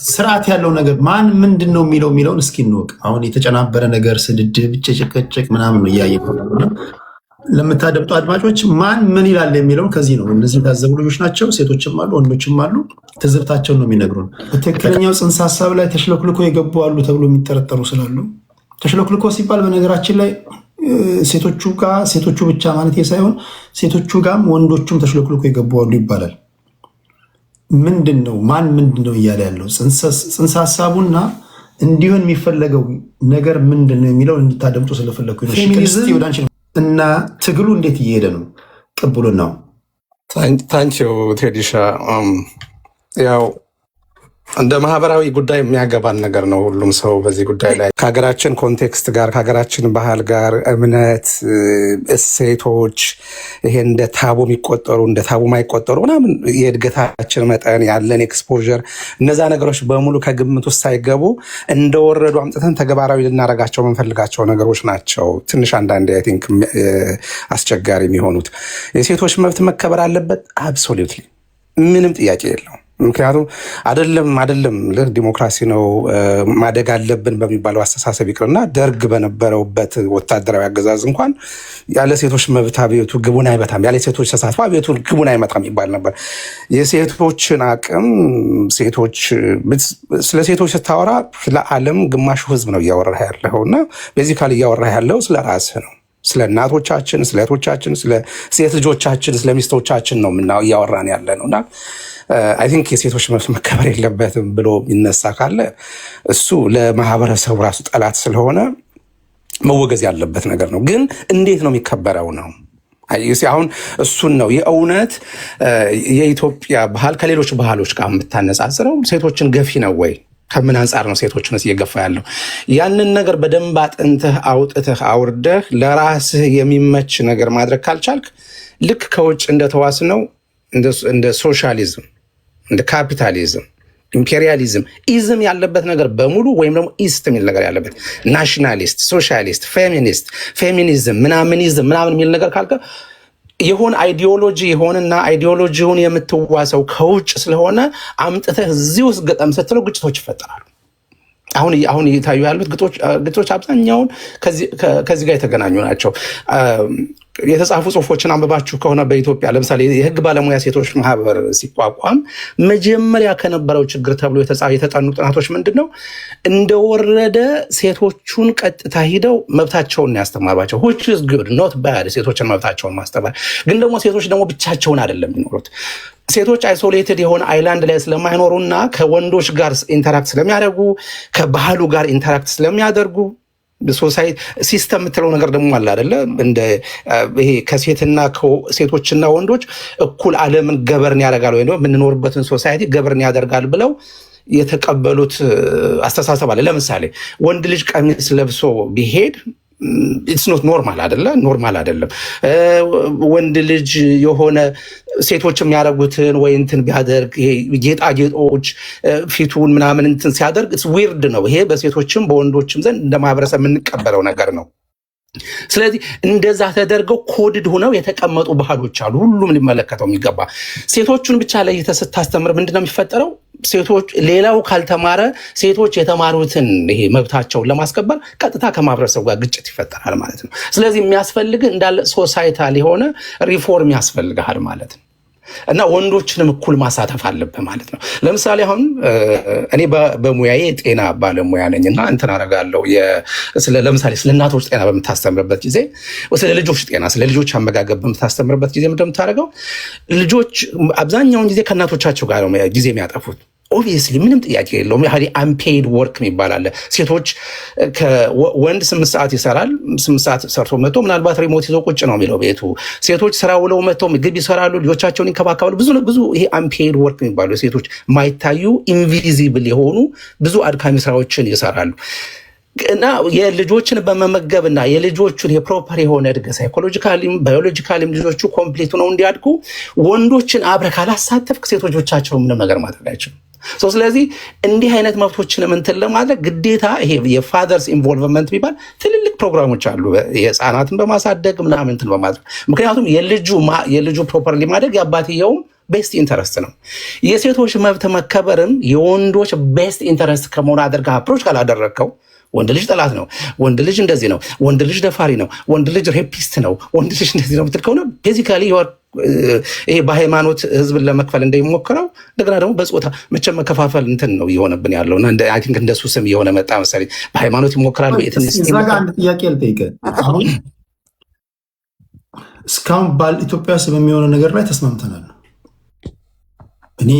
ስርዓት ያለው ነገር ማን ምንድን ነው የሚለውን እስኪ እንወቅ። አሁን የተጨናበረ ነገር ስድድብ፣ ጭቅጭቅ ምናምን ነው እያየ ለምታደምጡ አድማጮች ማን ምን ይላል የሚለውን ከዚህ ነው። እነዚህ የታዘቡ ልጆች ናቸው፣ ሴቶችም አሉ ወንዶችም አሉ። ትዝብታቸውን ነው የሚነግሩን። በትክክለኛው ጽንሰ ሀሳብ ላይ ተሽለክልኮ የገቡ አሉ ተብሎ የሚጠረጠሩ ስላሉ ተሽለክልኮ ሲባል በነገራችን ላይ ሴቶቹ ብቻ ማለት ሳይሆን ሴቶቹ ጋም ወንዶቹም ተሽለክልኮ የገቡ አሉ ይባላል። ምንድን ነው ማን ምንድን ነው እያለ ያለው ጽንሰ ሀሳቡና እንዲሆን የሚፈለገው ነገር ምንድን ነው የሚለውን እንድታደምጡ ስለፈለግኩ ነው። ፌሚኒዝም እና ትግሉ እንዴት እየሄደ ነው? ቅቡልና ነው። ታንኪው ቴዲሻ። ያው እንደ ማህበራዊ ጉዳይ የሚያገባን ነገር ነው። ሁሉም ሰው በዚህ ጉዳይ ላይ ከሀገራችን ኮንቴክስት ጋር ከሀገራችን ባህል ጋር እምነት፣ እሴቶች ይሄ እንደ ታቡ የሚቆጠሩ እንደ ታቡ ማይቆጠሩ ምናምን የእድገታችን መጠን ያለን ኤክስፖዠር እነዛ ነገሮች በሙሉ ከግምት ውስጥ ሳይገቡ እንደወረዱ አምጥተን ተግባራዊ ልናደርጋቸው የምንፈልጋቸው ነገሮች ናቸው። ትንሽ አንዳንዴ አይ ቲንክ አስቸጋሪ የሚሆኑት የሴቶች መብት መከበር አለበት። አብሶሉትሊ ምንም ጥያቄ የለውም። ምክንያቱም አይደለም ዲሞክራሲ ነው ማደግ አለብን በሚባለው አስተሳሰብ ይቅርና ደርግ በነበረውበት ወታደራዊ አገዛዝ እንኳን ያለ ሴቶች መብት አብዮቱ ግቡን አይመታም፣ ያለ ሴቶች ተሳትፎ አብዮቱ ግቡን አይመታም ይባል ነበር። የሴቶችን አቅም ስለ ሴቶች ስታወራ ለዓለም ግማሹ ህዝብ ነው እያወራህ ያለውና ቤዚካሊ እያወራህ ያለው ስለ ራስህ ነው። ስለ እናቶቻችን፣ ስለ እህቶቻችን፣ ስለ ሴት ልጆቻችን፣ ስለ ሚስቶቻችን ነው እያወራን ያለ ነውና አይ ቲንክ የሴቶች መብት መከበር የለበትም ብሎ የሚነሳ ካለ እሱ ለማህበረሰቡ ራሱ ጠላት ስለሆነ መወገዝ ያለበት ነገር ነው። ግን እንዴት ነው የሚከበረው ነው አሁን እሱን ነው የእውነት የኢትዮጵያ ባህል ከሌሎች ባህሎች ጋር የምታነጻጽረው ሴቶችን ገፊ ነው ወይ? ከምን አንጻር ነው ሴቶችን እየገፋ ያለው? ያንን ነገር በደንብ አጥንተህ አውጥተህ አውርደህ ለራስህ የሚመች ነገር ማድረግ ካልቻልክ ልክ ከውጭ እንደተዋስ ነው እንደ ሶሻሊዝም፣ እንደ ካፒታሊዝም፣ ኢምፔሪያሊዝም ኢዝም ያለበት ነገር በሙሉ ወይም ደግሞ ኢስት የሚል ነገር ያለበት ናሽናሊስት፣ ሶሻሊስት፣ ፌሚኒዝም ምናምን የሚል ነገር ካልከ የሆነ አይዲዮሎጂ የሆነና አይዲዮሎጂውን የምትዋሰው ከውጭ ስለሆነ አምጥተህ እዚህ ውስጥ ገጠም ስትለው ግጭቶች ይፈጠራሉ። አሁን እየታዩ ያሉት ግጭቶች አብዛኛውን ከዚህ ጋር የተገናኙ ናቸው። የተጻፉ ጽሁፎችን አንብባችሁ ከሆነ በኢትዮጵያ ለምሳሌ የህግ ባለሙያ ሴቶች ማህበር ሲቋቋም መጀመሪያ ከነበረው ችግር ተብሎ የተጠኑ ጥናቶች ምንድነው እንደወረደ ሴቶቹን ቀጥታ ሂደው መብታቸውን ያስተማሯቸው which is good not bad ሴቶችን መብታቸውን ማስተማር። ግን ደግሞ ሴቶች ደግሞ ብቻቸውን አይደለም የሚኖሩት። ሴቶች አይሶሌትድ የሆነ አይላንድ ላይ ስለማይኖሩና ከወንዶች ጋር ኢንተራክት ስለሚያደርጉ ከባህሉ ጋር ኢንተራክት ስለሚያደርጉ ሶሳይቲ ሲስተም የምትለው ነገር ደግሞ አለ አይደለ? እንደ ይሄ ሴቶችና ወንዶች እኩል ዓለምን ገበርን ያደርጋል ወይ ነው የምንኖርበትን ሶሳይቲ ገበርን ያደርጋል ብለው የተቀበሉት አስተሳሰብ አለ። ለምሳሌ ወንድ ልጅ ቀሚስ ለብሶ ቢሄድ ኢትስ ኖት ኖርማል አይደለም። ወንድ ልጅ የሆነ ሴቶች የሚያደርጉትን ወይ እንትን ቢያደርግ ይሄ ጌጣጌጦች ፊቱን ምናምን እንትን ሲያደርግ ኢትስ ዊርድ ነው። ይሄ በሴቶችም በወንዶችም ዘንድ እንደ ማህበረሰብ የምንቀበለው ነገር ነው። ስለዚህ እንደዛ ተደርገው ኮድድ ሆነው የተቀመጡ ባህሎች አሉ፣ ሁሉም ሊመለከተው የሚገባ። ሴቶቹን ብቻ ለይተህ ስታስተምር ምንድነው የሚፈጠረው? ሴቶች ሌላው ካልተማረ ሴቶች የተማሩትን ይሄ መብታቸውን ለማስከበር ቀጥታ ከማህበረሰቡ ጋር ግጭት ይፈጠራል ማለት ነው። ስለዚህ የሚያስፈልግህ እንዳለ ሶሳይታል የሆነ ሪፎርም ያስፈልግሃል ማለት ነው። እና ወንዶችንም እኩል ማሳተፍ አለብህ ማለት ነው። ለምሳሌ አሁን እኔ በሙያዬ ጤና ባለሙያ ነኝና እንትን አደርጋለሁ። ለምሳሌ ስለ እናቶች ጤና በምታስተምርበት ጊዜ፣ ስለ ልጆች ጤና፣ ስለ ልጆች አመጋገብ በምታስተምርበት ጊዜ ምንድን ነው የምታደርገው? ልጆች አብዛኛውን ጊዜ ከእናቶቻቸው ጋር ነው ጊዜ የሚያጠፉት። ኦብቪየስሊ ምንም ጥያቄ የለውም። ያህል አንፔይድ ወርክ የሚባል አለ። ሴቶች ወንድ 8 ሰዓት ይሰራል። 8 ሰዓት ሰርቶ መጥቶ ምናልባት ሪሞት ይዞ ቁጭ ነው የሚለው ቤቱ። ሴቶች ስራ ውለው መጥተው ምግብ ይሰራሉ፣ ልጆቻቸውን ይንከባከባሉ። ብዙ ይሄ አንፔይድ ወርክ የሚባሉ ሴቶች ማይታዩ ኢንቪዚብል የሆኑ ብዙ አድካሚ ስራዎችን ይሰራሉ። እና የልጆችን በመመገብና የልጆቹን የፕሮፐር የሆነ እድገት ሳይኮሎጂካሊም ባዮሎጂካሊም ልጆቹ ኮምፕሊት ነው እንዲያድጉ ወንዶችን አብረህ ካላሳተፍክ ሴቶች ብቻቸው ምንም ነገር ማድረግ አይችሉም። ስለዚህ እንዲህ አይነት መብቶችን እንትን ለማድረግ ግዴታ ይሄ የፋዘርስ ኢንቮልቭመንት የሚባል ትልልቅ ፕሮግራሞች አሉ፣ የህፃናትን በማሳደግ ምናምን እንትን በማድረግ። ምክንያቱም የልጁ ፕሮፐርሊ ማደግ የአባትየውም ቤስት ኢንተረስት ነው። የሴቶች መብት መከበርም የወንዶች ቤስት ኢንተረስት ከመሆን አድርገህ አፕሮች ካላደረግከው ወንድ ልጅ ጠላት ነው፣ ወንድ ልጅ እንደዚህ ነው፣ ወንድ ልጅ ደፋሪ ነው፣ ወንድ ልጅ ሬፒስት ነው፣ ወንድ ልጅ እንደዚህ ነው ምትል ከሆነ ቤዚካሊ ይሄ በሃይማኖት ህዝብን ለመክፈል እንደሚሞክረው እንደገና ደግሞ በጾታ መቼም መከፋፈል እንትን ነው እየሆነብን ያለው እና አይ ቲንክ እንደሱ ስም እየሆነ መጣ መሰለኝ። በሃይማኖት ይሞክራሉ። እዛ ጋር አንድ ጥያቄ ልጠይቅህ። አሁን እስካሁን ባል ኢትዮጵያ ውስጥ በሚሆነው ነገር ላይ ተስማምተናል። እኔ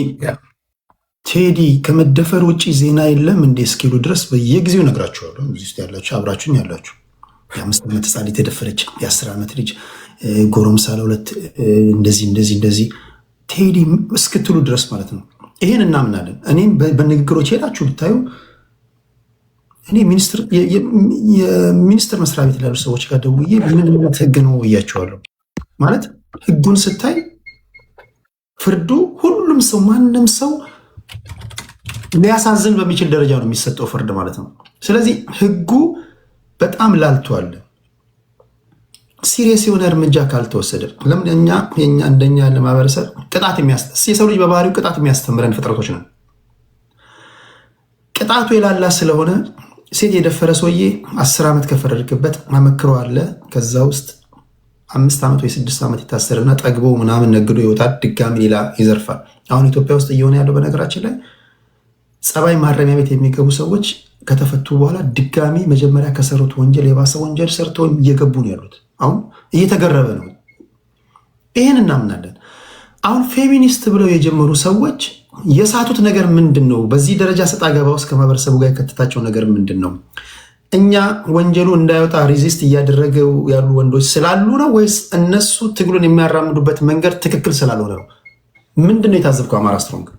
ቴዲ ከመደፈር ውጭ ዜና የለም እንዴ እስኪሉ ድረስ በየጊዜው ነግራችኋለሁ። እዚህ ውስጥ ያላችሁ አብራችሁኝ ያላችሁ የ5 ዓመት ህፃን የተደፈረች የ10 ዓመት ልጅ ጎረምሳ ለሁለት እንደዚህ ቴዲ እስክትሉ ድረስ ማለት ነው። ይሄን እናምናለን። እኔም በንግግሮች ሄዳችሁ ብታዩ እኔ የሚኒስትር መስሪያ ቤት ላሉ ሰዎች ጋር ደውዬ ምን ህግ ነው እያቸዋለሁ። ማለት ህጉን ስታይ ፍርዱ ሁሉም ሰው ማንም ሰው ሊያሳዝን በሚችል ደረጃ ነው የሚሰጠው ፍርድ ማለት ነው። ስለዚህ ህጉ በጣም ላልቷል። ሲሪየስ የሆነ እርምጃ ካልተወሰደ ለምን የኛ እንደኛ ያለ ማህበረሰብ ቅጣት የሰው ልጅ በባህሪው ቅጣት የሚያስተምረን ፍጥረቶች ነን። ቅጣቱ የላላ ስለሆነ ሴት የደፈረ ሰውዬ 10 ዓመት ከፈረድክበት አመክሮ አለ። ከዛ ውስጥ 5 ዓመት ወይ 6 ዓመት ይታሰርና ጠግቦ ምናምን ነግዶ ይወጣል። ድጋሚ ሌላ ይዘርፋል። አሁን ኢትዮጵያ ውስጥ እየሆነ ያለው በነገራችን ላይ ጸባይ ማረሚያ ቤት የሚገቡ ሰዎች ከተፈቱ በኋላ ድጋሚ መጀመሪያ ከሰሩት ወንጀል የባሰ ወንጀል ሰርተው እየገቡ ነው ያሉት። አሁን እየተገረበ ነው። ይህን እናምናለን። አሁን ፌሚኒስት ብለው የጀመሩ ሰዎች የሳቱት ነገር ምንድን ነው? በዚህ ደረጃ ሰጣ ገባ ውስጥ ከማህበረሰቡ ጋር የከተታቸው ነገር ምንድን ነው? እኛ ወንጀሉ እንዳይወጣ ሪዚስት እያደረገው ያሉ ወንዶች ስላሉ ነው ወይስ እነሱ ትግሉን የሚያራምዱበት መንገድ ትክክል ስላልሆነ ነው? ምንድን ነው የታዘብከው? አማራ ስትሮንግ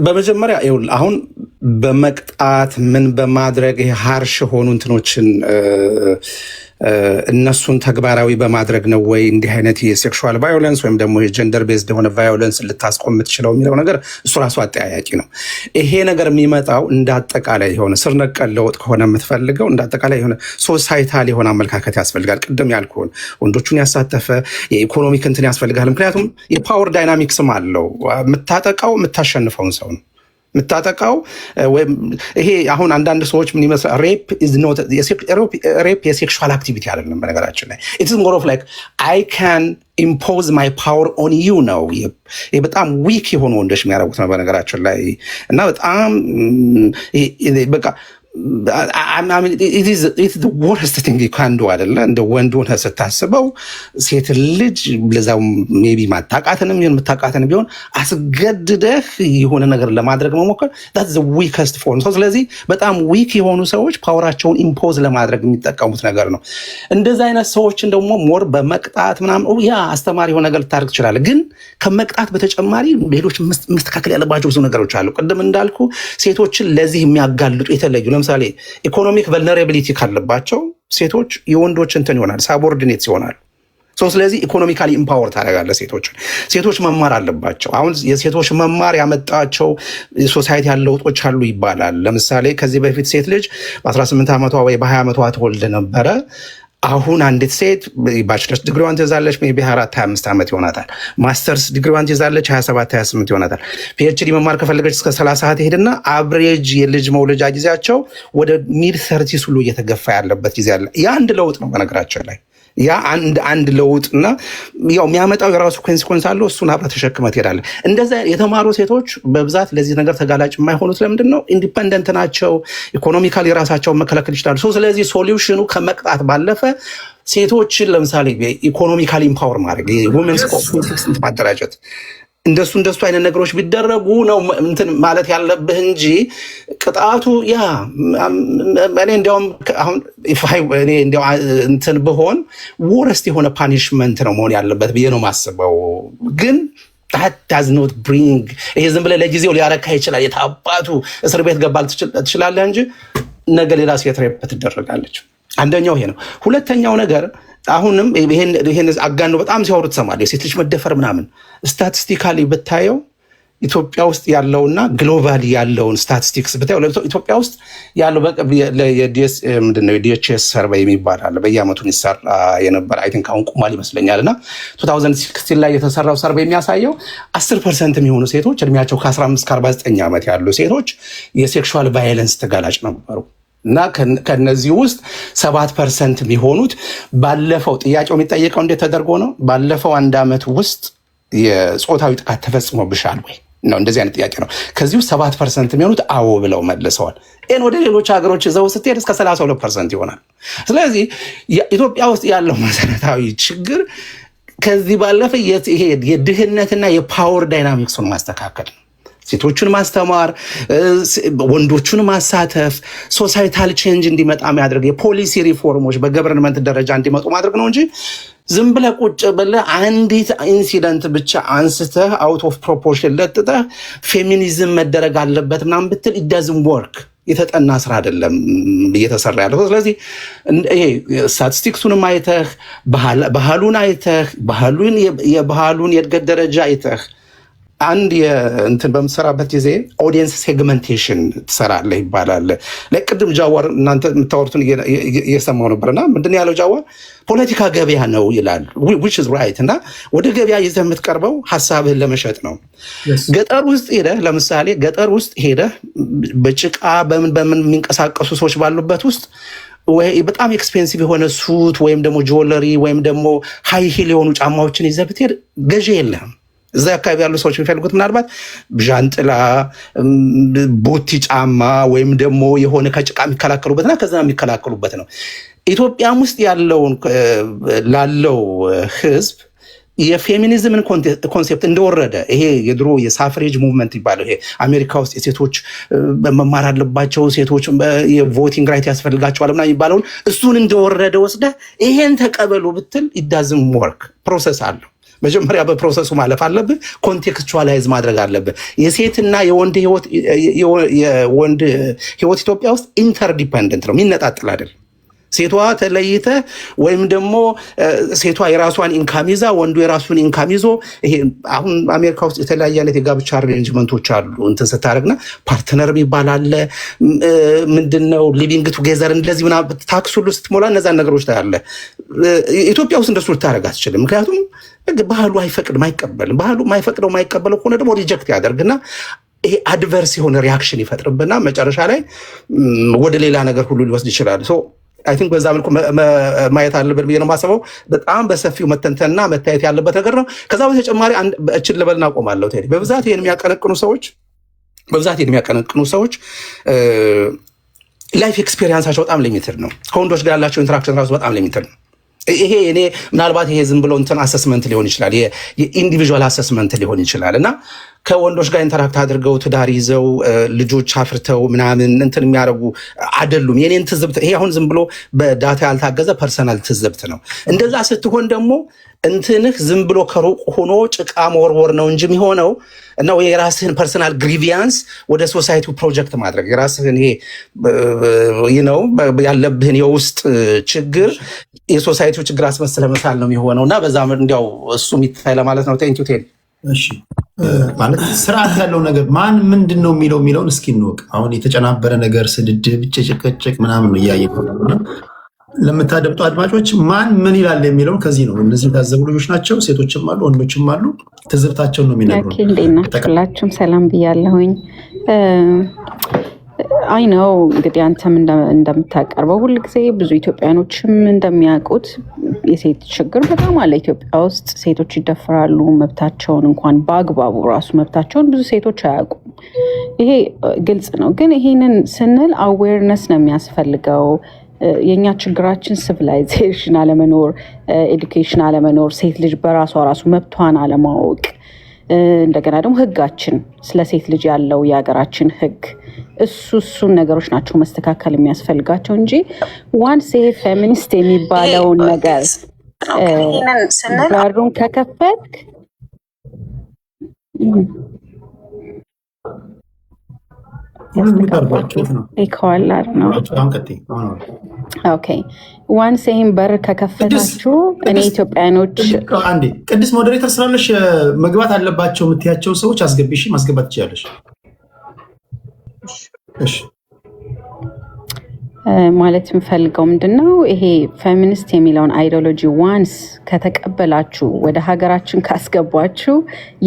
በመጀመሪያ ይኸውልህ አሁን በመቅጣት ምን በማድረግ ይሄ ሃርሽ ሆኑ እንትኖችን እነሱን ተግባራዊ በማድረግ ነው ወይ እንዲህ አይነት የሴክሹዋል ቫዮለንስ ወይም ደግሞ የጀንደር ቤዝድ የሆነ ቫዮለንስ ልታስቆም የምትችለው የሚለው ነገር እሱ ራሱ አጠያያቂ ነው። ይሄ ነገር የሚመጣው እንዳጠቃላይ የሆነ ስር ነቀል ለውጥ ከሆነ የምትፈልገው እንዳጠቃላይ የሆነ ሶሳይታል የሆነ አመለካከት ያስፈልጋል። ቅድም ያልኩህን ወንዶቹን ያሳተፈ የኢኮኖሚክ እንትን ያስፈልጋል። ምክንያቱም የፓወር ዳይናሚክስም አለው። የምታጠቃው የምታሸንፈውን ሰው ነው የምታጠቃው። ወይም ይሄ አሁን አንዳንድ ሰዎች ምን ይመስላል ሬፕ የሴክሹዋል አክቲቪቲ አይደለም። በነገራችን ላይ ኢትስ ሞር ኦፍ ላይክ አይ ካን ኢምፖዝ ማይ ፓወር ኦን ዩ ነው። ይሄ በጣም ዊክ የሆኑ ወንዶች የሚያደርጉት ነው በነገራችን ላይ እና በጣም በቃ ወርስት ቲንግ ካንዱ አይደለ እንደ ወንድ ሆነህ ስታስበው ሴት ልጅ ለዛው ሜይ ቢ ማታቃተንም የምታቃተንም ቢሆን አስገድደህ የሆነ ነገር ለማድረግ መሞከር that's the weakest form። ስለዚህ በጣም ዊክ የሆኑ ሰዎች ፓወራቸውን ኢምፖዝ ለማድረግ የሚጠቀሙት ነገር ነው። እንደዚህ አይነት ሰዎችን ደግሞ ሞር በመቅጣት ምናምን ያ አስተማሪ የሆነ ነገር ልታደርግ ትችላለህ። ግን ከመቅጣት በተጨማሪ ሌሎች መስተካከል ያለባቸው ብዙ ነገሮች አሉ። ቅድም እንዳልኩ ሴቶችን ለዚህ የሚያጋልጡ የተለዩ ለምሳሌ ኢኮኖሚክ ቨልነራቢሊቲ ካለባቸው ሴቶች የወንዶች እንትን ይሆናል ሳቦርዲኔት ይሆናል። ስለዚህ ኢኮኖሚካሊ ኢምፓወር ታደርጋለህ ሴቶችን። ሴቶች መማር አለባቸው። አሁን የሴቶች መማር ያመጣቸው ሶሳይቲ ያለ ለውጦች አሉ ይባላል። ለምሳሌ ከዚህ በፊት ሴት ልጅ በ18 ዓመቷ ወይ በ20 ዓመቷ ትወልድ ነበረ። አሁን አንዲት ሴት ባችለርስ ዲግሪዋን ትይዛለች፣ ሜይ ቢ 24-25 ዓመት ይሆናታል። ማስተርስ ዲግሪዋን ትይዛለች፣ 27-28 ይሆናታል። ፒኤችዲ መማር ከፈለገች እስከ 30 ትሄድና አብሬጅ የልጅ መውለጃ ጊዜያቸው ወደ ሚድ 30 ሁሉ እየተገፋ ያለበት ጊዜ አለ። ያ አንድ ለውጥ ነው በነገራችን ላይ ያ አንድ ለውጥና ያው የሚያመጣው የራሱ ኮንሲኮንስ አለው። እሱን አብረህ ተሸክመህ ትሄዳለህ። እንደዛ የተማሩ ሴቶች በብዛት ለዚህ ነገር ተጋላጭ የማይሆኑት ለምንድን ነው? ኢንዲፐንደንት ናቸው። ኢኮኖሚካሊ የራሳቸውን መከላከል ይችላሉ። ስለዚህ ሶሉሽኑ ከመቅጣት ባለፈ ሴቶችን ለምሳሌ ኢኮኖሚካሊ ኢምፓወር ማድረግ የውመንስ ኮንፍሊክት ማደራጀት እንደሱ አይነት ነገሮች ቢደረጉ ነው እንትን ማለት ያለብህ እንጂ ቅጣቱ ያ እኔ እንዲያውም አሁን እኔ እንዲያው እንትን ብሆን ወረስት የሆነ ፓኒሽመንት ነው መሆን ያለበት ብዬ ነው ማስበው። ግን that does not bring ይሄ ዝም ብለህ ለጊዜው ሊያረካ ይችላል። የታባቱ እስር ቤት ገባል ትችላለህ እንጂ ነገ ሌላ ሴት ሬፕ ትደረጋለች። አንደኛው ይሄ ነው። ሁለተኛው ነገር አሁንም ይሄን አጋኖ በጣም ሲያወሩ ትሰማለህ። የሴት ልጅ መደፈር ምናምን ስታቲስቲካሊ ብታየው ኢትዮጵያ ውስጥ ያለውና ግሎባሊ ያለውን ስታቲስቲክስ ብታዩ ኢትዮጵያ ውስጥ ያለው ምንድነው የዲኤችኤስ ሰርቬይ የሚባል አለ በየአመቱ ይሰራ የነበረ አይ ቲንክ አሁን ቁሟል ይመስለኛል እና 2016 ላይ የተሰራው ሰርቬይ የሚያሳየው 10% የሚሆኑ ሴቶች እድሜያቸው ከ15 ከ49 ዓመት ያሉ ሴቶች የሴክሹዋል ቫዮለንስ ተጋላጭ ነበሩ እና ከነዚህ ውስጥ 7% የሚሆኑት ባለፈው ጥያቄው የሚጠየቀው እንዴት ተደርጎ ነው ባለፈው አንድ ዓመት ውስጥ የጾታዊ ጥቃት ተፈጽሞብሻል ወይ ነው እንደዚህ አይነት ጥያቄ ነው። ከዚህ ውስጥ 7% የሚሆኑት አዎ ብለው መልሰዋል። ይህን ወደ ሌሎች ሀገሮች ይዘው ስትሄድ እስከ 32% ይሆናል። ስለዚህ ኢትዮጵያ ውስጥ ያለው መሰረታዊ ችግር ከዚህ ባለፈ ይሄ የድህነትና የፓወር ዳይናሚክሱን ማስተካከል ነው። ሴቶችን ማስተማር፣ ወንዶቹን ማሳተፍ፣ ሶሳይታል ቼንጅ እንዲመጣ ማድረግ፣ የፖሊሲ ሪፎርሞች በገቨርንመንት ደረጃ እንዲመጡ ማድረግ ነው እንጂ ዝም ብለህ ቁጭ ብለህ አንዲት ኢንሲደንት ብቻ አንስተህ አውት ኦፍ ፕሮፖርሽን ለጥጠህ ፌሚኒዝም መደረግ አለበት ምናምን ብትል it doesn't work። የተጠና ስራ አይደለም እየተሰራ ያለው። ስለዚህ ይሄ ስታቲስቲክሱንም አይተህ ባህሉን አይተህ የባህሉን የእድገት ደረጃ አይተህ አንድ እንትን በምትሰራበት ጊዜ ኦዲየንስ ሴግመንቴሽን ትሰራለህ ይባላል። ለቅድም ጃዋር እናንተ የምታወሩትን እየሰማሁ ነበርና ምንድን ያለው ጃዋር ፖለቲካ ገበያ ነው ይላል which is right እና ወደ ገበያ ይዘህ የምትቀርበው ሀሳብህን ለመሸጥ ነው። ገጠር ውስጥ ሄደህ ለምሳሌ ገጠር ውስጥ ሄደህ በጭቃ በምን የሚንቀሳቀሱ ሰዎች ባሉበት ውስጥ ወይ በጣም ኤክስፔንሲቭ የሆነ ሱት ወይም ደግሞ ጆለሪ ወይም ደግሞ ሃይ ሂል የሆኑ ጫማዎችን ይዘህ ብትሄድ ገዢ የለህም። እዛ አካባቢ ያሉ ሰዎች የሚፈልጉት ምናልባት ዣንጥላ፣ ቦቲ ጫማ ወይም ደግሞ የሆነ ከጭቃ የሚከላከሉበትና ከዛ የሚከላከሉበት ነው። ኢትዮጵያም ውስጥ ላለው ህዝብ የፌሚኒዝምን ኮንሴፕት እንደወረደ ይሄ የድሮ የሳፍሬጅ ሙቭመንት ይባለው ይሄ አሜሪካ ውስጥ የሴቶች መማር አለባቸው ሴቶች የቮቲንግ ራይት ያስፈልጋቸዋል ምናምን የሚባለውን እሱን እንደወረደ ወስደህ ይሄን ተቀበሉ ብትል it doesn't work። ፕሮሰስ አለው። መጀመሪያ በፕሮሰሱ ማለፍ አለብህ። ኮንቴክስቹዋላይዝ ማድረግ አለብህ። የሴትና የወንድ ህይወት ኢትዮጵያ ውስጥ ኢንተርዲፐንደንት ነው፣ የሚነጣጥል አይደለም። ሴቷ ተለይተ ወይም ደግሞ ሴቷ የራሷን ኢንካም ይዛ ወንዱ የራሱን ኢንካም ይዞ ይሄ አሁን አሜሪካ ውስጥ የተለያየ አይነት የጋብቻ አሬንጅመንቶች አሉ። እንትን ስታደርግና ፓርትነር የሚባል አለ ምንድነው ሊቪንግ ቱጌዘር እንደዚህ ምናምን ታክስ ሁሉ ስትሞላ እነዛን ነገሮች ታያለ። ኢትዮጵያ ውስጥ እንደሱ ልታደርግ አትችልም። ምክንያቱም ባህሉ አይፈቅድም፣ አይቀበልም። ባህሉ የማይቀበለው ከሆነ ደግሞ ሪጀክት ያደርግና ይሄ አድቨርስ የሆነ ሪያክሽን ይፈጥርብና መጨረሻ ላይ ወደ ሌላ ነገር ሁሉ ሊወስድ ይችላል። አይ ቲንክ በዛ መልኩ ማየት አለብን ብዬ ነው የማስበው። በጣም በሰፊው መተንተንና መታየት ያለበት ነገር ነው። ከዛ በተጨማሪ እችን ልበልና አቆማለሁ። ቴዲ በብዛት ይሄን የሚያቀነቅኑ ሰዎች ላይፍ ኤክስፔሪንሳቸው በጣም ሊሚትድ ነው። ከወንዶች ጋር ያላቸው ኢንተራክሽን ራሱ በጣም ሊሚትድ ነው። ይሄ እኔ ምናልባት ይሄ ዝም ብሎ እንትን አሰስመንት ሊሆን ይችላል፣ የኢንዲቪዥዋል አሰስመንት ሊሆን ይችላል እና ከወንዶች ጋር ኢንተራክት አድርገው ትዳር ይዘው ልጆች አፍርተው ምናምን እንትን የሚያደርጉ አይደሉም። የኔን ትዝብት ይሄ አሁን ዝም ብሎ በዳታ ያልታገዘ ፐርሰናል ትዝብት ነው። እንደዛ ስትሆን ደግሞ እንትንህ ዝም ብሎ ከሩቅ ሆኖ ጭቃ መወርወር ነው እንጂ የሚሆነው እና የራስህን ፐርሰናል ግሪቪያንስ ወደ ሶሳይቲው ፕሮጀክት ማድረግ የራስህን ይሄ ያለብህን የውስጥ ችግር የሶሳይቲው ችግር አስመስለ መሳል ነው የሚሆነው እና በዛ እንዲያው እሱ የሚታይ ለማለት ነው። ቴንኪው ቴዲ። እሺ ማለት ስርዓት ያለው ነገር ማን ምንድን ነው የሚለውን እስኪ እንወቅ። አሁን የተጨናበረ ነገር ስድድብ፣ ጭቅጭቅ ምናምን ነው እያየን ነው። ለምታደምጡ አድማጮች ማን ምን ይላል የሚለውን ከዚህ ነው። እነዚህ የታዘቡ ልጆች ናቸው፣ ሴቶችም አሉ ወንዶችም አሉ። ትዝብታቸውን ነው የሚነግሩ። ሁላችሁም ሰላም ብያለሁኝ። አይ ነው እንግዲህ አንተም እንደምታቀርበው ሁል ጊዜ ብዙ ኢትዮጵያኖችም እንደሚያውቁት የሴት ችግር በጣም አለ ኢትዮጵያ ውስጥ። ሴቶች ይደፈራሉ፣ መብታቸውን እንኳን በአግባቡ ራሱ መብታቸውን ብዙ ሴቶች አያውቁም። ይሄ ግልጽ ነው። ግን ይሄንን ስንል አዌርነስ ነው የሚያስፈልገው። የኛ ችግራችን ሲቪላይዜሽን አለመኖር፣ ኤዱኬሽን አለመኖር፣ ሴት ልጅ በራሷ ራሱ መብቷን አለማወቅ፣ እንደገና ደግሞ ህጋችን ስለ ሴት ልጅ ያለው የሀገራችን ህግ እሱን ነገሮች ናቸው መስተካከል የሚያስፈልጋቸው እንጂ ዋንስ ይሄ ፌሚኒስት የሚባለውን ነገር በሩን ከከፈትክ ይከዋላል ነው ኦኬ ዋንስ ይሄን በር ከከፈታችሁ እኔ ኢትዮጵያኖች አንዴ ቅድስት ሞዴሬተር ስላለሽ መግባት አለባቸው የምትያቸው ሰዎች አስገቢሽ ማስገባት ትችላለሽ። እሺ ማለት የምፈልገው ምንድነው ይሄ ፌሚኒስት የሚለውን አይዲዮሎጂ ዋንስ ከተቀበላችሁ ወደ ሀገራችን ካስገባችሁ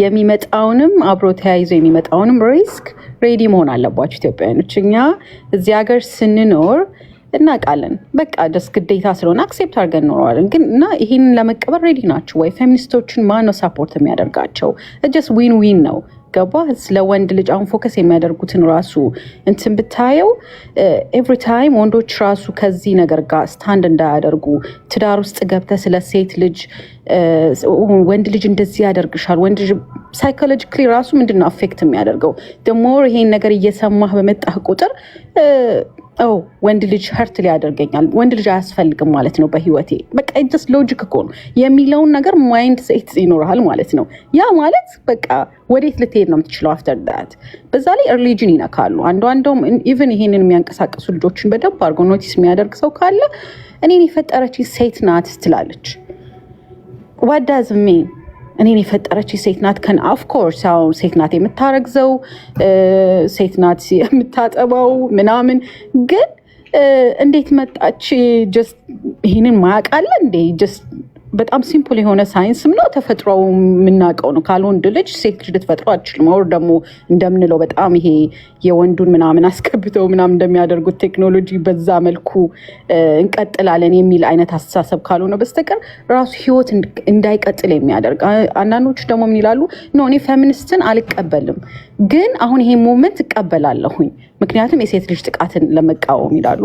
የሚመጣውንም አብሮ ተያይዞ የሚመጣውንም ሪስክ ሬዲ መሆን አለባችሁ ኢትዮጵያውያኖች። እኛ እዚህ ሀገር ስንኖር እናውቃለን። በቃ ደስ ግዴታ ስለሆነ አክሴፕት አድርገን ኖረዋለን። ግን እና ይህንን ለመቀበል ሬዲ ናችሁ ወይ? ፌሚኒስቶችን ማነው ሳፖርት የሚያደርጋቸው? ጀስት ዊን ዊን ነው። ገባ? ስለ ወንድ ልጅ አሁን ፎከስ የሚያደርጉትን ራሱ እንትን ብታየው ኤቭሪ ታይም ወንዶች ራሱ ከዚህ ነገር ጋር ስታንድ እንዳያደርጉ ትዳር ውስጥ ገብተ ስለ ሴት ልጅ ወንድ ልጅ እንደዚህ ያደርግሻል፣ ወንድ ልጅ ሳይኮሎጂካሊ ራሱ ምንድነው አፌክት የሚያደርገው? ደሞር ይሄን ነገር እየሰማህ በመጣህ ቁጥር ወንድ ልጅ ሀርት ሊያደርገኛል፣ ወንድ ልጅ አያስፈልግም ማለት ነው በህይወቴ። በቃ ጀስት ሎጂክ እኮ ነው የሚለውን ነገር ማይንድ ሴት ይኖርሃል ማለት ነው። ያ ማለት በቃ ወዴት ልትሄድ ነው የምትችለው አፍተር ዳት። በዛ ላይ ሪሊጅን ይነካሉ። አንዷም ኢቨን ይሄንን የሚያንቀሳቅሱ ልጆችን በደንብ አድርጎ ኖቲስ የሚያደርግ ሰው ካለ እኔን የፈጠረች ሴት ናት ትላለች። what does it mean? እኔን የፈጠረች ሴት ናት ከን ኦፍ ኮርስ ያው ሴት ናት የምታረግዘው ሴት ናት የምታጠባው ምናምን፣ ግን እንዴት መጣች? ጀስት ይሄንን ማያውቃለ እንዴ? ጀስት በጣም ሲምፕል የሆነ ሳይንስም ነው፣ ተፈጥሮው የምናውቀው ነው። ካልወንድ ልጅ ሴት ልጅ ልትፈጥሮ አትችልም። ወር ደግሞ እንደምንለው በጣም ይሄ የወንዱን ምናምን አስገብተው ምናምን እንደሚያደርጉት ቴክኖሎጂ በዛ መልኩ እንቀጥላለን የሚል አይነት አስተሳሰብ ካልሆነ በስተቀር ራሱ ህይወት እንዳይቀጥል የሚያደርግ። አንዳንዶቹ ደግሞ ምን ይላሉ? ኖ እኔ ፌሚኒስትን አልቀበልም፣ ግን አሁን ይሄ ሞመንት እቀበላለሁኝ ምክንያቱም የሴት ልጅ ጥቃትን ለመቃወም ይላሉ።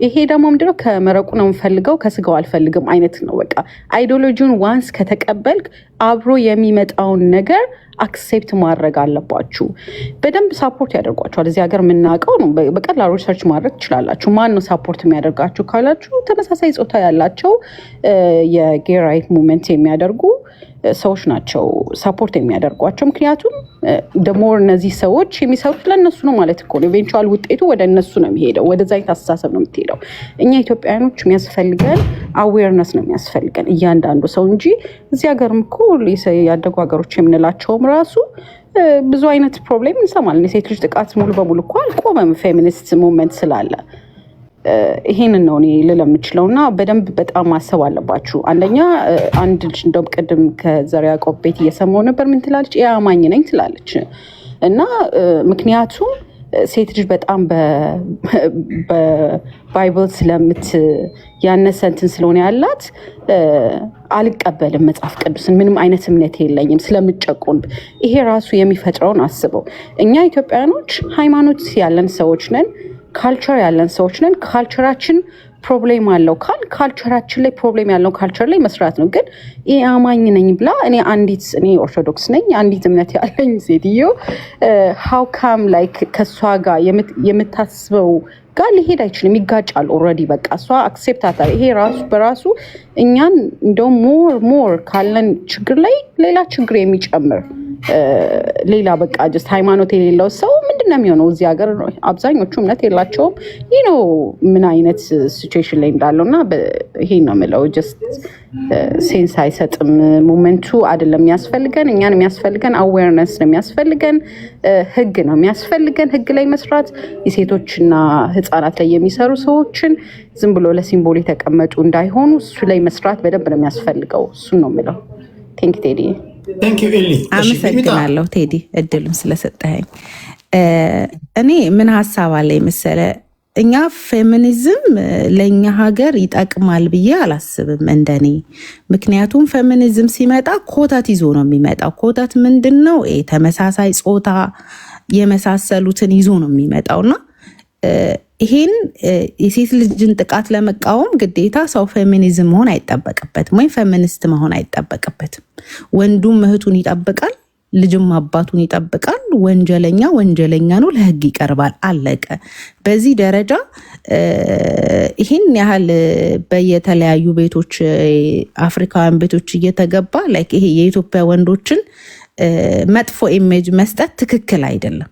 ይሄ ደግሞ ምንድነው? ከመረቁ ነው የምፈልገው ከስጋው አልፈልግም አይነት ነው። በቃ አይዲዮሎጂውን ዋንስ ከተቀበልክ አብሮ የሚመጣውን ነገር አክሴፕት ማድረግ አለባችሁ። በደንብ ሳፖርት ያደርጓቸዋል። እዚህ ሀገር የምናውቀው ነው። በቀላሉ ሪሰርች ማድረግ ትችላላችሁ። ማን ነው ሳፖርት የሚያደርጋችሁ ካላችሁ፣ ተመሳሳይ ጾታ ያላቸው የጌ ራይት ሙቭመንት የሚያደርጉ ሰዎች ናቸው ሳፖርት የሚያደርጓቸው። ምክንያቱም ደግሞ እነዚህ ሰዎች የሚሰሩት ለእነሱ ነው ማለት እኮ ነው። ኢቬንቹዋል ውጤቱ ወደ እነሱ ነው የሚሄደው፣ ወደዛ አይነት አስተሳሰብ ነው የምትሄደው። እኛ ኢትዮጵያውያኖች የሚያስፈልገን አዌርነስ ነው የሚያስፈልገን እያንዳንዱ ሰው እንጂ እዚህ ሀገርም እኮ ያደጉ ሀገሮች የምንላቸውም ራሱ ብዙ አይነት ፕሮብሌም እንሰማለን። የሴት ልጅ ጥቃት ሙሉ በሙሉ እኮ አልቆመም ፌሚኒስት ሙቭመንት ስላለ። ይሄንን ነው እኔ ልል የምችለው እና በደንብ በጣም ማሰብ አለባችሁ። አንደኛ አንድ ልጅ እንደውም ቅድም ከዘር ያዕቆብ ቤት እየሰማሁ ነበር። ምን ትላለች? አማኝ ነኝ ትላለች። እና ምክንያቱም ሴት ልጅ በጣም በባይብል ያነሰ እንትን ስለሆነ ያላት አልቀበልም መጽሐፍ ቅዱስን፣ ምንም አይነት እምነት የለኝም ስለምጨቁን። ይሄ ራሱ የሚፈጥረውን አስበው። እኛ ኢትዮጵያውያኖች ሃይማኖት ያለን ሰዎች ነን፣ ካልቸር ያለን ሰዎች ነን። ካልቸራችን ፕሮብሌም አለው ካልቸራችን ላይ ፕሮብሌም ያለው ካልቸር ላይ መስራት ነው። ግን ይሄ አማኝ ነኝ ብላ እኔ ኦርቶዶክስ ነኝ አንዲት እምነት ያለኝ ሴትዮ ሃው ካም ላይክ ከሷ ጋር የምታስበው ጋር ሊሄድ አይችልም። ይጋጫል። ኦልሬዲ በቃ እሷ አክሴፕት አታ ይሄ ራሱ በራሱ እኛን እንደውም ሞር ካለን ችግር ላይ ሌላ ችግር የሚጨምር ሌላ በቃ ጀስት ሃይማኖት የሌለው ሰው ምንድነው የሚሆነው? እዚህ ሀገር አብዛኞቹ እምነት የላቸውም። ምን አይነት ሲቹዌሽን ላይ እንዳለውና ይሄ ነው የምለው። ጀስት ሴንስ አይሰጥም። ሞመንቱ አይደለም የሚያስፈልገን። እኛን የሚያስፈልገን አዌርነስ ነው የሚያስፈልገን፣ ህግ ነው የሚያስፈልገን። ህግ ላይ መስራት፣ የሴቶችና ህፃናት ላይ የሚሰሩ ሰዎችን ዝም ብሎ ለሲምቦል የተቀመጡ እንዳይሆኑ እሱ ላይ መስራት በደንብ ነው የሚያስፈልገው። እሱን ነው የምለው። ቴንክ ቴዲ። አመሰግናለሁ ቴዲ እድሉን ስለሰጠኸኝ። እኔ ምን ሀሳብ አለኝ መሰለ፣ እኛ ፌሚኒዝም ለእኛ ሀገር ይጠቅማል ብዬ አላስብም እንደኔ። ምክንያቱም ፌሚኒዝም ሲመጣ ኮተት ይዞ ነው የሚመጣው። ኮተት ምንድን ነው? ተመሳሳይ ጾታ የመሳሰሉትን ይዞ ነው የሚመጣውና ይሄን የሴት ልጅን ጥቃት ለመቃወም ግዴታ ሰው ፌሚኒዝም መሆን አይጠበቅበትም፣ ወይም ፌሚኒስት መሆን አይጠበቅበትም። ወንዱም እህቱን ይጠብቃል፣ ልጅም አባቱን ይጠብቃል። ወንጀለኛ ወንጀለኛ ነው፣ ለህግ ይቀርባል፣ አለቀ። በዚህ ደረጃ ይህን ያህል በየተለያዩ ቤቶች አፍሪካውያን ቤቶች እየተገባ ላይክ ይሄ የኢትዮጵያ ወንዶችን መጥፎ ኢሜጅ መስጠት ትክክል አይደለም።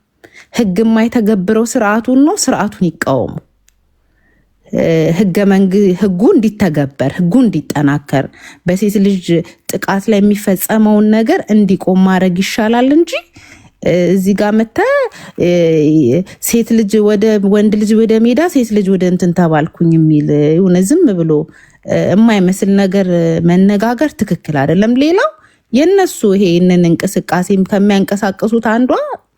ህግ የማይተገብረው ስርዓቱን ነው፣ ስርዓቱን ይቃወሙ። ህጉ እንዲተገበር ህጉ እንዲጠናከር በሴት ልጅ ጥቃት ላይ የሚፈጸመውን ነገር እንዲቆም ማድረግ ይሻላል እንጂ እዚህ ጋር መተ ሴት ልጅ ወደ ወንድ ልጅ ወደ ሜዳ ሴት ልጅ ወደ እንትን ተባልኩኝ የሚል የሆነ ዝም ብሎ የማይመስል ነገር መነጋገር ትክክል አይደለም። ሌላው የነሱ ይሄንን እንቅስቃሴም ከሚያንቀሳቅሱት አንዷ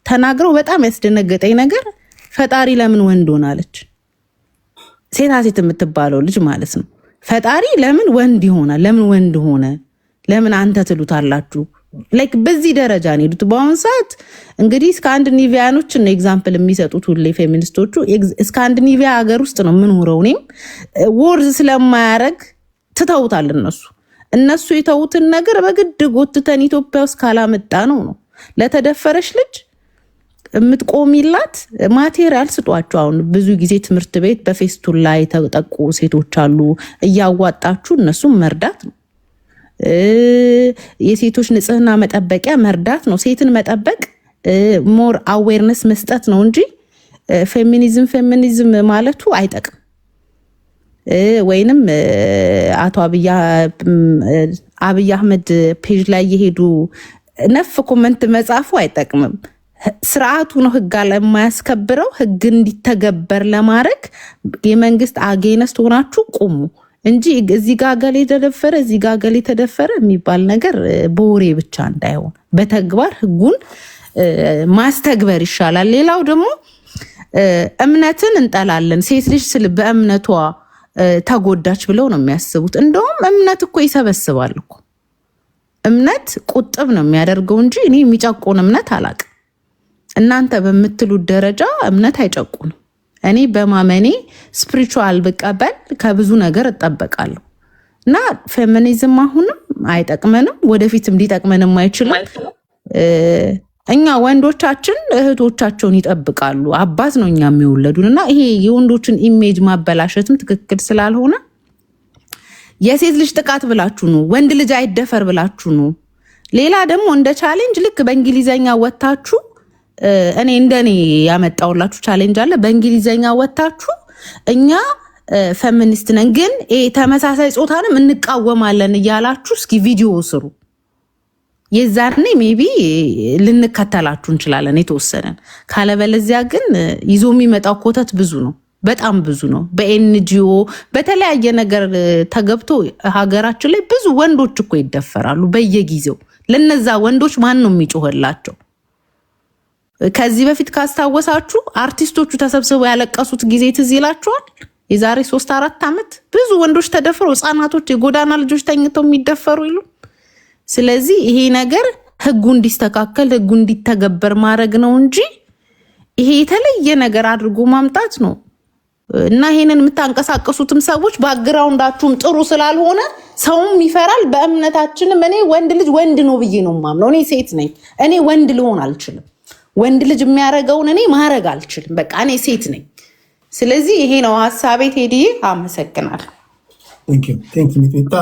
ተናግረው በጣም ያስደነገጠኝ ነገር ፈጣሪ ለምን ወንድ ሆናለች? ሴት የምትባለው ልጅ ማለት ነው። ፈጣሪ ለምን ወንድ ይሆናል? ለምን ወንድ ሆነ? ለምን አንተ ትሉታላችሁ? ላይክ በዚህ ደረጃ ነው ሄዱት። በአሁኑ ሰዓት እንግዲህ ስካንዲኔቪያኖች ነው ኤግዛምፕል የሚሰጡት ሁሌ ፌሚኒስቶቹ። ስካንዲኔቪያ ሀገር ውስጥ ነው የምንኖረው። እኔም ወርዝ ስለማያረግ ትተውታል። እነሱ የተዉትን ነገር በግድ ጎትተን ኢትዮጵያ ውስጥ ካላመጣ ነው ለተደፈረች ልጅ የምትቆሚላት ማቴሪያል ስጧቸው። አሁን ብዙ ጊዜ ትምህርት ቤት በፌስቱላ ላይ የተጠቁ ሴቶች አሉ። እያዋጣችሁ እነሱም መርዳት ነው። የሴቶች ንጽህና መጠበቂያ መርዳት ነው። ሴትን መጠበቅ ሞር አዌርነስ መስጠት ነው እንጂ ፌሚኒዝም ማለቱ አይጠቅም። ወይንም አቶ አብይ አህመድ ፔጅ ላይ የሄዱ ነፍ ኮመንት መጻፉ አይጠቅምም። ስርዓቱ ነው ህግ ለማያስከብረው ህግ እንዲተገበር ለማድረግ የመንግስት አጌነስት ሆናችሁ ቁሙ እንጂ እዚህ ጋር ገሌ ተደፈረ እዚህ ጋር ገሌ ተደፈረ የሚባል ነገር በወሬ ብቻ እንዳይሆን በተግባር ህጉን ማስተግበር ይሻላል። ሌላው ደግሞ እምነትን እንጠላለን። ሴት ልጅ በእምነቷ ተጎዳች ብለው ነው የሚያስቡት። እንደውም እምነት እኮ ይሰበስባል እኮ። እምነት ቁጥብ ነው የሚያደርገው እንጂ እኔ የሚጨቁን እምነት አላቅም። እናንተ በምትሉት ደረጃ እምነት አይጨቁንም። እኔ በማመኔ ስፒሪቹዋል ብቀበል ከብዙ ነገር እጠበቃለሁ እና ፌሚኒዝም አሁንም አይጠቅመንም፣ ወደፊትም ሊጠቅመንም አይችልም። እኛ ወንዶቻችን እህቶቻቸውን ይጠብቃሉ። አባት ነው እኛ የሚወለዱን እና ይሄ የወንዶችን ኢሜጅ ማበላሸትም ትክክል ስላልሆነ የሴት ልጅ ጥቃት ብላችሁ ነው፣ ወንድ ልጅ አይደፈር ብላችሁ ነው። ሌላ ደግሞ እንደ ቻሌንጅ ልክ በእንግሊዘኛ ወታችሁ እኔ እንደኔ ያመጣውላችሁ ቻሌንጅ አለ። በእንግሊዘኛ ወታችሁ እኛ ፌሚኒስት ነን ግን ተመሳሳይ ጾታንም እንቃወማለን እያላችሁ እስኪ ቪዲዮ ስሩ። የዛኔ ሜቢ ልንከተላችሁ እንችላለን የተወሰነን። ካለበለዚያ ግን ይዞ የሚመጣው ኮተት ብዙ ነው፣ በጣም ብዙ ነው። በኤንጂኦ በተለያየ ነገር ተገብቶ ሀገራችን ላይ ብዙ ወንዶች እኮ ይደፈራሉ በየጊዜው። ለነዛ ወንዶች ማን ነው የሚጮህላቸው? ከዚህ በፊት ካስታወሳችሁ አርቲስቶቹ ተሰብስበው ያለቀሱት ጊዜ ትዝ ይላችኋል? የዛሬ 3-4 ዓመት ብዙ ወንዶች ተደፈሩ፣ ህፃናቶች፣ የጎዳና ልጆች ተኝተው የሚደፈሩ ይሉ። ስለዚህ ይሄ ነገር ህጉ እንዲስተካከል ህጉ እንዲተገበር ማድረግ ነው እንጂ ይሄ የተለየ ነገር አድርጎ ማምጣት ነው። እና ይሄንን የምታንቀሳቀሱትም ሰዎች ባክግራውንዳችሁም ጥሩ ስላልሆነ ሰውም ይፈራል። በእምነታችንም እኔ ወንድ ልጅ ወንድ ነው ብዬ ነው የማምነው። እኔ ሴት ነኝ፣ እኔ ወንድ ልሆን አልችልም። ወንድ ልጅ የሚያረገውን እኔ ማረግ አልችልም። በቃ እኔ ሴት ነኝ። ስለዚህ ይሄ ነው ሐሳቤ። ቴዲዬ አመሰግናለሁ። ቴንክ ዩ ሚጥሚጣ።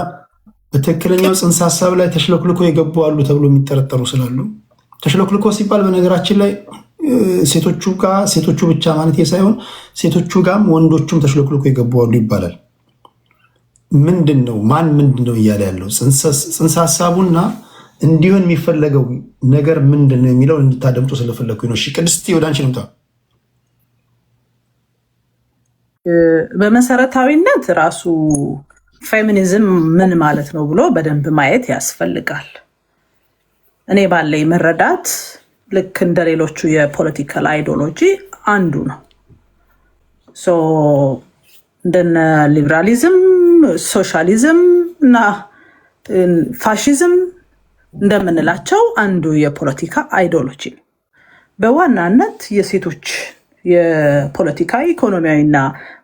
በትክክለኛው ጽንሰ ሐሳብ ላይ ተሽለክልኮ የገቡ አሉ ተብሎ የሚጠረጠሩ ስላሉ ተሽለክልኮ ሲባል በነገራችን ላይ ሴቶቹ ብቻ ማለት ሳይሆን ሴቶቹ ጋም ወንዶቹም ተሽለክልኮ የገቡ አሉ ይባላል። ምንድነው ምንድነው እያለ ያለው ጽንሰ ሐሳቡና እንዲሆን የሚፈለገው ነገር ምንድነው የሚለው እንድታደምጡ ስለፈለኩኝ ነው። እሺ ቅድስት ወደ አንቺ ልምጣ። በመሰረታዊነት ራሱ ፌሚኒዝም ምን ማለት ነው ብሎ በደንብ ማየት ያስፈልጋል። እኔ ባለኝ መረዳት ልክ እንደ ሌሎቹ የፖለቲካል አይዲዮሎጂ አንዱ ነው። እንደነ ሊበራሊዝም፣ ሶሻሊዝም እና ፋሺዝም እንደምንላቸው አንዱ የፖለቲካ አይዲዮሎጂ ነው። በዋናነት የሴቶች የፖለቲካ ኢኮኖሚያዊና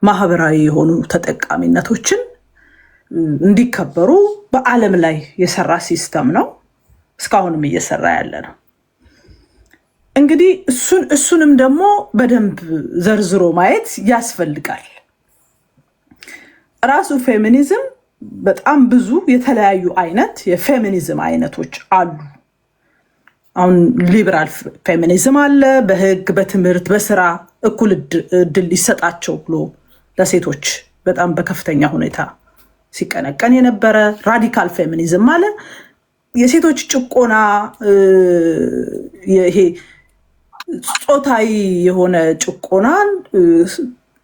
ማህበራዊ የሆኑ ተጠቃሚነቶችን እንዲከበሩ በዓለም ላይ የሰራ ሲስተም ነው። እስካሁንም እየሰራ ያለ ነው። እንግዲህ እሱንም ደግሞ በደንብ ዘርዝሮ ማየት ያስፈልጋል። ራሱ ፌሚኒዝም በጣም ብዙ የተለያዩ አይነት የፌሚኒዝም አይነቶች አሉ። አሁን ሊበራል ፌሚኒዝም አለ። በህግ፣ በትምህርት፣ በስራ እኩል እድል ሊሰጣቸው ብሎ ለሴቶች በጣም በከፍተኛ ሁኔታ ሲቀነቀን የነበረ ራዲካል ፌሚኒዝም ማለት የሴቶች ጭቆና ይሄ ጾታዊ የሆነ ጭቆናን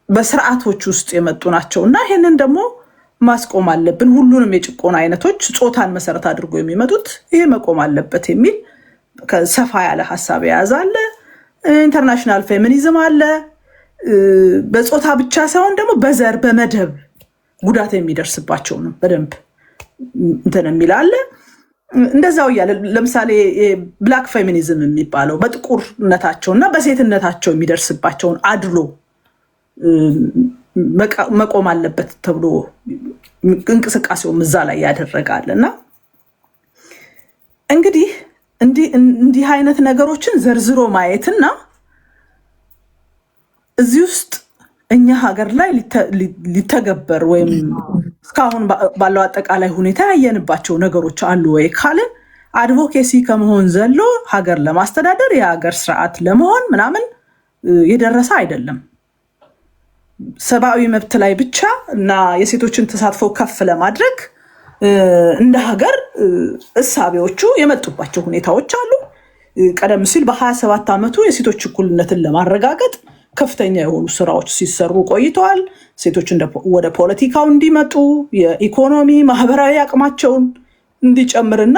በስርዓቶች ውስጥ የመጡ ናቸው እና ይሄንን ደግሞ ማስቆም አለብን። ሁሉንም የጭቆና አይነቶች ጾታን መሰረት አድርጎ የሚመጡት ይሄ መቆም አለበት የሚል ሰፋ ያለ ሀሳብ የያዘ አለ። ኢንተርናሽናል ፌሚኒዝም አለ። በጾታ ብቻ ሳይሆን ደግሞ በዘር በመደብ ጉዳት የሚደርስባቸው ነው በደንብ እንትን የሚል አለ። እንደዛው እያለ ለምሳሌ ብላክ ፌሚኒዝም የሚባለው በጥቁርነታቸው እና በሴትነታቸው የሚደርስባቸውን አድሎ መቆም አለበት ተብሎ እንቅስቃሴውም እዛ ላይ ያደረጋል እና እንግዲህ እንዲህ አይነት ነገሮችን ዘርዝሮ ማየትና እዚህ ውስጥ እኛ ሀገር ላይ ሊተገበር ወይም እስካሁን ባለው አጠቃላይ ሁኔታ ያየንባቸው ነገሮች አሉ ወይ ካልን አድቮኬሲ ከመሆን ዘሎ ሀገር ለማስተዳደር የሀገር ስርዓት ለመሆን ምናምን የደረሰ አይደለም። ሰብአዊ መብት ላይ ብቻ እና የሴቶችን ተሳትፎ ከፍ ለማድረግ እንደ ሀገር እሳቤዎቹ የመጡባቸው ሁኔታዎች አሉ። ቀደም ሲል በ27 ዓመቱ የሴቶች እኩልነትን ለማረጋገጥ ከፍተኛ የሆኑ ስራዎች ሲሰሩ ቆይተዋል። ሴቶች ወደ ፖለቲካው እንዲመጡ የኢኮኖሚ ማህበራዊ አቅማቸውን እንዲጨምርና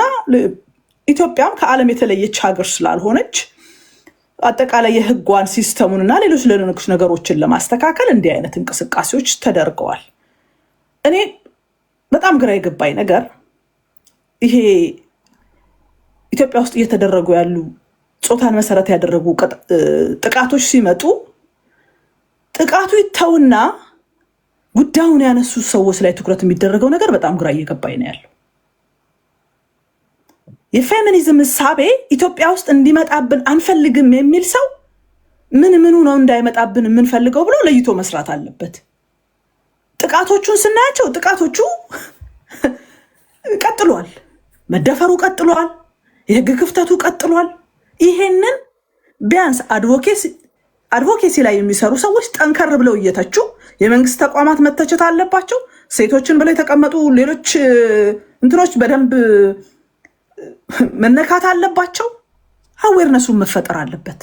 ኢትዮጵያም ከዓለም የተለየች ሀገር ስላልሆነች አጠቃላይ የህጓን ሲስተሙንና ሌሎች ነገሮችን ለማስተካከል እንዲህ አይነት እንቅስቃሴዎች ተደርገዋል። እኔ በጣም ግራ የገባኝ ነገር ይሄ ኢትዮጵያ ውስጥ እየተደረጉ ያሉ ጾታን መሰረት ያደረጉ ጥቃቶች ሲመጡ ጥቃቱ ይተውና ጉዳዩን ያነሱ ሰዎች ላይ ትኩረት የሚደረገው ነገር በጣም ግራ እየገባኝ ነው ያለው። የፌሚኒዝም እሳቤ ኢትዮጵያ ውስጥ እንዲመጣብን አንፈልግም የሚል ሰው ምኑ ነው እንዳይመጣብን የምንፈልገው ብሎ ለይቶ መስራት አለበት። ጥቃቶቹን ስናያቸው ጥቃቶቹ ቀጥሏል፣ መደፈሩ ቀጥሏል፣ የህግ ክፍተቱ ቀጥሏል። ይሄንን ቢያንስ አድቮኬሲ ላይ የሚሰሩ ሰዎች ጠንከር ብለው እየተቹ የመንግስት ተቋማት መተቸት አለባቸው። ሴቶችን ብለው የተቀመጡ ሌሎች እንትኖች በደንብ መነካት አለባቸው። አዌርነሱን መፈጠር አለበት።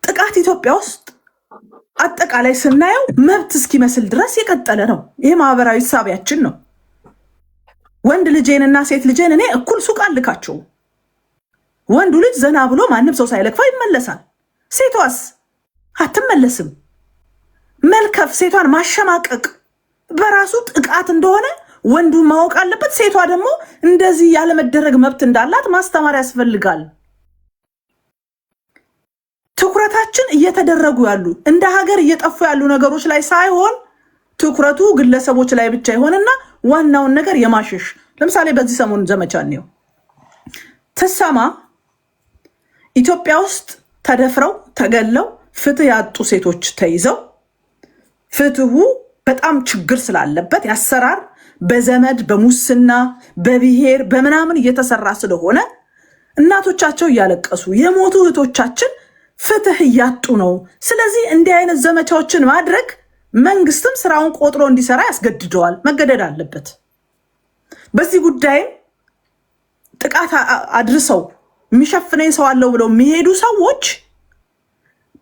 ጥቃት ኢትዮጵያ ውስጥ አጠቃላይ ስናየው መብት እስኪመስል ድረስ የቀጠለ ነው። ይሄ ማህበራዊ ሳቢያችን ነው። ወንድ ልጄንና ሴት ልጄን እኔ እኩል ሱቅ አልካቸው። ወንዱ ልጅ ዘና ብሎ ማንም ሰው ሳይለክፋ ይመለሳል። ሴቷስ አትመለስም። መልከፍ፣ ሴቷን ማሸማቀቅ በራሱ ጥቃት እንደሆነ ወንዱ ማወቅ አለበት። ሴቷ ደግሞ እንደዚህ ያለመደረግ መብት እንዳላት ማስተማር ያስፈልጋል። ትኩረታችን እየተደረጉ ያሉ እንደ ሀገር እየጠፉ ያሉ ነገሮች ላይ ሳይሆን ትኩረቱ ግለሰቦች ላይ ብቻ ይሆንና ዋናውን ነገር የማሸሽ ለምሳሌ በዚህ ሰሞን ዘመቻ ነው ተሰማ ኢትዮጵያ ውስጥ ተደፍረው ተገለው ፍትህ ያጡ ሴቶች ተይዘው ፍትሁ በጣም ችግር ስላለበት ያሰራር በዘመድ በሙስና በብሔር በምናምን እየተሰራ ስለሆነ እናቶቻቸው እያለቀሱ የሞቱ እህቶቻችን ፍትህ እያጡ ነው። ስለዚህ እንዲህ አይነት ዘመቻዎችን ማድረግ መንግስትም ስራውን ቆጥሮ እንዲሰራ ያስገድደዋል፣ መገደድ አለበት። በዚህ ጉዳይ ጥቃት አድርሰው የሚሸፍነኝ ሰው አለው ብለው የሚሄዱ ሰዎች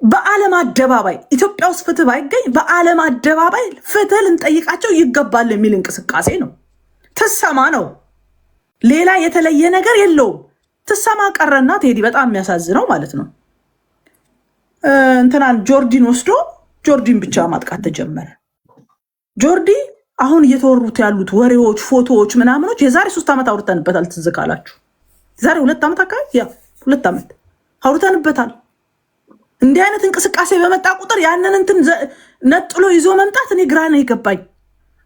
በዓለም አደባባይ ኢትዮጵያ ውስጥ ፍትህ ባይገኝ በዓለም አደባባይ ፍትህ ልንጠይቃቸው ይገባል የሚል እንቅስቃሴ ነው። ትሰማ ነው፣ ሌላ የተለየ ነገር የለውም። ትሰማ ቀረና ቴዲ በጣም የሚያሳዝነው ማለት ነው እንትናን ጆርዲን ወስዶ ጆርዲን ብቻ ማጥቃት ተጀመረ። ጆርዲ አሁን እየተወሩት ያሉት ወሬዎች፣ ፎቶዎች፣ ምናምኖች የዛሬ 3 ዓመት አውርተንበታል። ትዝ ካላችሁ ዛሬ 2 ዓመት አካባቢ 2 ዓመት አውርተንበታል። እንዲህ አይነት እንቅስቃሴ በመጣ ቁጥር ያንን እንትን ነጥሎ ይዞ መምጣት እኔ ግራ ነው የገባኝ።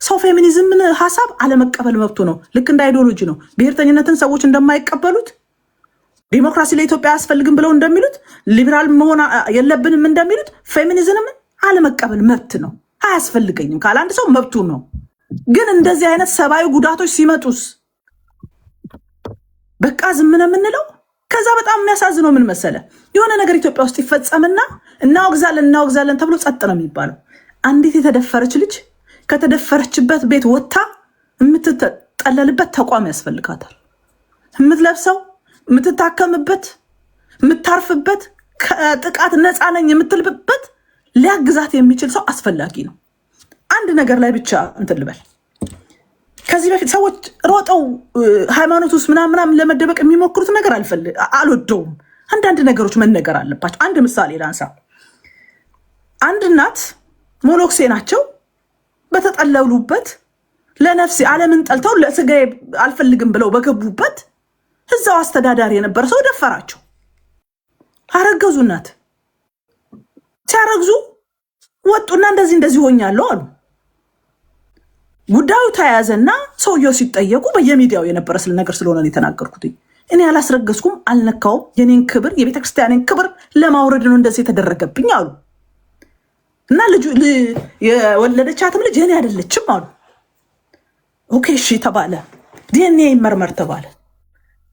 ሰው ፌሚኒዝምን ሀሳብ አለመቀበል መብቱ ነው። ልክ እንደ አይዲዮሎጂ ነው። ብሔርተኝነትን ሰዎች እንደማይቀበሉት ዲሞክራሲ ለኢትዮጵያ አያስፈልግም ብለው እንደሚሉት ሊበራል መሆን የለብንም እንደሚሉት ፌሚኒዝምን አለመቀበል መብት ነው። አያስፈልገኝም ካለ አንድ ሰው መብቱ ነው። ግን እንደዚህ አይነት ሰብአዊ ጉዳቶች ሲመጡስ በቃ ዝም ነው የምንለው? ከዛ በጣም የሚያሳዝነው ምን መሰለ፣ የሆነ ነገር ኢትዮጵያ ውስጥ ይፈጸምና እናወግዛለን ተብሎ ጸጥ ነው የሚባለው። አንዲት የተደፈረች ልጅ ከተደፈረችበት ቤት ወጥታ የምትጠለልበት ተቋም ያስፈልጋታል። የምትለብሰው፣ የምትታከምበት፣ የምታርፍበት፣ ከጥቃት ነፃ ነኝ የምትልበት ሊያግዛት የሚችል ሰው አስፈላጊ ነው። አንድ ነገር ላይ ብቻ እንትን ልበል። ከዚህ በፊት ሰዎች ሮጠው ሃይማኖት ውስጥ ምናምን ለመደበቅ የሚሞክሩት ነገር አልወደውም። አንዳንድ ነገሮች መነገር አለባቸው። አንድ ምሳሌ ላንሳ። አንድ እናት ሞሎክሴ ናቸው። በተጠለሉበት ለነፍሴ ዓለምን ጠልተው ለስጋ አልፈልግም ብለው በገቡበት እዛው አስተዳዳሪ የነበረ ሰው ደፈራቸው። አረገዙ። እናት ሲያረግዙ ወጡና እንደዚህ ሆኛለሁ አሉ። ጉዳዩ ተያያዘና ሰውየው ሲጠየቁ በየሚዲያው የነበረ ነገር ስለሆነ ነው የተናገርኩት። እኔ አላስረገዝኩም፣ አልነካውም፣ የኔን ክብር የቤተክርስቲያንን ክብር ለማውረድ ነው እንደዚህ የተደረገብኝ አሉ። እና የወለደቻትም ልጅ የኔ አይደለችም አሉ። ኦኬ እሺ ተባለ። ዲኤንኤ ይመርመር ተባለ።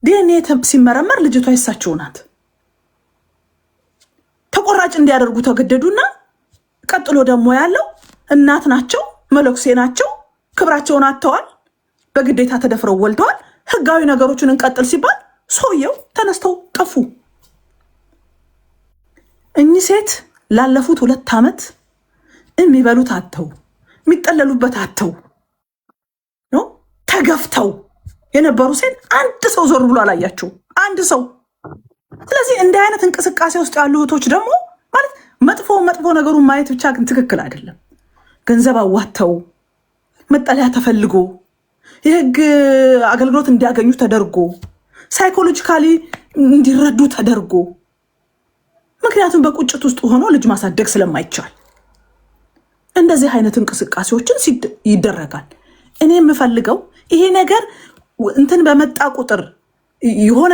ዲኤንኤ ሲመረመር ልጅቷ የሳቸው ናት። ተቆራጭ እንዲያደርጉ ተገደዱና ቀጥሎ ደግሞ ያለው እናት ናቸው፣ መለኩሴ ናቸው፣ ክብራቸውን አጥተዋል፣ በግዴታ ተደፍረው ወልደዋል። ህጋዊ ነገሮችን እንቀጥል ሲባል ሰውየው ተነስተው ጠፉ። እኚህ ሴት ላለፉት 2 ዓመት የሚበሉት አጥተው የሚጠለሉበት አጥተው ነው ተገፍተው የነበሩ ሴት አንድ ሰው ዞር ብሎ አላያቸው፣ አንድ ሰው። ስለዚህ እንዲህ አይነት እንቅስቃሴ ውስጥ ያሉ እህቶች ደግሞ ማለት መጥፎ ነገሩን ማየት ብቻ ግን ትክክል አይደለም። ገንዘብ አዋተው መጠለያ ተፈልጎ የህግ አገልግሎት እንዲያገኙ ተደርጎ ሳይኮሎጂካሊ እንዲረዱ ተደርጎ፣ ምክንያቱም በቁጭት ውስጥ ሆኖ ልጅ ማሳደግ ስለማይቻል እንደዚህ አይነት እንቅስቃሴዎችን ይደረጋል። እኔ የምፈልገው ይሄ ነገር እንትን በመጣ ቁጥር የሆነ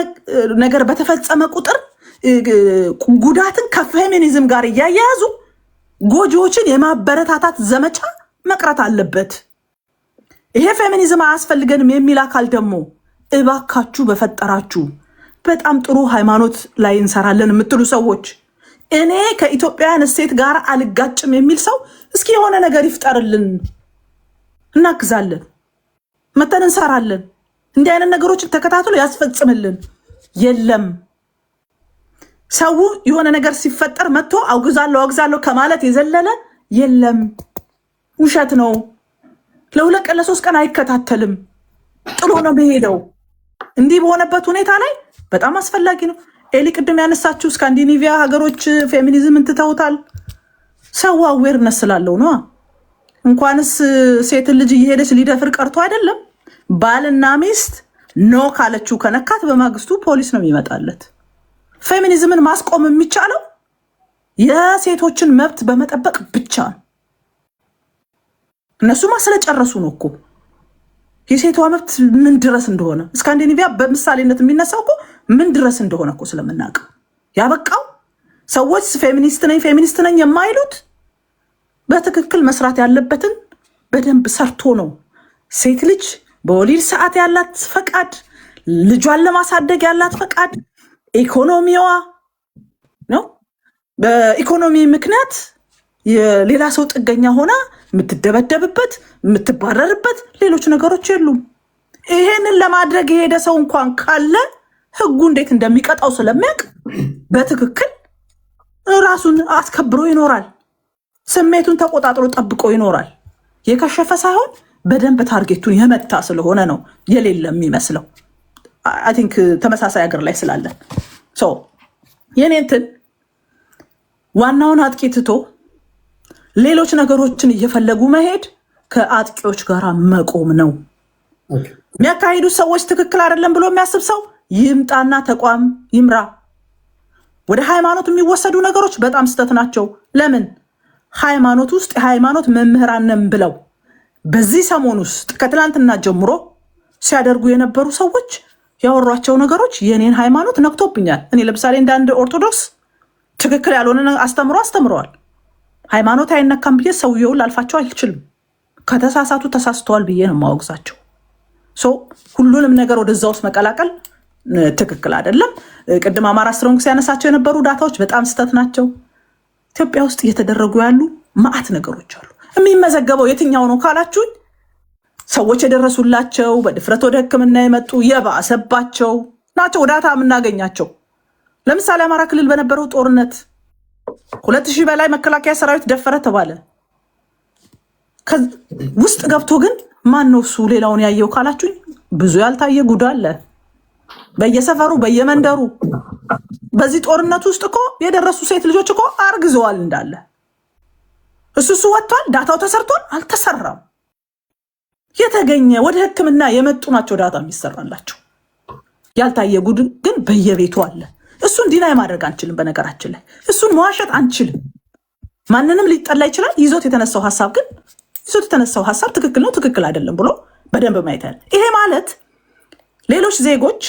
ነገር በተፈጸመ ቁጥር ጉዳትን ከፌሚኒዝም ጋር እያያያዙ ጎጂዎችን የማበረታታት ዘመቻ መቅረት አለበት። ይሄ ፌሚኒዝም አያስፈልገንም የሚል አካል ደግሞ እባካችሁ በፈጠራችሁ በጣም ጥሩ ሃይማኖት ላይ እንሰራለን የምትሉ ሰዎች፣ እኔ ከኢትዮጵያውያን እሴት ጋር አልጋጭም የሚል ሰው እስኪ የሆነ ነገር ይፍጠርልን፣ እናግዛለን፣ መተን እንሰራለን። እንዲህ አይነት ነገሮችን ተከታትሎ ያስፈጽምልን። የለም ሰው የሆነ ነገር ሲፈጠር መጥቶ አውግዛለሁ ከማለት የዘለለ የለም። ውሸት ነው። ለ2 ቀን ለ3 ቀን አይከታተልም፣ ጥሎ ነው የሚሄደው። እንዲህ በሆነበት ሁኔታ ላይ በጣም አስፈላጊ ነው። ኤሊ ቅድም ያነሳችው ስካንዲኔቪያ ሀገሮች ፌሚኒዝም እንትተውታል። ሰው አዌርነስ ስላለው ነው። እንኳንስ ሴትን ልጅ እየሄደች ሊደፍር ቀርቶ አይደለም ባልና ሚስት ኖ ካለችው ከነካት በማግስቱ ፖሊስ ነው የሚመጣለት። ፌሚኒዝምን ማስቆም የሚቻለው የሴቶችን መብት በመጠበቅ ብቻ ነው። እነሱማ ስለጨረሱ ነው እኮ የሴቷ መብት ምን ድረስ እንደሆነ ስካንዲኔቪያ በምሳሌነት የሚነሳው እኮ ምን ድረስ እንደሆነ እኮ ስለምናውቀው ያበቃው። ሰዎች ፌሚኒስት ነኝ የማይሉት በትክክል መስራት ያለበትን በደንብ ሰርቶ ነው። ሴት ልጅ በወሊድ ሰዓት ያላት ፈቃድ፣ ልጇን ለማሳደግ ያላት ፈቃድ፣ ኢኮኖሚዋ ነው። በኢኮኖሚ ምክንያት የሌላ ሰው ጥገኛ ሆና የምትደበደብበት የምትባረርበት ሌሎች ነገሮች የሉም። ይሄንን ለማድረግ የሄደ ሰው እንኳን ካለ ህጉ እንዴት እንደሚቀጣው ስለሚያውቅ በትክክል ራሱን አስከብሮ ይኖራል። ስሜቱን ተቆጣጥሮ ጠብቆ ይኖራል። የከሸፈ ሳይሆን በደንብ ታርጌቱን የመታ ስለሆነ ነው የሌለ የሚመስለው። አይ ቲንክ ተመሳሳይ ሀገር ላይ ስላለን የኔ እንትን ዋናውን አጥቂ ትቶ ሌሎች ነገሮችን እየፈለጉ መሄድ ከአጥቂዎች ጋር መቆም ነው። የሚያካሂዱት ሰዎች ትክክል አይደለም ብሎ የሚያስብ ሰው ይምጣና ተቋም ይምራ። ወደ ሃይማኖት የሚወሰዱ ነገሮች በጣም ስህተት ናቸው። ለምን ሃይማኖት ውስጥ የሃይማኖት መምህራን ነን ብለው በዚህ ሰሞን ውስጥ ከትላንትና ጀምሮ ሲያደርጉ የነበሩ ሰዎች ያወሯቸው ነገሮች የኔን ሃይማኖት ነክቶብኛል። እኔ ለምሳሌ እንደ አንድ ኦርቶዶክስ ትክክል ያልሆነ አስተምረዋል። ሃይማኖት አይነካም ብዬ ሰውየውን ላልፋቸው አልችልም። ከተሳሳቱ ተሳስተዋል ብዬ ነው የማወግዛቸው። ሁሉንም ነገር ወደዛ ውስጥ መቀላቀል ትክክል አይደለም። ቅድም አማራ ስትሮንግ ሲያነሳቸው የነበሩ ዳታዎች በጣም ስህተት ናቸው። ኢትዮጵያ ውስጥ እየተደረጉ ያሉ ማዕት ነገሮች አሉ። የሚመዘገበው የትኛው ነው ካላችሁኝ ሰዎች የደረሱላቸው በድፍረት ወደ ሕክምና የመጡ የባሰባቸው ናቸው ዳታ የምናገኛቸው። ለምሳሌ አማራ ክልል በነበረው ጦርነት 2000 በላይ መከላከያ ሰራዊት ደፈረ ተባለ። ውስጥ ገብቶ ግን ማን ነው እሱ ሌላውን ያየው ካላችሁኝ ብዙ ያልታየ ጉድ አለ በየሰፈሩ በየመንደሩ። በዚህ ጦርነት ውስጥ እኮ የደረሱ ሴት ልጆች እኮ አርግዘዋል እንዳለ እሱ ወጥቷል። ዳታው ተሰርቷል አልተሰራም። የተገኘ ወደ ሕክምና የመጡ ናቸው ዳታ የሚሰራላቸው። ያልታየ ጉድ ግን በየቤቱ አለ። እሱን ዲናይ ማድረግ አንችልም። በነገራችን ላይ እሱን መዋሸት አንችልም። ማንንም ሊጠላ ይችላል። ይዞት የተነሳው ሀሳብ ትክክል ነው ትክክል አይደለም ብሎ በደንብ ማየት ያለ። ይሄ ማለት ሌሎች ዜጎች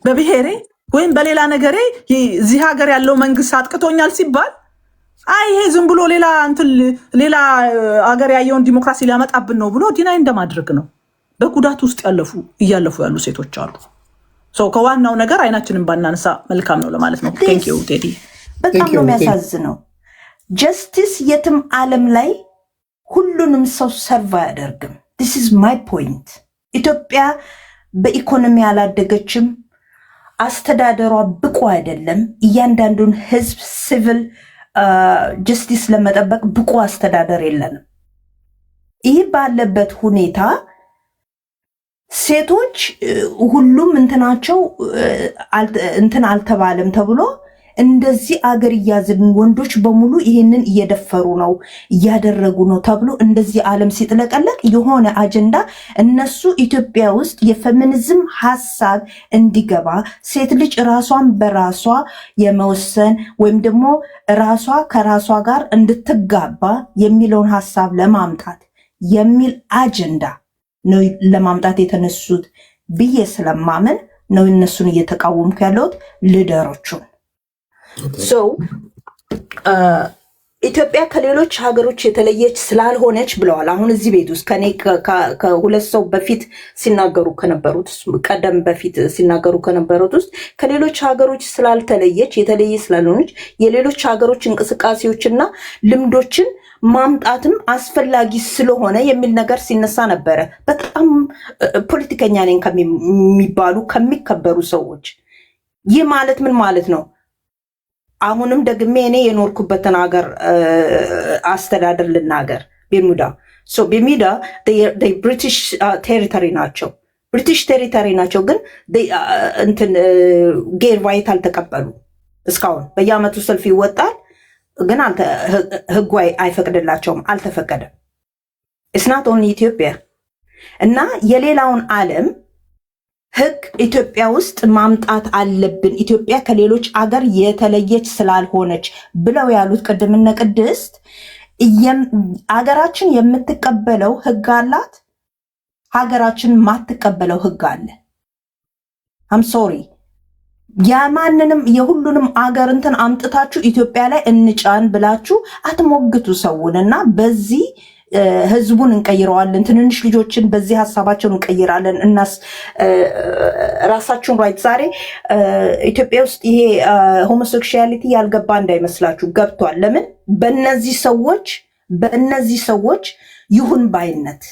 በብሔሬ ወይም በሌላ ነገሬ እዚህ ሀገር ያለው መንግስት አጥቅቶኛል ሲባል አይ ይሄ ዝም ብሎ ሌላ ሀገር ያየውን ዲሞክራሲ ሊያመጣብን ነው ብሎ ዲናይ እንደማድረግ ነው። በጉዳት ውስጥ እያለፉ ያሉ ሴቶች አሉ። ከዋናው ነገር አይናችንን ባናነሳ መልካም ነው ለማለት ነው። ቴንክ ዩ ቴዲ። በጣም ነው የሚያሳዝነው። ጀስቲስ የትም ዓለም ላይ ሁሉንም ሰው ሰርቭ አያደርግም። ዲስ ኢዝ ማይ ፖይንት። ኢትዮጵያ በኢኮኖሚ አላደገችም። አስተዳደሯ ብቁ አይደለም። እያንዳንዱን ህዝብ ሲቪል ጀስቲስ ለመጠበቅ ብቁ አስተዳደር የለንም። ይህ ባለበት ሁኔታ ሴቶች ሁሉም እንትናቸው እንትን አልተባለም ተብሎ እንደዚህ አገር እያዝን ወንዶች በሙሉ ይሄንን እየደፈሩ ነው እያደረጉ ነው ተብሎ እንደዚህ ዓለም ሲጥለቀለቅ የሆነ አጀንዳ እነሱ ኢትዮጵያ ውስጥ የፌሚኒዝም ሐሳብ እንዲገባ ሴት ልጅ ራሷን በራሷ የመወሰን ወይም ደግሞ ራሷ ከራሷ ጋር እንድትጋባ የሚለውን ሐሳብ ለማምጣት የሚል አጀንዳ ነው ለማምጣት የተነሱት ብዬ ስለማመን ነው እነሱን እየተቃወምኩ ያለሁት ልደሮቹን። ኢትዮጵያ ከሌሎች ሀገሮች የተለየች ስላልሆነች ብለዋል። አሁን እዚህ ቤት ውስጥ ከኔ ከሁለት ሰው በፊት ሲናገሩ ከነበሩት ቀደም በፊት ሲናገሩ ከነበሩት ውስጥ ከሌሎች ሀገሮች ስላልተለየች የተለየ ስላልሆነች የሌሎች ሀገሮች እንቅስቃሴዎችና ልምዶችን ማምጣትም አስፈላጊ ስለሆነ የሚል ነገር ሲነሳ ነበረ። በጣም ፖለቲከኛ ነኝ ከሚባሉ ከሚከበሩ ሰዎች ይህ ማለት ምን ማለት ነው? አሁንም ደግሜ እኔ የኖርኩበትን ሀገር አስተዳደር ልናገር። ቤርሙዳ ብሪቲሽ ቴሪተሪ ናቸው። ብሪቲሽ ቴሪተሪ ናቸው፣ ግን ጌር ዋይት አልተቀበሉ እስካሁን። በየአመቱ ሰልፍ ይወጣል፣ ግን ህጉ አይፈቅድላቸውም፣ አልተፈቀደም። እስናት ኦንሊ ኢትዮጵያ እና የሌላውን ዓለም ህግ ኢትዮጵያ ውስጥ ማምጣት አለብን። ኢትዮጵያ ከሌሎች አገር የተለየች ስላልሆነች ብለው ያሉት ቅድም እነ ቅድስት አገራችን የምትቀበለው ህግ አላት፣ ሀገራችን ማትቀበለው ህግ አለ። አም ሶሪ የማንንም የሁሉንም አገር እንትን አምጥታችሁ ኢትዮጵያ ላይ እንጫን ብላችሁ አትሞግቱ ሰውን እና በዚህ ህዝቡን እንቀይረዋለን፣ ትንንሽ ልጆችን በዚህ ሀሳባቸውን እንቀይራለን እናስ ራሳችሁን ራይት። ዛሬ ኢትዮጵያ ውስጥ ይሄ ሆሞሴክሹዋሊቲ ያልገባ እንዳይመስላችሁ ገብቷል። ለምን? በእነዚህ ሰዎች ይሁን ባይነት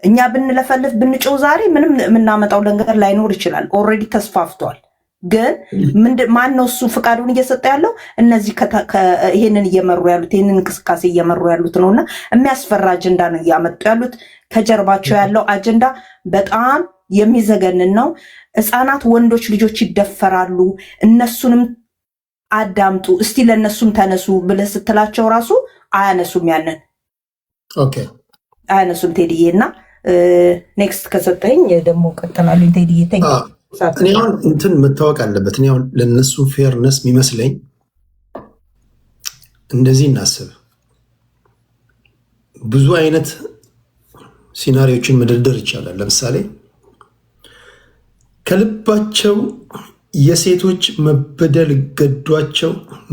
እኛ ብንለፈልፍ ብንጮው ዛሬ ምንም የምናመጣው ነገር ላይኖር ይችላል። ኦልሬዲ ተስፋፍቷል። ግን ማን ነው እሱ ፍቃዱን እየሰጠ ያለው? እነዚህ ይሄንን እየመሩ ያሉት ይሄንን እንቅስቃሴ እየመሩ ያሉት ነውና የሚያስፈራ አጀንዳ ነው እያመጡ ያሉት። ከጀርባቸው ያለው አጀንዳ በጣም የሚዘገንን ነው። ህፃናት ወንዶች ልጆች ይደፈራሉ። እነሱንም አዳምጡ እስቲ ለነሱም ተነሱ ብለህ ስትላቸው ራሱ አያነሱም። ያንን አያነሱም። ቴዲዬ እና ኔክስት ከሰጠኝ ደግሞ ቀጥላሉ። ቴዲዬ እኔ አሁን እንትን መታወቅ አለበት። እኔ አሁን ለእነሱ ፌርነስ የሚመስለኝ እንደዚህ እናስብ። ብዙ አይነት ሲናሪዎችን መደርደር ይቻላል። ለምሳሌ ከልባቸው የሴቶች መበደል ገዷቸው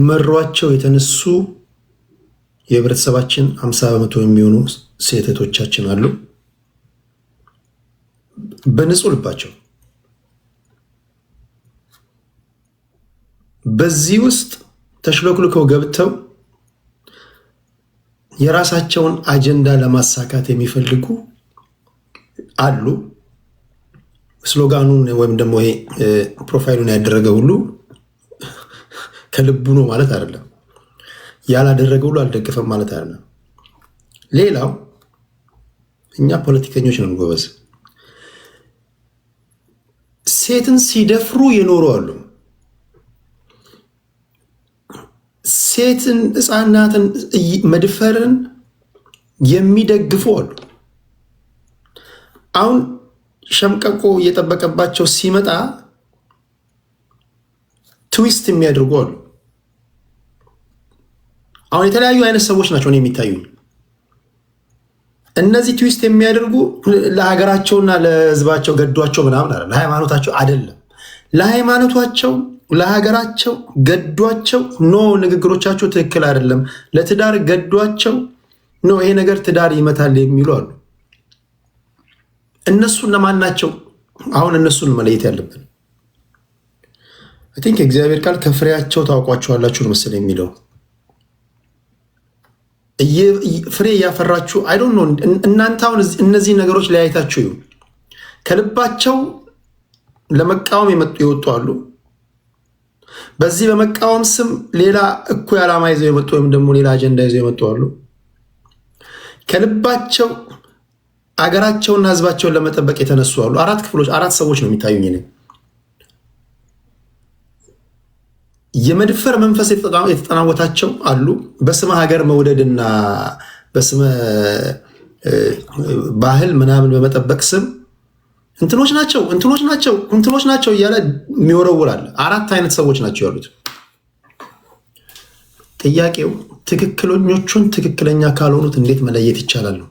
መሯቸው የተነሱ የህብረተሰባችን 50% የሚሆኑ ሴቶቻችን አሉ። በንጹህ ልባቸው በዚህ ውስጥ ተሽሎክልከው ገብተው የራሳቸውን አጀንዳ ለማሳካት የሚፈልጉ አሉ። ስሎጋኑን ወይም ደግሞ ይሄ ፕሮፋይሉን ያደረገ ሁሉ ከልቡ ነው ማለት አይደለም። ያላደረገ ሁሉ አልደገፈም ማለት አይደለም። ሌላው እኛ ፖለቲከኞች ነን ጎበዝ። ሴትን ሲደፍሩ የኖሩ አሉ። ሴትን ሕፃናትን መድፈርን የሚደግፉ አሉ። አሁን ሸምቀቆ እየጠበቀባቸው ሲመጣ ትዊስት የሚያደርጉ አሉ። አሁን የተለያዩ አይነት ሰዎች ናቸው እኔ የሚታዩኝ። እነዚህ ትዊስት የሚያደርጉ ለሀገራቸውና ለሕዝባቸው ገዷቸው ምናምን አይደለም፣ ለሃይማኖታቸው አይደለም። ለሃይማኖታቸው ለሀገራቸው ገዷቸው ኖ ንግግሮቻቸው ትክክል አይደለም፣ ለትዳር ገዷቸው ኖ ይሄ ነገር ትዳር ይመታል የሚሉ አሉ። እነሱ እነማን ናቸው? አሁን እነሱን መለየት ያለብን። አይ ቲንክ እግዚአብሔር ቃል ከፍሬያቸው ታውቋቸዋላችሁ መሰለኝ የሚለው ፍሬ እያፈራችሁ አይ ዶንት ኖ። እናንተ አሁን እነዚህ ነገሮች ለያይታችሁ ይሁን ከልባቸው ለመቃወም የወጡ አሉ። በዚህ በመቃወም ስም ሌላ እኩይ ዓላማ ይዘው የመጡ ወይም ደግሞ ሌላ አጀንዳ ይዘው የመጡ አሉ። ከልባቸው አገራቸውና ሕዝባቸውን ለመጠበቅ የተነሱ አሉ። አራት ሰዎች ነው የሚታዩኝ እኔ። የመድፈር መንፈስ የተጠናወታቸው አሉ። በስመ ሀገር መውደድና በስመ ባህል ምናምን በመጠበቅ ስም እንትኖች ናቸው እያለ የሚወረውራል። አራት አይነት ሰዎች ናቸው ያሉት። ጥያቄው ትክክለኞቹን ትክክለኛ ካልሆኑት እንዴት መለየት ይቻላል ነው።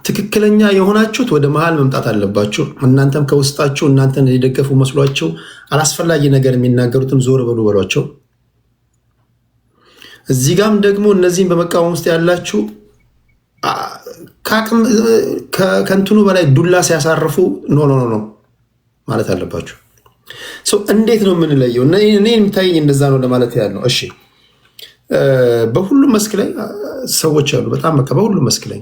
ትክክለኛ የሆናችሁት ወደ መሃል መምጣት አለባችሁ። እናንተም ከውስጣችሁ እናንተን የደገፉ መስሏቸው አላስፈላጊ ነገር የሚናገሩትም ዞር በሉ በሏቸው። እዚህ ጋም ደግሞ እነዚህም በመቃወም ውስጥ ያላችሁ ከእንትኑ በላይ ዱላ ሲያሳርፉ ኖ ማለት አለባችሁ። እንዴት ነው የምንለየው? እኔ የሚታየኝ እንደዛ ነው ለማለት ያለው። እሺ በሁሉም መስክ ላይ ሰዎች አሉ። በጣም በቃ በሁሉም መስክ ላይ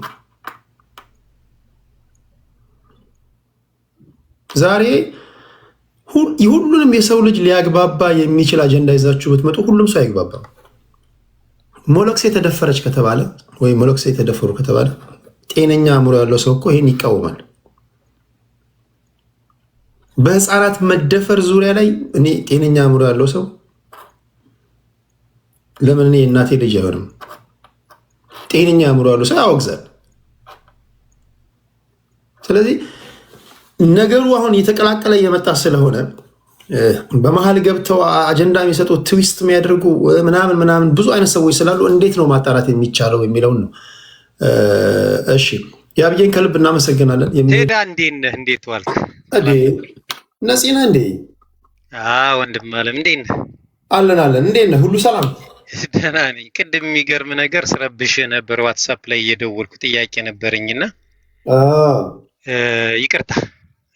ዛሬ ሁሉንም የሰው ልጅ ሊያግባባ የሚችል አጀንዳ ይዛችሁ ብትመጡ ሁሉም ሰው አይግባባም። ሞሎክሴ ተደፈረች ከተባለ ወይም ሞሎክሴ ተደፈሩ ከተባለ ጤነኛ አእምሮ ያለው ሰው እኮ ይሄን ይቃወማል። በህፃናት መደፈር ዙሪያ ላይ እኔ ጤነኛ አእምሮ ያለው ሰው ለምን እኔ እናቴ ልጅ አይሆንም? ጤነኛ አእምሮ ያለው ሰው ያወግዛል። ስለዚህ ነገሩ አሁን እየተቀላቀለ እየመጣ ስለሆነ በመሀል ገብተው አጀንዳ የሚሰጡት ትዊስት የሚያደርጉ ምናምን ብዙ አይነት ሰዎች ስላሉ እንዴት ነው ማጣራት የሚቻለው የሚለውን ነው። እሺ ያብዬን ከልብ እናመሰግናለን። ቴዳ እንዴት ዋልክ? ነፂና እንዴ? ወንድም አለም እንዴት ነህ? አለን። እንዴት ነህ? ሁሉ ሰላም? ደህና ነኝ። ቅድም የሚገርም ነገር ስረብሽ ነበር፣ ዋትሳፕ ላይ እየደወልኩ ጥያቄ ነበረኝና ይቅርታ፣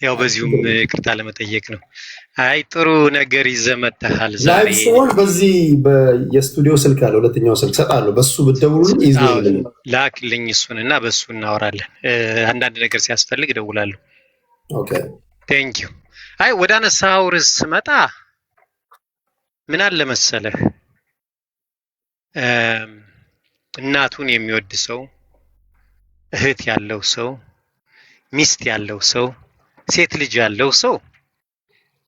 ያው በዚሁም ይቅርታ ለመጠየቅ ነው። አይ ጥሩ ነገር ይዘህ መጥተሃል ዛሬ። ላይቭ ሲሆን በዚህ የስቱዲዮ ስልክ አለ፣ ሁለተኛው ስልክ ሰጣለሁ። በሱ ብትደውሉልኝ ይዘውልኝ ላክልኝ እሱንና በሱ እናወራለን። አንዳንድ ነገር ሲያስፈልግ እደውላለሁ። ኦኬ ቴንክ ዩ። አይ ወደ አነሳኸው ርዕስ ስመጣ ምን አለ መሰለህ፣ እናቱን የሚወድ ሰው፣ እህት ያለው ሰው፣ ሚስት ያለው ሰው፣ ሴት ልጅ ያለው ሰው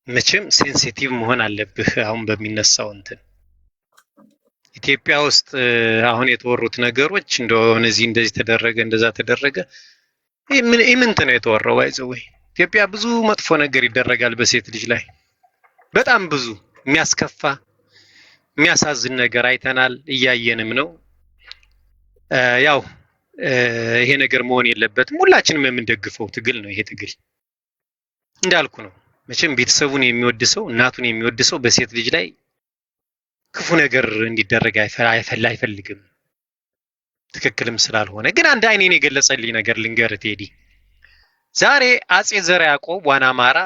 መቼም ሴንሲቲቭ መሆን አለብህ። አሁን በሚነሳው እንትን ኢትዮጵያ ውስጥ አሁን የተወሩት ነገሮች እንደሆነ እንደዚህ ተደረገ እንደዛ ተደረገ ምንት ነው የተወራው? ባይዘው ኢትዮጵያ ብዙ መጥፎ ነገር ይደረጋል በሴት ልጅ ላይ፣ በጣም ብዙ የሚያስከፋ የሚያሳዝን ነገር አይተናል፣ እያየንም ነው። ያው ይሄ ነገር መሆን የለበትም። ሁላችንም የምንደግፈው ትግል ነው። ይሄ ትግል እንዳልኩ ነው። መቼም ቤተሰቡን የሚወድ ሰው፣ እናቱን የሚወድ ሰው በሴት ልጅ ላይ ክፉ ነገር እንዲደረግ አይፈልግም፣ ትክክልም ስላልሆነ። ግን አንድ አይኔን የገለጸልኝ ነገር ልንገርህ ቴዲ። ዛሬ አጼ ዘርዓ ያዕቆብ ዋና አማራ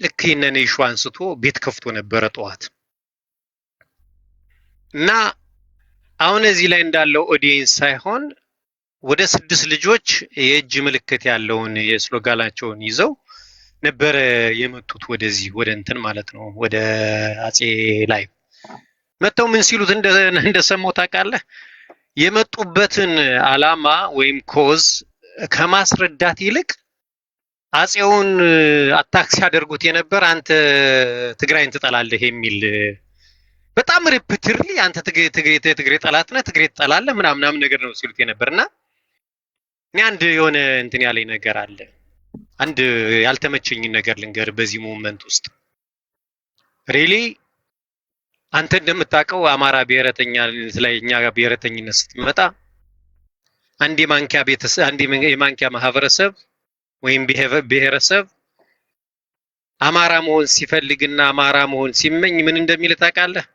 ልክ ይህንን ኢሹ አንስቶ ቤት ከፍቶ ነበረ ጠዋት እና አሁን እዚህ ላይ እንዳለው ኦዲየንስ ሳይሆን ወደ 6 ልጆች የእጅ ምልክት ያለውን የስሎጋናቸውን ይዘው ነበር የመጡት ወደዚህ ወደ እንትን ማለት ነው ወደ አጼ ላይ መተው ምን ሲሉት እንደሰማው ታውቃለህ? የመጡበትን አላማ ወይም ኮዝ ከማስረዳት ይልቅ አጼውን አታክ ሲያደርጉት የነበር አንተ ትግራይን ትጠላለህ የሚል በጣም ሪፒትርሊ አንተ ትግሬ ጠላት ነህ፣ ትግሬ ትጠላለህ ምናምን ነገር ነው ሲሉት የነበርና እኔ አንድ የሆነ እንትን ያለኝ ነገር አለ። አንድ ያልተመቸኝ ነገር ልንገር በዚህ ሞመንት ውስጥ ሪሊ አንተ እንደምታውቀው አማራ ብሔረተኛ ላይ እኛ ብሔረተኝነት ስትመጣ አንድ የማንኪያ ማህበረሰብ ወይም ብሔረሰብ አማራ መሆን ሲፈልግና አማራ መሆን ሲመኝ ምን እንደሚል ታውቃለህ?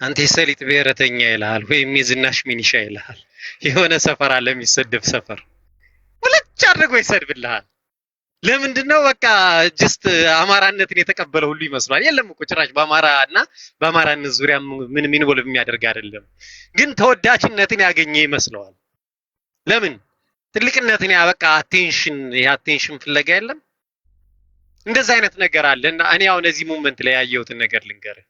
አንተ የሰሊጥ ብሔረተኛ ይልሃል ወይም የዝናሽ ሚኒሻ ይልሃል። የሆነ ሰፈር አለ የሚሰደብ ሰፈር ወለጭ አድርጎ ይሰድብልሃል። ለምንድነው? በቃ ጀስት አማራነትን የተቀበለ ሁሉ ይመስላል። የለም እኮ ጭራሽ በአማራና በአማራነት ዙሪያ ምን ኢንቮልቭ የሚያደርግ አይደለም፣ ግን ተወዳጅነትን ያገኘ ይመስለዋል። ለምን? ትልቅነትን ያበቃ አቴንሽን ፍለጋ የለም። እንደዛ አይነት ነገር አለ እና እኔ አሁን እዚህ ሞመንት ላይ ያየሁትን ነገር ልንገርህ።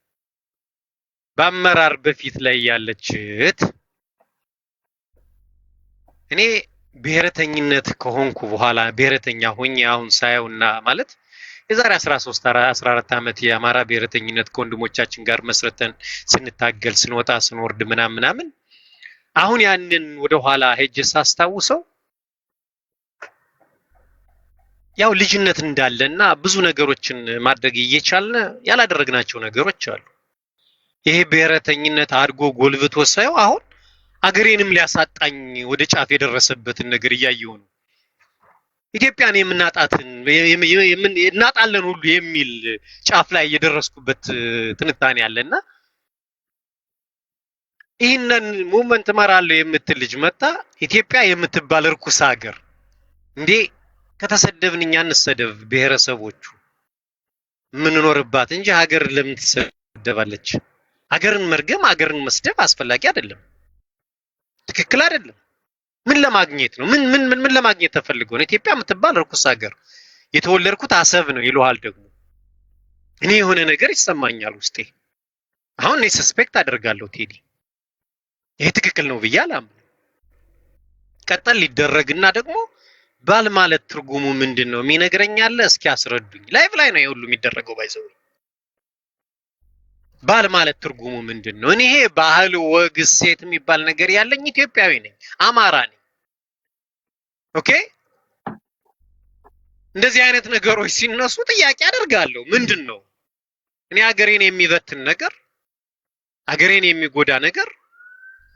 በአመራር በፊት ላይ ያለች እህት እኔ ብሔረተኝነት ከሆንኩ በኋላ ብሔረተኛ ሆኜ አሁን ሳየውና ማለት የዛሬ 13 14 ዓመት የአማራ ብሔረተኝነት ከወንድሞቻችን ጋር መስረተን ስንታገል ስንወጣ ስንወርድ ምናምን አሁን ያንን ወደ ኋላ ሄጄ ሳስታውሰው ያው ልጅነት እንዳለና ብዙ ነገሮችን ማድረግ እየቻልን ያላደረግናቸው ነገሮች አሉ። ይሄ ብሔረተኝነት አድጎ ጎልብቶ ሳይው አሁን አገሬንም ሊያሳጣኝ ወደ ጫፍ የደረሰበትን ነገር እያየሁ ነው። ኢትዮጵያን እናጣለን ሁሉ የሚል ጫፍ ላይ የደረስኩበት ትንታኔ አለና ይህንን ሙቭመንት እመራለሁ የምትል ልጅ መጣ ኢትዮጵያ የምትባል ርኩስ ሀገር እንዴ ከተሰደብን እኛ እንሰደብ ብሔረሰቦቹ ምንኖርባት እንጂ ሀገር ለምን ትሰደባለች? ሀገርን መርገም ሀገርን መስደብ አስፈላጊ አይደለም፣ ትክክል አይደለም። ምን ለማግኘት ነው? ምን ለማግኘት ተፈልጎ ነው? ኢትዮጵያ የምትባል ርኩስ ሀገር የተወለድኩት አሰብ ነው ይሉሃል። ደግሞ እኔ የሆነ ነገር ይሰማኛል ውስጤ። አሁን እኔ ሰስፔክት አደርጋለሁ ቴዲ ይሄ ትክክል ነው ብዬ አላምንም። ቀጠል ሊደረግና ደግሞ ባል ማለት ትርጉሙ ምንድነው የሚነግረኝ አለ። እስኪ አስረዱኝ። ላይቭ ላይ ነው ሁሉ የሚደረገው ባይዘው። ባል ማለት ትርጉሙ ምንድነው? እኔ ይሄ ባህል ወግ ሴት የሚባል ነገር ያለኝ ኢትዮጵያዊ ነኝ፣ አማራ ነኝ። ኦኬ እንደዚህ አይነት ነገሮች ሲነሱ ጥያቄ አደርጋለሁ። ምንድነው እኔ ሀገሬን የሚበትን ነገር ሀገሬን የሚጎዳ ነገር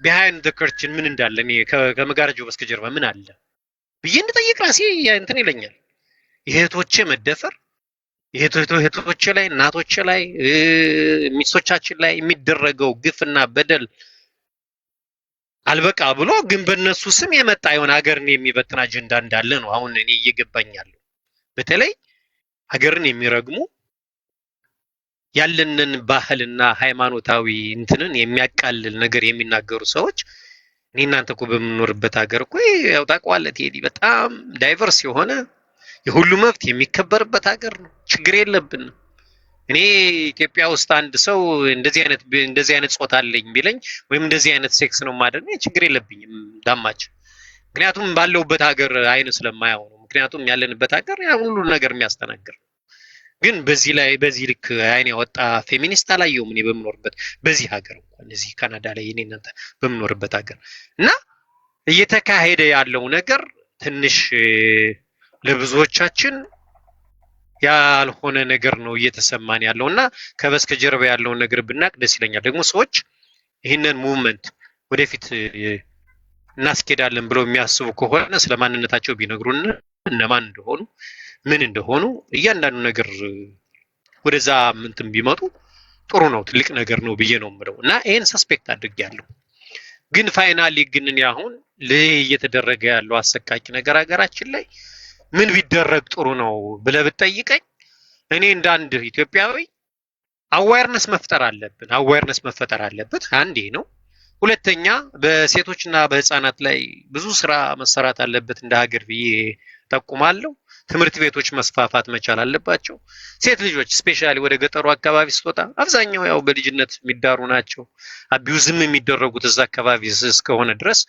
ቢሃይንድ ዘ ከርችን ምን እንዳለ እኔ ከመጋረጃው በስተጀርባ ምን አለ ብዬ እንድጠይቅ ራሴ እንትን ይለኛል። የእህቶቼ መደፈር የእህቶቼ ላይ እናቶቼ ላይ ሚስቶቻችን ላይ የሚደረገው ግፍና በደል አልበቃ ብሎ ግን በእነሱ ስም የመጣ የሆነ ሀገርን የሚበትን አጀንዳ እንዳለ ነው አሁን እኔ እየገባኛለሁ። በተለይ ሀገርን የሚረግሙ ያለንን ባህልና ሃይማኖታዊ እንትንን የሚያቃልል ነገር የሚናገሩ ሰዎች እኔ እናንተ እኮ በምንኖርበት ሀገር እኮ ያው ታውቀዋለህ ቴዲ በጣም ዳይቨርስ የሆነ የሁሉ መብት የሚከበርበት ሀገር ነው። ችግር የለብንም። እኔ ኢትዮጵያ ውስጥ አንድ ሰው እንደዚህ አይነት ጾታ አለኝ ቢለኝ ወይም እንደዚህ አይነት ሴክስ ነው ማድረግ ችግር የለብኝም ዳማች። ምክንያቱም ባለውበት ሀገር አይን ስለማያው ነው። ምክንያቱም ያለንበት ሀገር ያ ሁሉ ነገር የሚያስተናግር ነው። ግን በዚህ ልክ አይን ያወጣ ፌሚኒስት አላየሁም እኔ በምኖርበት በዚህ ሀገር እንኳን እዚህ ካናዳ ላይ እኔ እናንተ በምኖርበት ሀገር እና እየተካሄደ ያለው ነገር ትንሽ ለብዙዎቻችን ያልሆነ ነገር ነው እየተሰማን ያለውና ከበስተጀርባ ያለውን ነገር ብናቅ ደስ ይለኛል። ደግሞ ሰዎች ይህንን ሙቭመንት ወደፊት እናስኬዳለን ብለው የሚያስቡ ከሆነ ስለማንነታቸው ቢነግሩን እነማን እንደሆኑ ምን እንደሆኑ እያንዳንዱ ነገር ወደዛ ምንትን ቢመጡ ጥሩ ነው፣ ትልቅ ነገር ነው ብዬ ነው የምለው እና ይሄን ሰስፔክት አድርጌያለሁ። ግን ፋይናሊ ግን አሁን እየተደረገ ያለው አሰቃቂ ነገር ሀገራችን ላይ ምን ቢደረግ ጥሩ ነው ብለህ ብትጠይቀኝ እኔ እንደ አንድ ኢትዮጵያዊ አዌርነስ መፍጠር አለብን። አዌርነስ መፈጠር አለበት። አንዴ ነው ሁለተኛ በሴቶችና በህፃናት ላይ ብዙ ስራ መሰራት አለበት እንደ ሀገር ብዬ ጠቁማለሁ። ትምህርት ቤቶች መስፋፋት መቻል አለባቸው። ሴት ልጆች ስፔሻሊ ወደ ገጠሩ አካባቢ ስትወጣ አብዛኛው ያው በልጅነት የሚዳሩ ናቸው። አቢዩዝም የሚደረጉት እዛ አካባቢ እስከሆነ ድረስ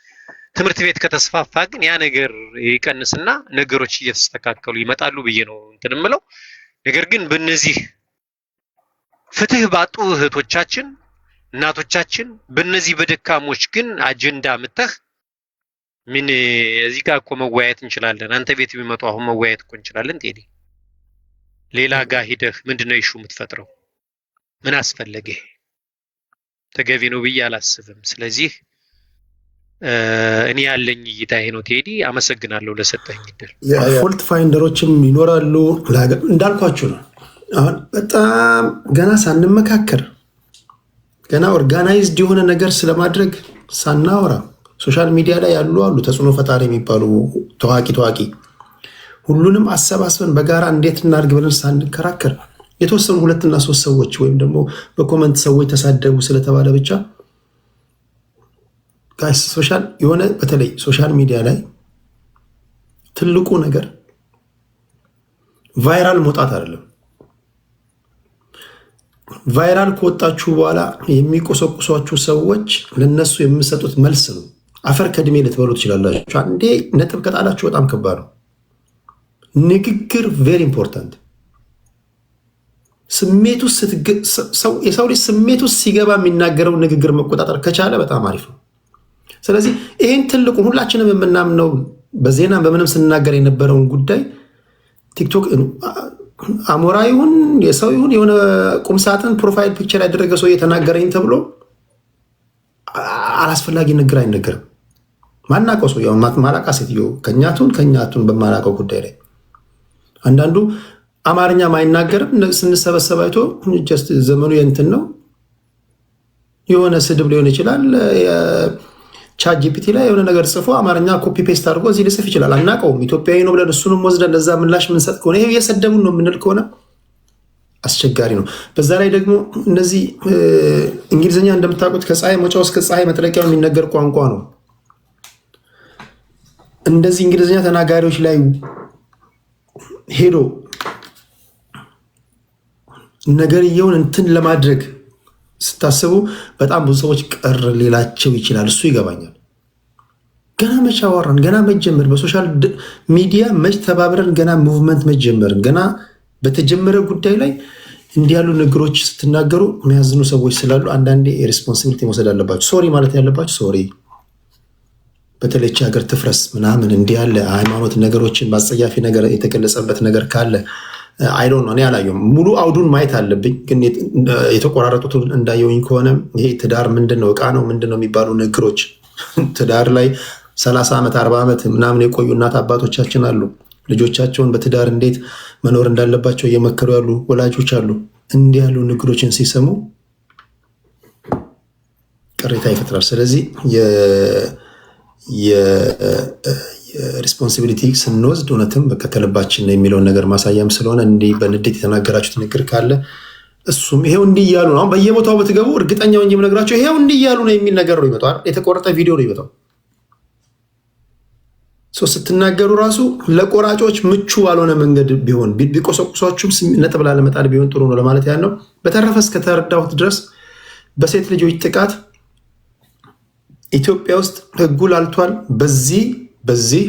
ትምህርት ቤት ከተስፋፋ ግን ያ ነገር ይቀንስና ነገሮች እየተስተካከሉ ይመጣሉ ብዬ ነው እንትን የምለው። ነገር ግን በእነዚህ ፍትህ ባጡ እህቶቻችን እናቶቻችን በእነዚህ በደካሞች ግን አጀንዳ ምተህ ምን እዚህ ጋር እኮ መወያየት እንችላለን። አንተ ቤት ቢመጡ አሁን መወያየት እኮ እንችላለን። ቴዲ ሌላ ጋር ሂደህ ምንድነው ኢሹ የምትፈጥረው? ምን አስፈለገ? ተገቢ ነው ብዬ አላስብም። ስለዚህ እኔ ያለኝ እይታ ይሄ ነው። ቴዲ አመሰግናለሁ ለሰጠኝ እድል። ፎልት ፋይንደሮችም ይኖራሉ እንዳልኳችሁ ነው። አሁን በጣም ገና ሳንመካከር ገና ኦርጋናይዝድ የሆነ ነገር ስለማድረግ ሳናወራ ሶሻል ሚዲያ ላይ ያሉ አሉ ተጽዕኖ ፈጣሪ የሚባሉ ታዋቂ ሁሉንም አሰባስበን በጋራ እንዴት እናድርግ ብለን ሳንከራከር የተወሰኑ 2 እና 3 ሰዎች ወይም ደግሞ በኮመንት ሰዎች ተሳደቡ ስለተባለ ብቻ ጋይስ ሶሻል የሆነ በተለይ ሶሻል ሚዲያ ላይ ትልቁ ነገር ቫይራል መውጣት አይደለም። ቫይራል ከወጣችሁ በኋላ የሚቆሰቁሷችሁ ሰዎች ለነሱ የሚሰጡት መልስ ነው። አፈር ከድሜ ልትበሉ ትችላላችሁ። አንዴ ነጥብ ከጣላችሁ በጣም ከባድ ነው። ንግግር ቬሪ ኢምፖርታንት። የሰው ልጅ ስሜቱ ሲገባ የሚናገረው ንግግር መቆጣጠር ከቻለ በጣም አሪፍ ነው። ስለዚህ ይህን ትልቁን ሁላችንም የምናምነው በዜና በምንም ስንናገር የነበረውን ጉዳይ ቲክቶክ አሞራ ይሁን የሰው ይሁን የሆነ ቁምሳጥን ፕሮፋይል ፒክቸር ያደረገ ሰው የተናገረኝ ተብሎ አላስፈላጊ ንግግር አይነገርም። ማናቀው ሰው ማላቃ ሴትዮ ከኛቱን በማላቀው ጉዳይ ላይ አንዳንዱ አማርኛ ማይናገርም ስንሰበሰብ አይቶ ጀስት ዘመኑ የእንትን ነው የሆነ ስድብ ሊሆን ይችላል። ቻት ጂፒቲ ላይ የሆነ ነገር ጽፎ አማርኛ ኮፒ ፔስት አድርጎ እዚህ ሊጽፍ ይችላል። አናቀውም። ኢትዮጵያዊ ነው ብለን እሱንም ወስደን ለዛ ምላሽ ምንሰጥ ከሆነ ይሄ እየሰደቡን ነው የምንል ከሆነ አስቸጋሪ ነው። በዛ ላይ ደግሞ እነዚህ እንግሊዝኛ እንደምታውቁት ከፀሐይ መውጫው እስከ ፀሐይ መጥለቂያው የሚነገር ቋንቋ ነው። እንደዚህ እንግሊዝኛ ተናጋሪዎች ላይ ሄዶ ነገርየውን እንትን ለማድረግ ስታስቡ በጣም ብዙ ሰዎች ቀር ሌላቸው ይችላል። እሱ ይገባኛል። ገና መች አወራን? ገና መች ጀመር? በሶሻል ሚዲያ መች ተባብረን? ገና ሙቭመንት መች ጀመርን? ገና በተጀመረ ጉዳይ ላይ እንዲህ ያሉ ነገሮች ስትናገሩ የሚያዝኑ ሰዎች ስላሉ አንዳንዴ ሬስፖንሲቢሊቲ መውሰድ አለባቸው። ሶሪ ማለት ያለባቸው ሶሪ፣ በተለይ ሀገር ትፍረስ ምናምን እንዲህ ያለ ሃይማኖት ነገሮችን በአጸያፊ ነገር የተገለጸበት ነገር ካለ አይዶን ነው። እኔ አላየሁም። ሙሉ አውዱን ማየት አለብኝ። ግን የተቆራረጡት እንዳየውኝ ከሆነ ይሄ ትዳር ምንድን ነው እቃ ነው ምንድን ነው የሚባሉ ንግሮች ትዳር ላይ 30 ዓመት 40 ዓመት ምናምን የቆዩ እናት አባቶቻችን አሉ። ልጆቻቸውን በትዳር እንዴት መኖር እንዳለባቸው እየመከሩ ያሉ ወላጆች አሉ። እንዲህ ያሉ ንግሮችን ሲሰሙ ቅሬታ ይፈጥራል። ስለዚህ የሪስፖንሲቢሊቲ ስንወስድ እውነትም ከልባችን ነው የሚለውን ነገር ማሳያም ስለሆነ እንዲህ በንዴት የተናገራችሁት ንግር ካለ እሱም ይሄው እንዲህ እያሉ ነው። አሁን በየቦታው ብትገቡ እርግጠኛው እንጂ የምነግራቸው ይሄው እንዲህ እያሉ ነው የሚል ነገር ነው ይመጣል። የተቆረጠ ቪዲዮ ነው ይመጣው። ስትናገሩ ራሱ ለቆራጮች ምቹ ባልሆነ መንገድ ቢሆን ቢቆሰቁሷችሁም ነጥብ ላለመጣል ቢሆን ጥሩ ነው ለማለት ያለው። በተረፈ እስከተረዳሁት ድረስ በሴት ልጆች ጥቃት ኢትዮጵያ ውስጥ ህጉ ላልቷል። በዚህ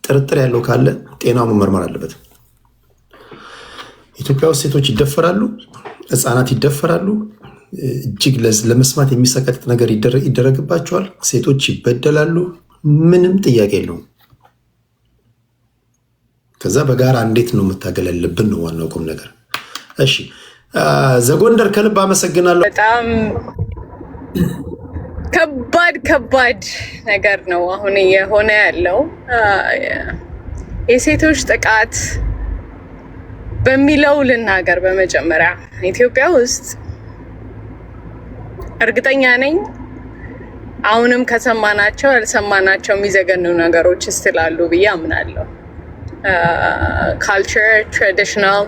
ጥርጥር ያለው ካለ ጤናው መመርመር አለበት። ኢትዮጵያ ውስጥ ሴቶች ይደፈራሉ፣ ህፃናት ይደፈራሉ። እጅግ ለመስማት የሚሰቀጥጥ ነገር ይደረግባቸዋል። ሴቶች ይበደላሉ። ምንም ጥያቄ የለውም። ከዛ በጋራ እንዴት ነው መታገል ያለብን ነው ዋናው ቁም ነገር። እሺ ዘጎንደር ከልብ አመሰግናለሁ። በጣም ከባድ ነገር ነው አሁን እየሆነ ያለው። የሴቶች ጥቃት በሚለው ልናገር። በመጀመሪያ ኢትዮጵያ ውስጥ እርግጠኛ ነኝ አሁንም ከሰማናቸው ያልሰማናቸው የሚዘገኑ ነገሮች ስላሉ ብዬ አምናለሁ። ካልቸር ትራዲሽናል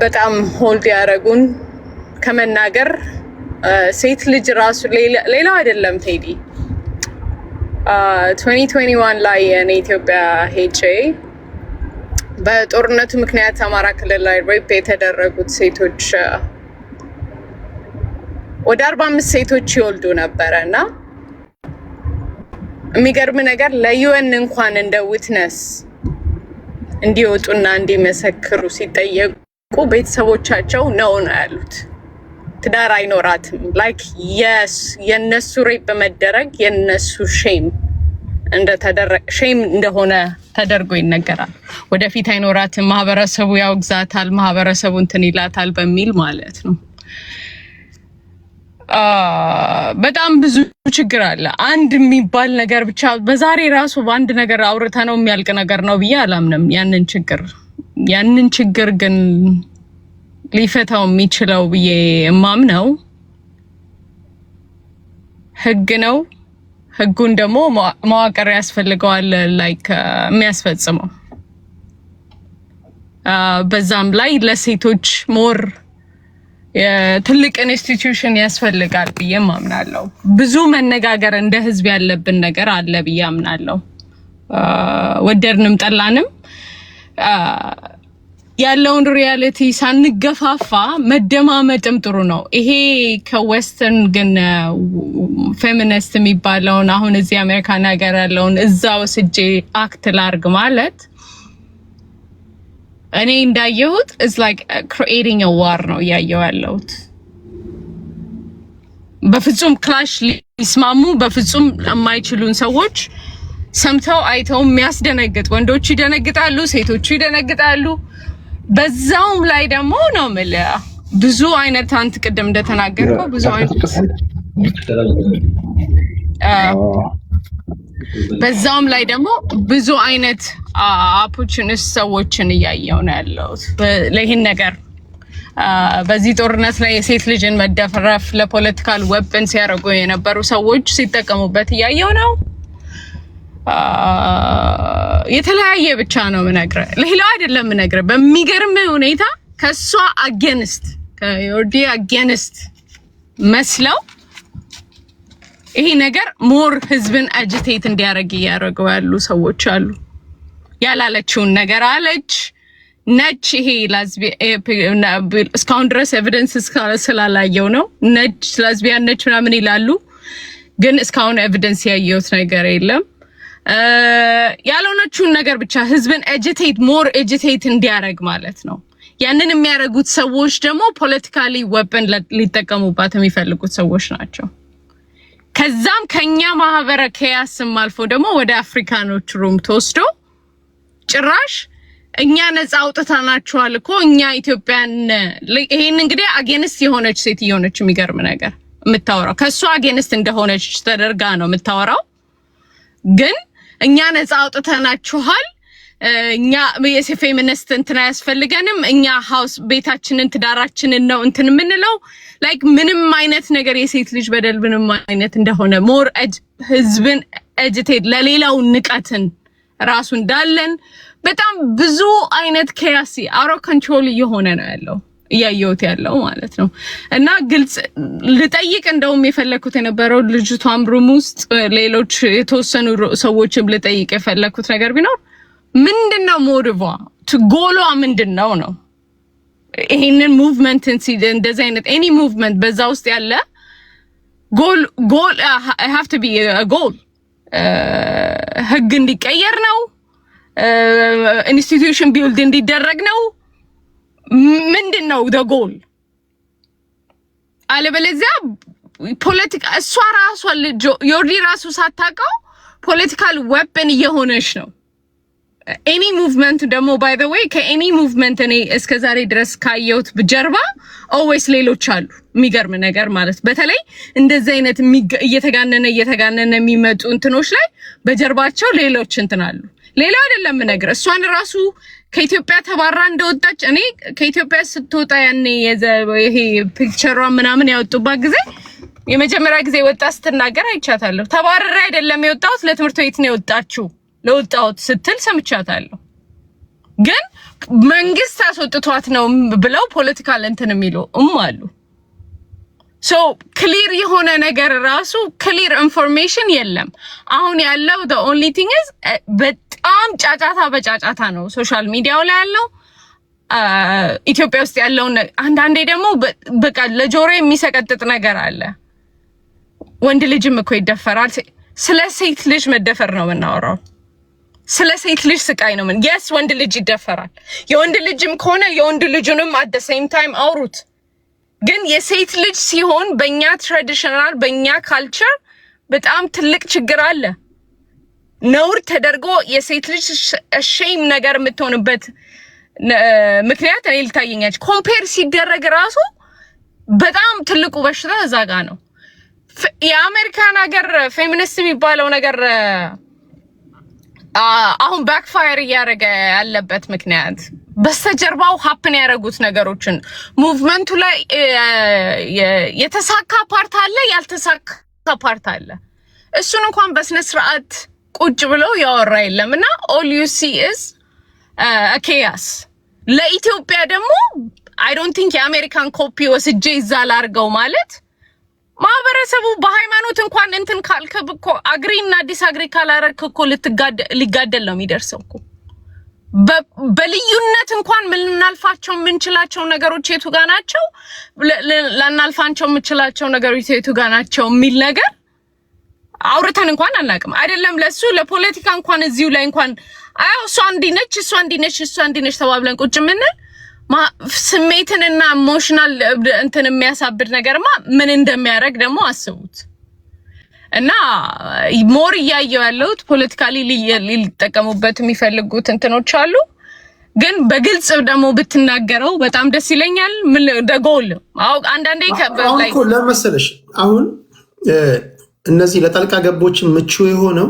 በጣም ሆልድ ያደረጉን ከመናገር ሴት ልጅ ራሱ ሌላው አይደለም ቴዲ 2021 ላይ እኔ ኢትዮጵያ ሄጄ በጦርነቱ ምክንያት አማራ ክልል ላይ ሬፕ የተደረጉት ሴቶች ወደ 45 ሴቶች ይወልዱ ነበረና የሚገርም ነገር ለዩኤን እንኳን እንደ ዊትነስ እንዲወጡና እንዲመሰክሩ ሲጠየቁ ቤተሰቦቻቸው ነው ያሉት። ትዳር አይኖራትም ላይክ የስ የነሱ ሬፕ በመደረግ የነሱ ሼም እንደሆነ ተደርጎ ይነገራል። ወደፊት አይኖራትም፣ ማህበረሰቡ ያውግዛታል፣ ማህበረሰቡ እንትን ይላታል በሚል ማለት ነው። በጣም ብዙ ችግር አለ። አንድ የሚባል ነገር ብቻ በዛሬ ራሱ በአንድ ነገር አውርተ ነው የሚያልቅ ነገር ነው ብዬ አላምንም። ያንን ችግር ግን ሊፈታው የሚችለው ብዬ የማምነው ህግ ነው። ህጉን ደግሞ መዋቅር ያስፈልገዋል ላይክ የሚያስፈጽመው። በዛም ላይ ለሴቶች ሞር ትልቅ ኢንስቲትዩሽን ያስፈልጋል ብዬ አምናለሁ። ብዙ መነጋገር እንደ ህዝብ ያለብን ነገር አለ ብዬ አምናለሁ። ወደድንም ጠላንም ያለውን ሪያሊቲ ሳንገፋፋ መደማመጥም ጥሩ ነው። ይሄ ከዌስተርን ግን ፌሚኒስት የሚባለውን አሁን እዚህ አሜሪካን ሀገር ያለውን እዛው ስጄ አክት ላርግ ማለት እኔ እንዳየሁት is like creating a war ነው ያየው ያለሁት። በፍጹም ክላሽ ሊስማሙ በፍጹም የማይችሉን ሰዎች ሰምተው አይተው የሚያስደነግጥ ወንዶች ይደነግጣሉ፣ ሴቶቹ ይደነግጣሉ። በዛውም ላይ ደግሞ ነው ማለት ብዙ አይነት አንተ ቅድም እንደተናገርከው ብዙ አይነት በዛውም ላይ ደግሞ ብዙ አይነት ኦፖርቹኒስት ሰዎችን እያየው ነው ያለሁት። ለይህን ነገር በዚህ ጦርነት ላይ የሴት ልጅን መደፈረፍ ለፖለቲካል ዌፐን ሲያደርጉ የነበሩ ሰዎች ሲጠቀሙበት እያየው ነው። የተለያየ ብቻ ነው ምነግርህ፣ ለሌላው አይደለም ምነግርህ። በሚገርም ሁኔታ ከሷ አጌንስት ከዮርዲ አጌንስት መስለው ይሄ ነገር ሞር ህዝብን አጂቴት እንዲያደርግ እያደረጉ ያሉ ሰዎች አሉ። ያላለችውን ነገር አለች ነች። ይሄ እስካሁን ድረስ ኤቪደንስ ስላላየው ነው ነች ላዝቢያን ነች ምናምን ይላሉ፣ ግን እስካሁን ኤቪደንስ ያየሁት ነገር የለም። ያልሆነችውን ነገር ብቻ ህዝብን ሞር ኤጂቴት እንዲያደርግ ማለት ነው። ያንን የሚያደርጉት ሰዎች ደግሞ ፖለቲካሊ ዌፐን ሊጠቀሙባት የሚፈልጉት ሰዎች ናቸው። ከዛም ከኛ ማህበረ ከያስም አልፎ ደግሞ ወደ አፍሪካኖች ሩም ተወስዶ ጭራሽ እኛ ነፃ አውጥተናቸዋል እኮ እኛ ኢትዮጵያን። ይሄን እንግዲህ አጌንስት የሆነች ሴት የሆነች የሚገርም ነገር የምታወራው ከሷ አጌንስት እንደሆነች ተደርጋ ነው የምታወራው። ግን እኛ ነፃ አውጥተናቸዋል፣ እኛ የፌሚኒስት እንትን አያስፈልገንም፣ እኛ ሃውስ ቤታችንን ትዳራችንን ነው እንትን የምንለው ላይክ ምንም አይነት ነገር የሴት ልጅ በደል ምንም አይነት እንደሆነ ሞር ህዝብን ኤጂቴት ለሌላው ንቀትን ራሱ እንዳለን በጣም ብዙ አይነት ኬያሲ አውሮ ኮንትሮል እየሆነ ነው ያለው እያየሁት ያለው ማለት ነው። እና ግልጽ ልጠይቅ እንደውም የፈለኩት የነበረው ልጅቷም ሩም ውስጥ ሌሎች የተወሰኑ ሰዎችም ልጠይቅ የፈለኩት ነገር ቢኖር ምንድነው ሞቲቫ ጎሏ ምንድነው ነው። ይሄንን ሙቭመንትን እንደዚህ አይነት ኤኒ ሙቭመንት በዛ ውስጥ ያለ ጎል have to be a goal ህግ እንዲቀየር ነው፣ ኢንስቲትዩሽን ቢልድ እንዲደረግ ነው። ምንድነው the goal? አለበለዚያ ፖለቲካ እሷ ራሷ ዮርዲ ራሱ ሳታውቀው ፖለቲካል ዌፐን እየሆነች ነው። ኤኒ ሙቭመንት ደግሞ ባይ ዘ ዌይ ከኤኒ ሙቭመንት እኔ እስከዛሬ ድረስ ካየሁት በጀርባ ኦልዌይስ ሌሎች አሉ። የሚገርም ነገር ማለት በተለይ እንደዚህ አይነት እየተጋነነ የሚመጡ እንትኖች ላይ በጀርባቸው ሌሎች እንትን አሉ። ሌላው አይደለም ነገር እሷን ራሱ ከኢትዮጵያ ተባራ እንደወጣች እኔ ከኢትዮጵያ ስትወጣ ያኔ ይሄ ፒክቸሯ ምናምን ያወጡባት ጊዜ የመጀመሪያ ጊዜ ወጣ ስትናገር አይቻታለሁ። ተባረረ አይደለም የወጣሁት ለትምህርት ቤት ነው የወጣችው ለወጣሁት ስትል ሰምቻታለሁ። ግን መንግስት አስወጥቷት ነው ብለው ፖለቲካል እንትን የሚሉ አሉ። ሶ ክሊር የሆነ ነገር ራሱ ክሊር ኢንፎርሜሽን የለም። አሁን ያለው the only thing is በጣም ጫጫታ በጫጫታ ነው ሶሻል ሚዲያው ላይ ያለው። ኢትዮጵያ ውስጥ ያለውን አንዳንዴ ደግሞ በቃ ለጆሮ የሚሰቀጥጥ ነገር አለ። ወንድ ልጅም እኮ ይደፈራል። ስለ ሴት ልጅ መደፈር ነው የምናወራው። ስለ ሴት ልጅ ስቃይ ነው ምን yes ወንድ ልጅ ይደፈራል። የወንድ ልጅም ከሆነ የወንድ ልጅንም at the same time አውሩት። ግን የሴት ልጅ ሲሆን በእኛ ትራዲሽናል በእኛ ካልቸር በጣም ትልቅ ችግር አለ። ነውር ተደርጎ የሴት ልጅ ሼም ነገር የምትሆንበት ምክንያት እኔ ልታየኛች ኮምፔር ሲደረግ ራሱ በጣም ትልቁ በሽታ እዛ ጋ ነው። የአሜሪካን ሀገር ፌሚኒስት የሚባለው ነገር አሁን ባክፋየር እያደረገ ያለበት ምክንያት በስተጀርባው ሀፕን ያደረጉት ነገሮችን ሙቭመንቱ ላይ የተሳካ ፓርት አለ፣ ያልተሳካ ፓርት አለ። እሱን እንኳን በስነ ስርዓት ቁጭ ብለው ያወራ የለም እና all you see is chaos። ለኢትዮጵያ ደግሞ I don't think የአሜሪካን ኮፒ ወስጄ ይዛ ላርገው ማለት ማህበረሰቡ በሃይማኖት እንኳን እንትን ካልከብ እኮ አግሪ እና ዲስአግሪ ካላረክ እኮ ሊጋደል ነው የሚደርሰው እኮ። በልዩነት እንኳን ምንናልፋቸው ምንችላቸው ነገሮች የቱ ጋር ናቸው፣ ላናልፋቸው ምንችላቸው ነገሮች የቱ ጋር ናቸው የሚል ነገር አውርተን እንኳን አናውቅም። አይደለም ለሱ ለፖለቲካ እንኳን እዚሁ ላይ እንኳን አው እሷ እንዲነች እሷ እንዲነች ተባብለን ቁጭ ምንል ስሜትንና ኢሞሽናል እንትን የሚያሳብድ ነገርማ ምን እንደሚያደርግ ደግሞ አስቡት። እና ሞር እያየው ያለውት ፖለቲካሊ ሊጠቀሙበት የሚፈልጉት እንትኖች አሉ። ግን በግልጽ ደግሞ ብትናገረው በጣም ደስ ይለኛል። ምን ደጎል አው አንዳንዴ ከበላይ አሁን ለመሰለሽ አሁን እነዚህ ለጣልቃ ገቦች ምቹ የሆነው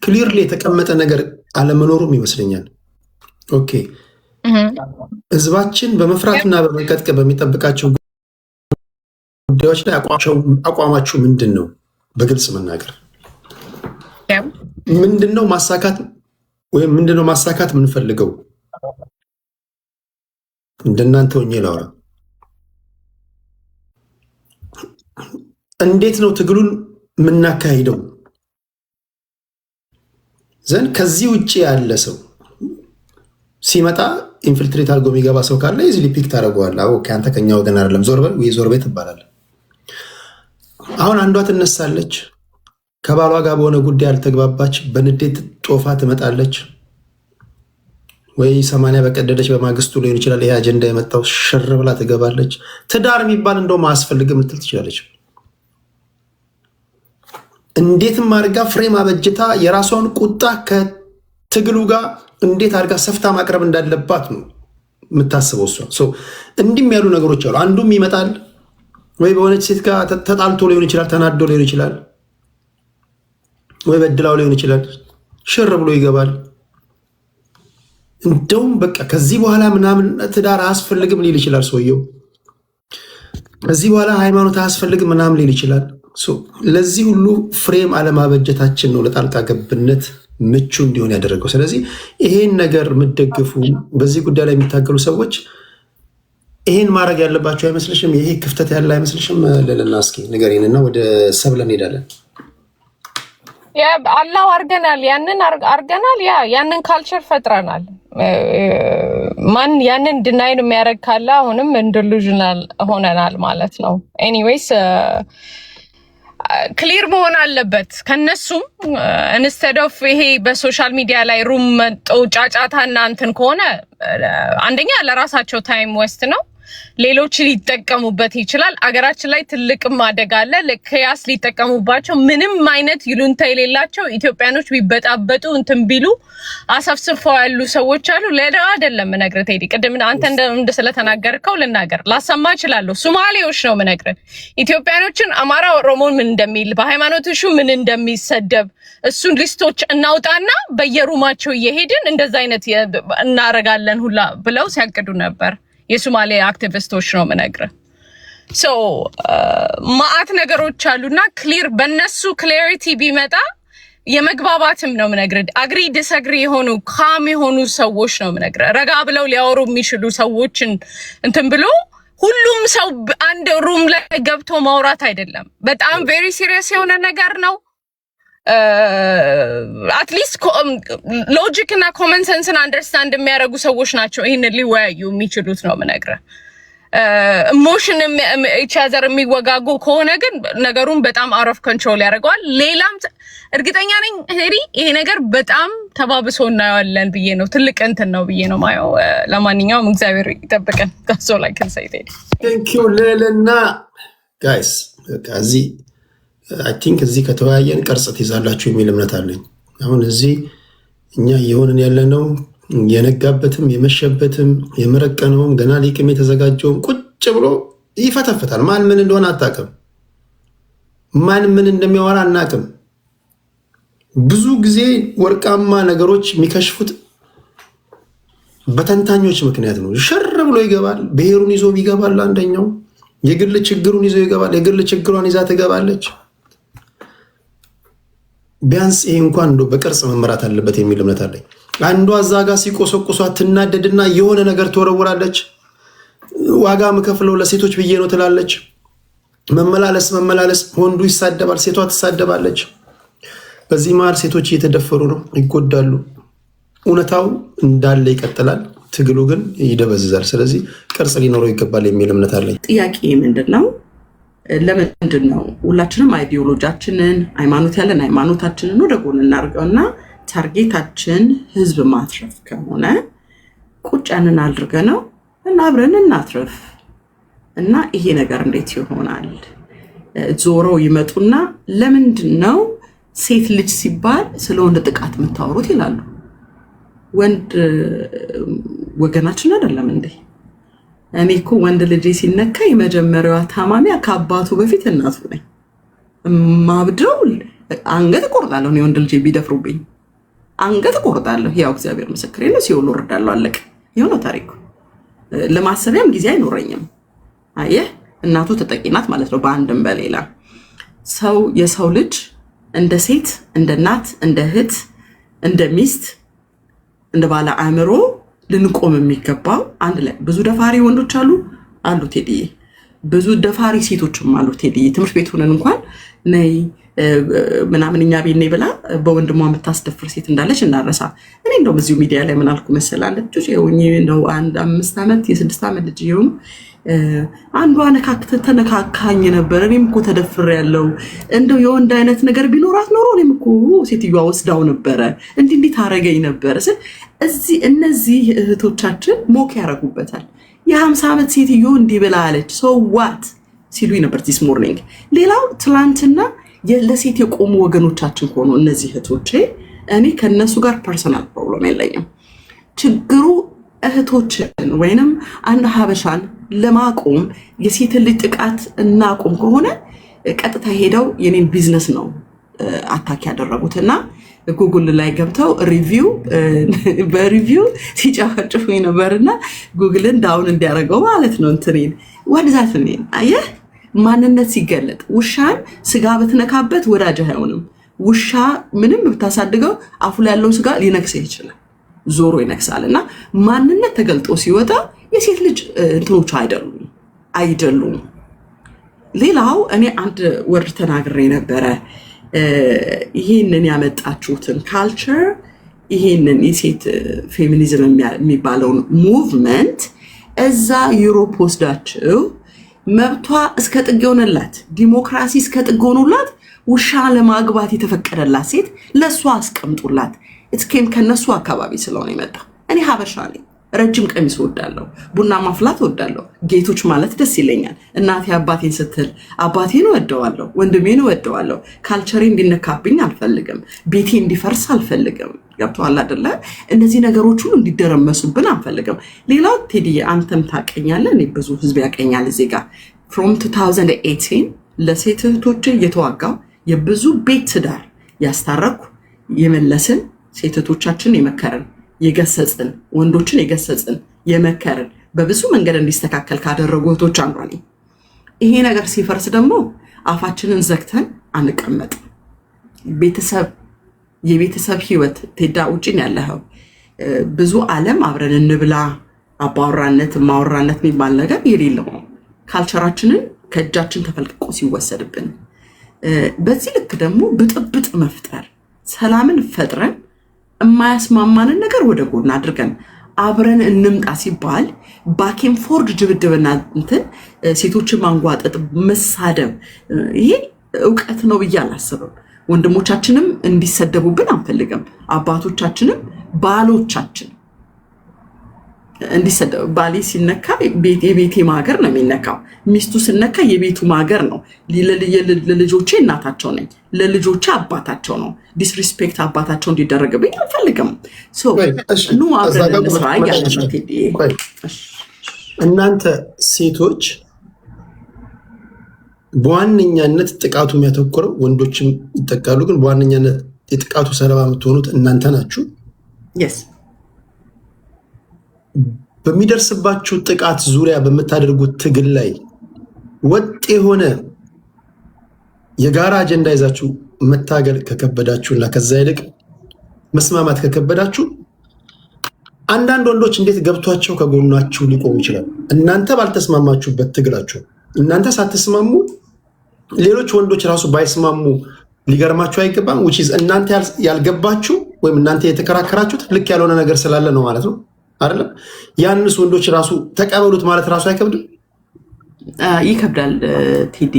ክሊርሊ የተቀመጠ ነገር አለመኖሩም ይመስለኛል። ኦኬ ህዝባችን በመፍራትና በመንቀጥቀጥ በሚጠብቃቸው ጉዳዮች ላይ አቋማችሁ ምንድን ነው? በግልጽ መናገር ምንድነው ማሳካት ወይም ምንድነው ማሳካት የምንፈልገው? እንደናንተ ሆኜ ላውራ። እንዴት ነው ትግሉን የምናካሂደው? ዘንድ ከዚህ ውጭ ያለ ሰው ሲመጣ ኢንፊልትሬት አድርጎ የሚገባ ሰው ካለ ኢዚሊ ፒክ ታደርገዋለህ። ኦኬ አንተ ከኛ ወገን አይደለም ዞር በል ወይ ዞር በል ትባላለህ። አሁን አንዷ ትነሳለች፣ ከባሏ ጋር በሆነ ጉዳይ አልተግባባች፣ በንዴት ጦፋ ትመጣለች። ወይ 80 በቀደደች በማግስቱ ሊሆን ይችላል ይሄ አጀንዳ የመጣው ሽር ብላ ትገባለች። ትዳር የሚባል እንደውም አያስፈልግም ልትል ትችላለች። እንዴትም አድርጋ ፍሬም አበጅታ የራሷን ቁጣ ከትግሉ ጋር እንዴት አድርጋ ሰፍታ ማቅረብ እንዳለባት ነው የምታስበው እሷ። እንዲህም ያሉ ነገሮች አሉ። አንዱም ይመጣል ወይ በሆነች ሴት ጋር ተጣልቶ ሊሆን ይችላል፣ ተናዶ ሊሆን ይችላል፣ ወይ በድላው ሊሆን ይችላል፣ ሽር ብሎ ይገባል። እንደውም በቃ ከዚህ በኋላ ምናምን ትዳር አያስፈልግም ሊል ይችላል ሰውየው። ከዚህ በኋላ ሃይማኖት አያስፈልግም ምናምን ሊል ይችላል። ለዚህ ሁሉ ፍሬም አለማበጀታችን ነው ለጣልቃ ገብነት ምቹ እንዲሆን ያደረገው። ስለዚህ ይሄን ነገር የምትደግፉ በዚህ ጉዳይ ላይ የሚታገሉ ሰዎች ይሄን ማድረግ ያለባቸው አይመስልሽም? ይሄ ክፍተት ያለ አይመስልሽም? ለለና እስኪ ንገሪንና ወደ ሰብለ እንሄዳለን። አላህ አርገናል፣ ያንን አርገናል፣ ያንን ካልቸር ፈጥረናል። ማን ያንን ዲናይን የሚያደርግ ካለ አሁንም ኢንዲሉዥናል ሆነናል ማለት ነው። ኤኒዌይስ ክሊር መሆን አለበት ከነሱም ኢንስቴድ ኦፍ ይሄ በሶሻል ሚዲያ ላይ ሩም መጥቶ ጫጫታ እና እንትን ከሆነ አንደኛ ለራሳቸው ታይም ዌስት ነው። ሌሎች ሊጠቀሙበት ይችላል። አገራችን ላይ ትልቅ ማደግ አለ። ለክያስ ሊጠቀሙባቸው ምንም አይነት ይሉንታ የሌላቸው ኢትዮጵያኖች ቢበጣበጡ እንትን ቢሉ አሰፍስፈው ያሉ ሰዎች አሉ። ለደው አይደለም ምነግርህ ቴዲ፣ ቅድም አንተ እንደ ስለተናገርከው ልናገር ላሰማ እችላለሁ። ሶማሌዎች ነው ምነግርህ። ኢትዮጵያኖችን አማራ ኦሮሞን ምን እንደሚል በሃይማኖትሹ ምን እንደሚሰደብ እሱን ሊስቶች እናውጣና በየሩማቸው እየሄድን እንደዛ አይነት እናረጋለን ሁላ ብለው ሲያቅዱ ነበር። የሶማሌ አክቲቪስቶች ነው ምነግርህ። ሶ ማአት ነገሮች አሉና ክሊር በነሱ ክላሪቲ ቢመጣ የመግባባትም ነው ምነግርህ። አግሪ ዲስአግሪ የሆኑ ካም የሆኑ ሰዎች ነው ምነግርህ። ረጋ ብለው ሊያወሩ የሚችሉ ሰዎችን እንትን ብሎ ሁሉም ሰው አንድ ሩም ላይ ገብቶ ማውራት አይደለም። በጣም ቬሪ ሲሪየስ የሆነ ነገር ነው። አትሊስት ሎጂክ እና ኮመን ሰንስን አንደርስታንድ የሚያደርጉ ሰዎች ናቸው ይህን ሊወያዩ የሚችሉት ነው የምነግርህ። ኢሞሽን ኢቻዘር የሚወጋጉ ከሆነ ግን ነገሩን በጣም አውት ኦፍ ኮንትሮል ያደርገዋል። ሌላም እርግጠኛ ነኝ ሄሪ ይሄ ነገር በጣም ተባብሶ እናየዋለን ብዬ ነው። ትልቅ እንትን ነው ብዬ ነው ማየው። ለማንኛውም እግዚአብሔር ይጠብቀን። ታሶ ላይ ከንሳይቴ ቴንክ ዩ ሌልና ጋይስ እዚህ አይ ቲንክ እዚህ ከተወያየን ቅርጽ ትይዛላችሁ የሚል እምነት አለኝ። አሁን እዚህ እኛ እየሆንን ያለነው የነጋበትም የመሸበትም የመረቀነውም ገና ሊቅም የተዘጋጀውም ቁጭ ብሎ ይፈተፍታል። ማን ምን እንደሆነ አታውቅም። ማን ምን እንደሚያወራ አናውቅም። ብዙ ጊዜ ወርቃማ ነገሮች የሚከሽፉት በተንታኞች ምክንያት ነው። ሸር ብሎ ይገባል። ብሔሩን ይዞ ይገባል። አንደኛው የግል ችግሩን ይዞ ይገባል። የግል ችግሯን ይዛ ትገባለች። ቢያንስ ይሄ እንኳን እንደው በቅርጽ መመራት አለበት የሚል እምነት አለኝ። አንዷ እዛ ጋር ሲቆሰቁሷት ትናደድና የሆነ ነገር ትወረውራለች። ዋጋ የምከፍለው ለሴቶች ብዬ ነው ትላለች። መመላለስ ወንዱ ይሳደባል፣ ሴቷ ትሳደባለች። በዚህ መሀል ሴቶች እየተደፈሩ ነው፣ ይጎዳሉ። እውነታው እንዳለ ይቀጥላል፣ ትግሉ ግን ይደበዝዛል። ስለዚህ ቅርጽ ሊኖረው ይገባል የሚል እምነት አለኝ። ጥያቄ ምንድን ነው? ለምንድን ነው ሁላችንም አይዲዮሎጂያችንን ሃይማኖት ያለን ሃይማኖታችንን ወደ ጎን እናድርገውና ታርጌታችን ህዝብ ማትረፍ ከሆነ ቁጭ ያንን አድርገ ነው እና አብረን እናትረፍ እና ይሄ ነገር እንዴት ይሆናል? ዞረው ይመጡና ለምንድን ነው ሴት ልጅ ሲባል ስለ ወንድ ጥቃት የምታወሩት ይላሉ። ወንድ ወገናችን አይደለም እንዴ? እኔ እኮ ወንድ ልጅ ሲነካ የመጀመሪያዋ ታማሚ ከአባቱ በፊት እናቱ ነኝ። ማብደው አንገት እቆርጣለሁ። እኔ ወንድ ልጅ ቢደፍሩብኝ አንገት እቆርጣለሁ። ያው እግዚአብሔር ምስክሬ ነው። ሲኦል ወርዳለሁ። አለቀ። ይሄ ነው ታሪኩ። ለማሰቢያም ጊዜ አይኖረኝም። አየህ፣ እናቱ ተጠቂ ናት ማለት ነው። በአንድም በሌላ ሰው የሰው ልጅ እንደ ሴት፣ እንደ እናት፣ እንደ እህት፣ እንደ ሚስት፣ እንደ ባለ አእምሮ ልንቆም የሚገባው አንድ ላይ። ብዙ ደፋሪ ወንዶች አሉ ቴዲዬ፣ ብዙ ደፋሪ ሴቶችም አሉ ቴዲዬ። ትምህርት ቤት ሆነን እንኳን ነይ ምናምን እኛ ቤት ነይ ብላ በወንድሟ የምታስደፍር ሴት እንዳለች እናረሳ። እኔ እንደውም እዚሁ ሚዲያ ላይ ምን አልኩ መሰለህ? አንድ ልጅ ነው አንድ 5 ዓመት የ6 ዓመት ልጅ ይሁን አንዷ ተነካካኝ ነበር። እኔም እኮ ተደፍሬያለሁ። እንደው የወንድ አይነት ነገር ቢኖራት ኖሮ እኔም እኮ ሴትዮዋ ወስዳው ነበረ እንዲህ ታረገኝ ነበር። እዚህ እነዚህ እህቶቻችን ሞክ ያረጉበታል። የ50 ዓመት ሴትዮ እንዲህ ብላ አለች ሰው ዋት ሲሉኝ ነበር ዲስ ሞርኒንግ። ሌላው ትላንትና ለሴት የቆሙ ወገኖቻችን ሆኖ እነዚህ እህቶቼ፣ እኔ ከነሱ ጋር ፐርሰናል ፕሮብለም የለኝም። ችግሩ እህቶችን ወይንም አንድ ሀበሻን ለማቆም የሴት ልጅ ጥቃት እናቆም ከሆነ ቀጥታ ሄደው የኔን ቢዝነስ ነው አታክ ያደረጉትና ጉግል ላይ ገብተው በሪቪው ሲጨፈጭፉኝ ነበርና ጉግልን ዳውን እንዲያደርገው ማለት ነው። እንትኔን ወድዛት ነኝ። አየህ፣ ማንነት ሲገለጥ ውሻን ስጋ ብትነካበት ወዳጅ አይሆንም። ውሻ ምንም ብታሳድገው አፉ ላይ ያለው ስጋ ሊነክስ ይችላል፣ ዞሮ ይነክሳል። እና ማንነት ተገልጦ ሲወጣ የሴት ልጅ እንትኖች አይደሉም። ሌላው እኔ አንድ ወርድ ተናግሬ ነበረ። ይሄንን ያመጣችሁትን ካልቸር፣ ይሄንን የሴት ፌሚኒዝም የሚባለውን ሙቭመንት እዛ ዩሮፕ ወስዳችሁ መብቷ እስከ ጥግ ሆነላት፣ ዲሞክራሲ እስከ ጥግ ሆኖላት፣ ውሻ ለማግባት የተፈቀደላት ሴት ለእሷ አስቀምጡላት። እስኬም ከነሱ አካባቢ ስለሆነ ይመጣ። እኔ ሀበሻ ነኝ። ረጅም ቀሚስ ወዳለሁ፣ ቡና ማፍላት ወዳለሁ፣ ጌቶች ማለት ደስ ይለኛል። እናቴ አባቴን ስትል አባቴን ወደዋለሁ፣ ወንድሜን ወደዋለሁ። ካልቸሬ እንዲነካብኝ አልፈልግም፣ ቤቴ እንዲፈርስ አልፈልግም። ገብቶሃል አይደለ? እነዚህ ነገሮች ሁሉ እንዲደረመሱብን አንፈልግም። ሌላው ቴዲ አንተም ታቀኛለህ፣ እኔ ብዙ ህዝብ ያቀኛል እዚህ ጋር ፍሮም 2018 ለሴት እህቶቼ እየተዋጋው የብዙ ቤት ትዳር ያስታረኩ የመለስን ሴት እህቶቻችን የመከረን የገሰጽን ወንዶችን የገሰጽን የመከርን በብዙ መንገድ እንዲስተካከል ካደረጉ እህቶች አንዷ ነኝ። ይሄ ነገር ሲፈርስ ደግሞ አፋችንን ዘግተን አንቀመጥ። የቤተሰብ ህይወት ቴዳ ውጭን ያለኸው ብዙ ዓለም አብረን እንብላ አባወራነት ማወራነት የሚባል ነገር የሌለው ነው። ካልቸራችንን ከእጃችን ተፈልቅቆ ሲወሰድብን፣ በዚህ ልክ ደግሞ ብጥብጥ መፍጠር፣ ሰላምን ፈጥረን የማያስማማንን ነገር ወደ ጎን አድርገን አብረን እንምጣ ሲባል ባኬን ፎርድ ድብድብና እንትን ሴቶችን ማንጓጠጥ፣ መሳደብ ይሄ እውቀት ነው ብዬ አላስብም። ወንድሞቻችንም እንዲሰደቡብን አንፈልግም። አባቶቻችንም ባሎቻችን እንዲሰደቡ፣ ባሌ ሲነካ የቤቴ ማገር ነው የሚነካው፣ ሚስቱ ስነካ የቤቱ ማገር ነው። ለልጆቼ እናታቸው ነኝ፣ ለልጆቼ አባታቸው ነው። ዲስሪስፔክት አባታቸው እንዲደረግብኝ አንፈልግም። ኑ አብረን እንስራ እያለች ነው ቴዲ። እናንተ ሴቶች በዋነኛነት ጥቃቱ የሚያተኩረው ወንዶችም ይጠቃሉ፣ ግን በዋነኛነት የጥቃቱ ሰለባ የምትሆኑት እናንተ ናችሁ። በሚደርስባችሁ ጥቃት ዙሪያ በምታደርጉት ትግል ላይ ወጥ የሆነ የጋራ አጀንዳ ይዛችሁ መታገል ከከበዳችሁና ከዛ ይልቅ መስማማት ከከበዳችሁ አንዳንድ ወንዶች እንዴት ገብቷቸው ከጎናችሁ ሊቆሙ ይችላል? እናንተ ባልተስማማችሁበት ትግላችሁ እናንተ ሳትስማሙ ሌሎች ወንዶች ራሱ ባይስማሙ ሊገርማችሁ አይገባም። እናንተ ያልገባችሁ ወይም እናንተ የተከራከራችሁት ልክ ያልሆነ ነገር ስላለ ነው ማለት ነው አይደለም? ያንስ ወንዶች ራሱ ተቀበሉት ማለት ራሱ አይከብድም? ይከብዳል ቴዲ፣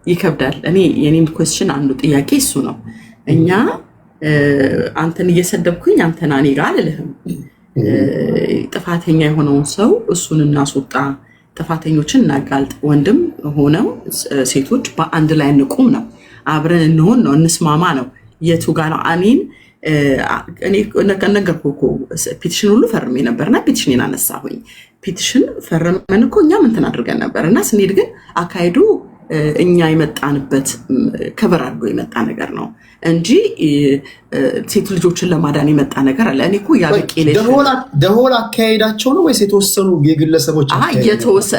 ይከብዳል። የኔም ኩዌስችን አንዱ ጥያቄ እሱ ነው። እኛ አንተን እየሰደብኩኝ አንተና እኔ ጋር አልልህም። ጥፋተኛ የሆነውን ሰው እሱን እናስወጣ፣ ጥፋተኞችን እናጋልጥ፣ ወንድም ሆነው ሴቶች በአንድ ላይ እንቁም ነው፣ አብረን እንሆን ነው፣ እንስማማ ነው። የቱ ጋር ነው? እኔ ነገርኩህ እኮ ፒቲሽን ሁሉ ፈርሜ ነበርና ፒቲሽንን አነሳሁኝ። ፒቲሽን ፈርመን እኮ እኛም እንትን አድርገን ነበር እና ስንሄድ ግን አካሄዱ እኛ የመጣንበት ከበር አድርጎ የመጣ ነገር ነው እንጂ ሴት ልጆችን ለማዳን የመጣ ነገር አለ። እኔ እኮ ደሆል አካሄዳቸው ነው ወይስ የተወሰኑ የግለሰቦች?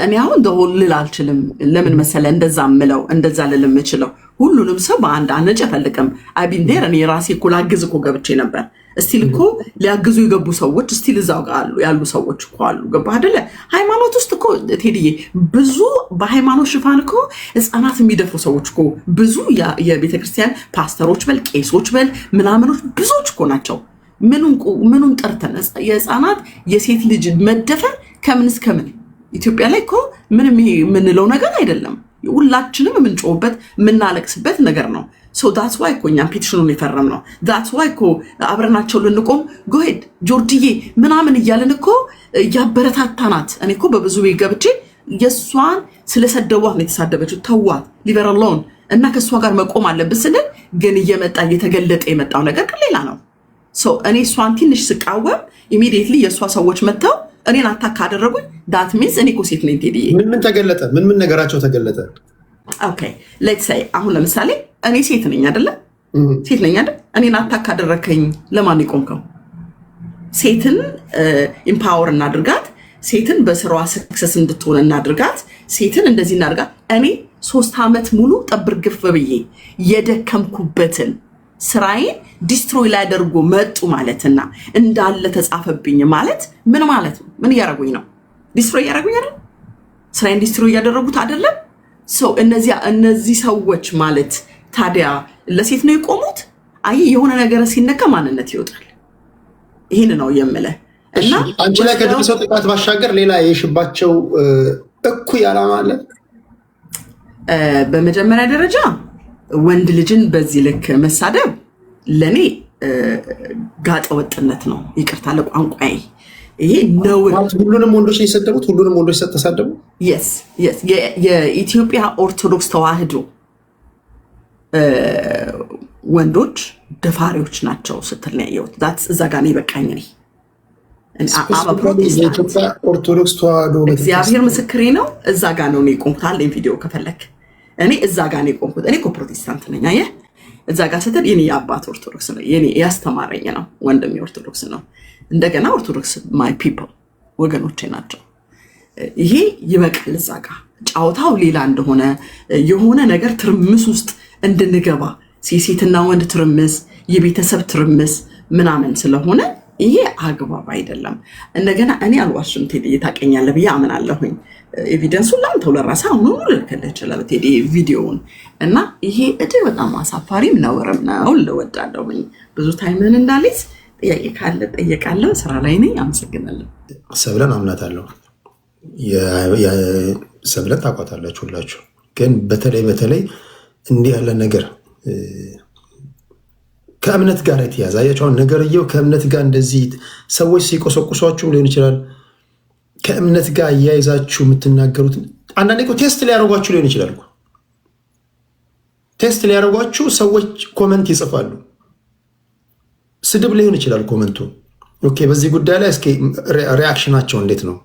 እኔ አሁን ደሆል ልል አልችልም። ለምን መሰለ እንደዛ ምለው እንደዛ ልል የምችለው ሁሉንም ሰው በአንድ አነጭ ፈልቅም አቢንዴር እኔ ራሴ እኮ ላግዝ እኮ ገብቼ ነበር። እስቲል እኮ ሊያግዙ የገቡ ሰዎች እስቲል እዛው ጋር ያሉ ሰዎች እኮ አሉ። ገባህ አይደለ? ሃይማኖት ውስጥ እኮ ቴዲዬ ብዙ በሃይማኖት ሽፋን እኮ ህፃናት የሚደፍሩ ሰዎች እኮ ብዙ የቤተክርስቲያን ፓስተሮች በል ቄሶች በል ምናምኖች ብዙዎች እኮ ናቸው። ምኑን ጠርተን የህፃናት የሴት ልጅ መደፈር ከምን እስከምን ኢትዮጵያ ላይ እኮ ምንም ይሄ የምንለው ነገር አይደለም። ሁላችንም የምንጮህበት የምናለቅስበት ነገር ነው። ዳትስ ዋይ እኮ እኛም ፒቲሽኑን የፈረም ነው። ዳትስ ዋይ እኮ አብረናቸው ልንቆም ጎሄድ ጆርጅዬ ምናምን እያልን እኮ እያበረታታናት። እኔ እኮ በብዙ ቤት ገብቼ የእሷን ስለሰደቧት ነው የተሳደበችው። ተዋት ሊቨር አሎን እና ከእሷ ጋር መቆም አለብን ስንል ግን እየመጣ እየተገለጠ የመጣው ነገር ግን ሌላ ነው። እኔ እሷን ትንሽ ስቃወም ኢሚዲየትሊ የእሷ ሰዎች መጥተው እኔን አታክ አደረጉኝ። ዳት ሚንስ እኔ እኮ ሴት ነኝ ቴዲዬ። ምን ተገለጠ? ምን ነገራቸው ተገለጠ? ኦኬ ሌትስ ሴይ አሁን ለምሳሌ እኔ ሴት ነኝ አይደለ? ሴት ነኝ አይደል? እኔን አታክ አደረከኝ። ለማን ይቆምከው? ሴትን ኢምፓወር እናድርጋት፣ ሴትን በስራዋ ሰክሰስ እንድትሆን እናድርጋት፣ ሴትን እንደዚህ እናድርጋት። እኔ 3 ዓመት ሙሉ ጠብር ግፍ ብዬ የደከምኩበትን ስራዬን ዲስትሮይ ላያደርጉ መጡ ማለትና እንዳለ ተጻፈብኝ ማለት ምን ማለት ነው? ምን እያደረጉኝ ነው? ዲስትሮይ እያደረጉኝ አይደል? ስራዬን ዲስትሮይ እያደረጉት አይደለም? እነዚህ ሰዎች ማለት ታዲያ ለሴት ነው የቆሙት? አይ የሆነ ነገር ሲነካ ማንነት ይወጣል። ይህን ነው የምልህ። እና አንቺ ላይ ከደረሰው ጥቃት ባሻገር ሌላ የሽባቸው እኩይ ዓላማ አለ? በመጀመሪያ ደረጃ ወንድ ልጅን በዚህ ልክ መሳደብ ለኔ ጋጠ ወጥነት ነው። ይቅርታ ለቋንቋዬ። ይሄ ነው። ሁሉንም ወንዶች የሰደቡት? ሁሉንም ወንዶች ተሳደቡ? yes የኢትዮጵያ ኦርቶዶክስ ተዋህዶ ወንዶች ደፋሪዎች ናቸው ስትል ነው ያየሁት። እዛ ጋር ነው የበቃኝ። እኔ የኢትዮጵያ ኦርቶዶክስ ተዋህዶ እግዚአብሔር ምስክሬ ነው። እዛ ጋር ነው የቆምኩት። አለኝ ቪዲዮ ከፈለክ እኔ እዛ ጋር ነው የቆምኩት። እኔ እኮ ፕሮቴስታንት ነኝ። አየህ እዛ ጋር ስትል የኔ የአባት ኦርቶዶክስ ነው። የኔ ያስተማረኝ ነው። ወንድሜ ኦርቶዶክስ ነው። እንደገና ኦርቶዶክስ ማይ ፒፕል ወገኖቼ ናቸው። ይሄ ይበቃል። እዛ ጋር ጫወታው ሌላ እንደሆነ የሆነ ነገር ትርምስ ውስጥ እንድንገባ የሴትና ወንድ ትርምስ፣ የቤተሰብ ትርምስ ምናምን ስለሆነ ይሄ አግባብ አይደለም። እንደገና እኔ አልዋሽም ቴዲ ታውቀኛለህ ብዬ አምናለሁኝ። ኤቪደንሱን ላንተው ለራስህ አሁን ልልክልህ እችላለሁ ቴዲ ቪዲዮውን እና ይሄ እጅግ በጣም አሳፋሪም ነውርም ነው ልወዳለሁኝ። ብዙ ታይምን እንዳልይዝ ጥያቄ ካለ ጠየቃለሁ። ስራ ላይ ነኝ። አመሰግናለሁ። ሰብለን አምናታለሁ። ሰብለን ታውቋታላችሁ ሁላችሁ። ግን በተለይ እንዲህ ያለ ነገር ከእምነት ጋር የተያዘ አያቸውን ነገርየው ከእምነት ጋር እንደዚህ ሰዎች ሲቆሰቁሷችሁም ሊሆን ይችላል። ከእምነት ጋር እያይዛችሁ የምትናገሩት አንዳንዴ ቴስት ሊያደርጓችሁ ሊሆን ይችላል። ቴስት ሊያደርጓችሁ ሰዎች ኮመንት ይጽፋሉ። ስድብ ሊሆን ይችላል ኮመንቱ። ኦኬ፣ በዚህ ጉዳይ ላይ እስኪ ሪያክሽናቸው እንዴት ነው?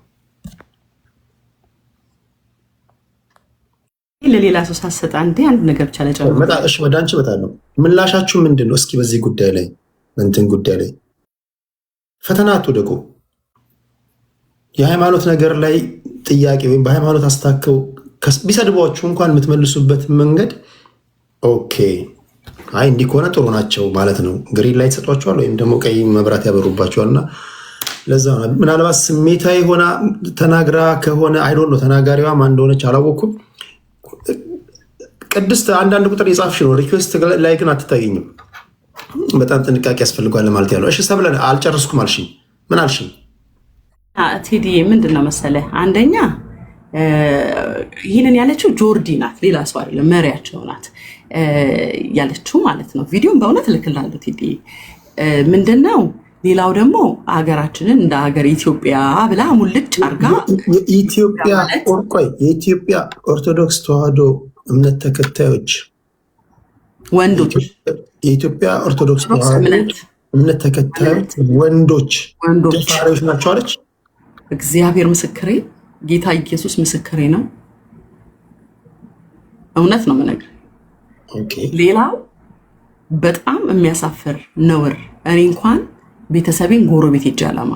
ለሌላ ሰው ሳሰጣ አንዴ አንድ ነገር ብቻ ለጨምር። እሺ፣ ወደ አንቺ እመጣለሁ። ምላሻችሁ ምንድን ነው? እስኪ በዚህ ጉዳይ ላይ እንትን ጉዳይ ላይ ፈተና አትውደቁ። የሃይማኖት ነገር ላይ ጥያቄ ወይም በሃይማኖት አስታከው ቢሰድቧችሁ እንኳን የምትመልሱበት መንገድ ኦኬ፣ አይ እንዲህ ከሆነ ጥሩ ናቸው ማለት ነው። ግሪን ላይ ተሰጧቸዋል ወይም ደግሞ ቀይ መብራት ያበሩባቸዋል። እና ለዛ ምናልባት ስሜታዊ ሆና ተናግራ ከሆነ አይዶን ነው ተናጋሪዋ ማን እንደሆነች አላወኩም። ቅድስት አንዳንድ ቁጥር የጻፍሽ ነው ሪኩዌስት ላይ ግን አትታየኝም። በጣም ጥንቃቄ ያስፈልጓል ማለት ያለው። እሺ ሰብለን አልጨረስኩም አልሽኝ። ምን አልሽኝ? ቴዲ ምንድን ነው መሰለህ፣ አንደኛ ይህንን ያለችው ጆርዲ ናት፣ ሌላ ሰው አይደለም፣ መሪያቸው ናት ያለችው ማለት ነው። ቪዲዮን በእውነት እልክልሃለሁ ቴዲ። ምንድነው ሌላው ደግሞ ሀገራችንን እንደ ሀገር ኢትዮጵያ ብላ ሙልጭ አርጋ የኢትዮጵያ ኦርቶዶክስ ተዋህዶ እምነት ተከታዮች ወንዶች፣ የኢትዮጵያ ኦርቶዶክስ ተዋህዶ እምነት ተከታዮች ወንዶች ደፋሪዎች ናቸው አለች። እግዚአብሔር ምስክሬ፣ ጌታ ኢየሱስ ምስክሬ ነው። እውነት ነው የምነግርህ። ሌላው በጣም የሚያሳፍር ነውር፣ እኔ እንኳን ቤተሰቤን ጎረቤት ሄጄ አላማ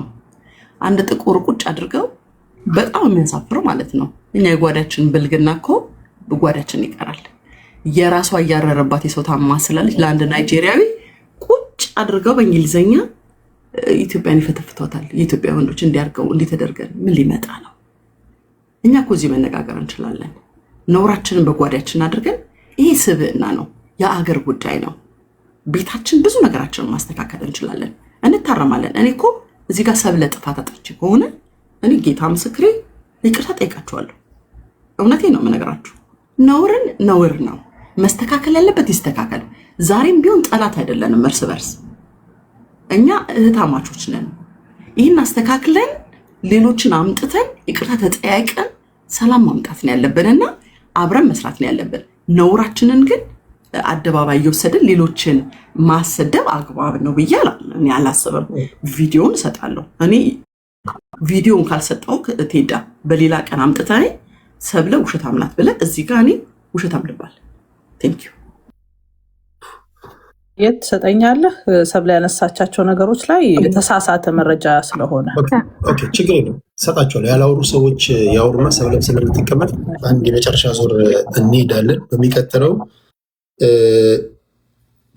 አንድ ጥቁር ቁጭ አድርገው በጣም የሚያሳፍረው ማለት ነው። እኛ የጓዳችን ብልግና እኮ በጓዳችን ይቀራል። የራሷ እያረረባት የሰው ታማ ስላለች ለአንድ ናይጄሪያዊ ቁጭ አድርገው በእንግሊዝኛ ኢትዮጵያን ይፈተፍቷታል። የኢትዮጵያ ወንዶች እንዲያርገው እንዲተደርገን ምን ሊመጣ ነው? እኛ እኮ እዚህ መነጋገር እንችላለን። ነውራችንን በጓዳችን አድርገን ይሄ ስብዕና ነው፣ የአገር ጉዳይ ነው። ቤታችን ብዙ ነገራችንን ማስተካከል እንችላለን፣ እንታረማለን። እኔ እኮ እዚህ ጋር ሰብለ ጥፋት አጥፍቼ ከሆነ እኔ ጌታ ምስክሬ ይቅርታ ጠይቃችኋለሁ። እውነቴ ነው የምነግራችሁ። ነውርን ነውር ነው፣ መስተካከል ያለበት ይስተካከል። ዛሬም ቢሆን ጠላት አይደለንም እርስ በርስ፣ እኛ እህታማቾች ነን። ይህን አስተካክለን ሌሎችን አምጥተን ይቅርታ ተጠያይቀን ሰላም ማምጣት ነው ያለብንና አብረን መስራት ነው ያለብን። ነውራችንን ግን አደባባይ እየወሰድን ሌሎችን ማሰደብ አግባብ ነው ብዬ አላስብም። ቪዲዮን እሰጣለሁ። እኔ ቪዲዮን ካልሰጠው ቴዳ በሌላ ቀን አምጥተን ሰብለ ውሸታም ናት ብለህ እዚህ ጋር እኔ ውሸታም ልባል። ቴንኪዩ። የት ትሰጠኛለህ? ሰብለ ያነሳቻቸው ነገሮች ላይ የተሳሳተ መረጃ ስለሆነ ችግር የለም እሰጣቸዋለሁ። ያላወሩ ሰዎች ያወሩና ሰብለም ስለምትቀመጥ አንድ የመጨረሻ ዞር እንሄዳለን። በሚቀጥለው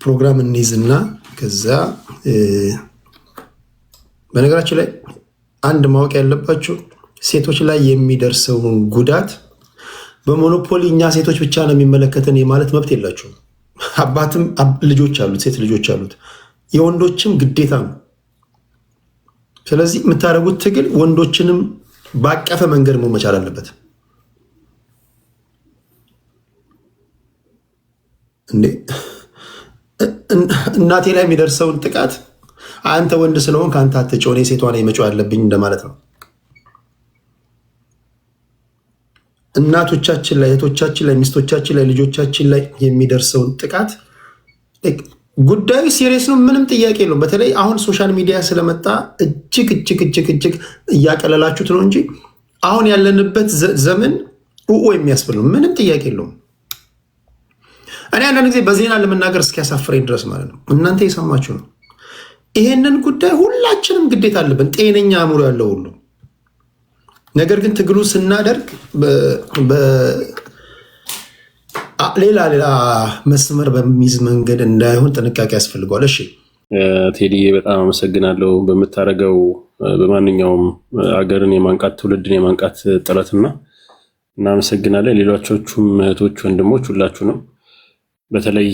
ፕሮግራም እንይዝና ከዛ በነገራችን ላይ አንድ ማወቅ ያለባቸው ሴቶች ላይ የሚደርሰውን ጉዳት በሞኖፖሊ እኛ ሴቶች ብቻ ነው የሚመለከተን የማለት መብት የላቸውም። አባትም ልጆች አሉት፣ ሴት ልጆች አሉት። የወንዶችም ግዴታ ነው። ስለዚህ የምታደርጉት ትግል ወንዶችንም ባቀፈ መንገድ መሆን መቻል አለበት። እንዴ እናቴ ላይ የሚደርሰውን ጥቃት አንተ ወንድ ስለሆን ከአንተ አትጮህ፣ እኔ ሴቷ ነኝ መጮህ ያለብኝ እንደማለት ነው። እናቶቻችን ላይ፣ እህቶቻችን ላይ፣ ሚስቶቻችን ላይ፣ ልጆቻችን ላይ የሚደርሰውን ጥቃት ጉዳዩ ሲሪየስ ነው፣ ምንም ጥያቄ የለውም። በተለይ አሁን ሶሻል ሚዲያ ስለመጣ እጅግ እጅግ እጅግ እጅግ እያቀለላችሁት ነው እንጂ አሁን ያለንበት ዘመን የሚያስብል ነው፣ ምንም ጥያቄ የለውም። እኔ አንዳንድ ጊዜ በዜና ለመናገር እስኪያሳፍረኝ ድረስ ማለት ነው። እናንተ የሰማችሁ ነው። ይሄንን ጉዳይ ሁላችንም ግዴታ አለብን፣ ጤነኛ አእምሮ ያለው ሁሉ። ነገር ግን ትግሉ ስናደርግ ሌላ መስመር በሚይዝ መንገድ እንዳይሆን ጥንቃቄ ያስፈልገዋል። እሺ ቴዲ በጣም አመሰግናለሁ በምታረገው በማንኛውም ሀገርን የማንቃት ትውልድን የማንቃት ጥረትና እናመሰግናለን። ሌሎቻችሁም እህቶች ወንድሞች ሁላችሁ ነው በተለይ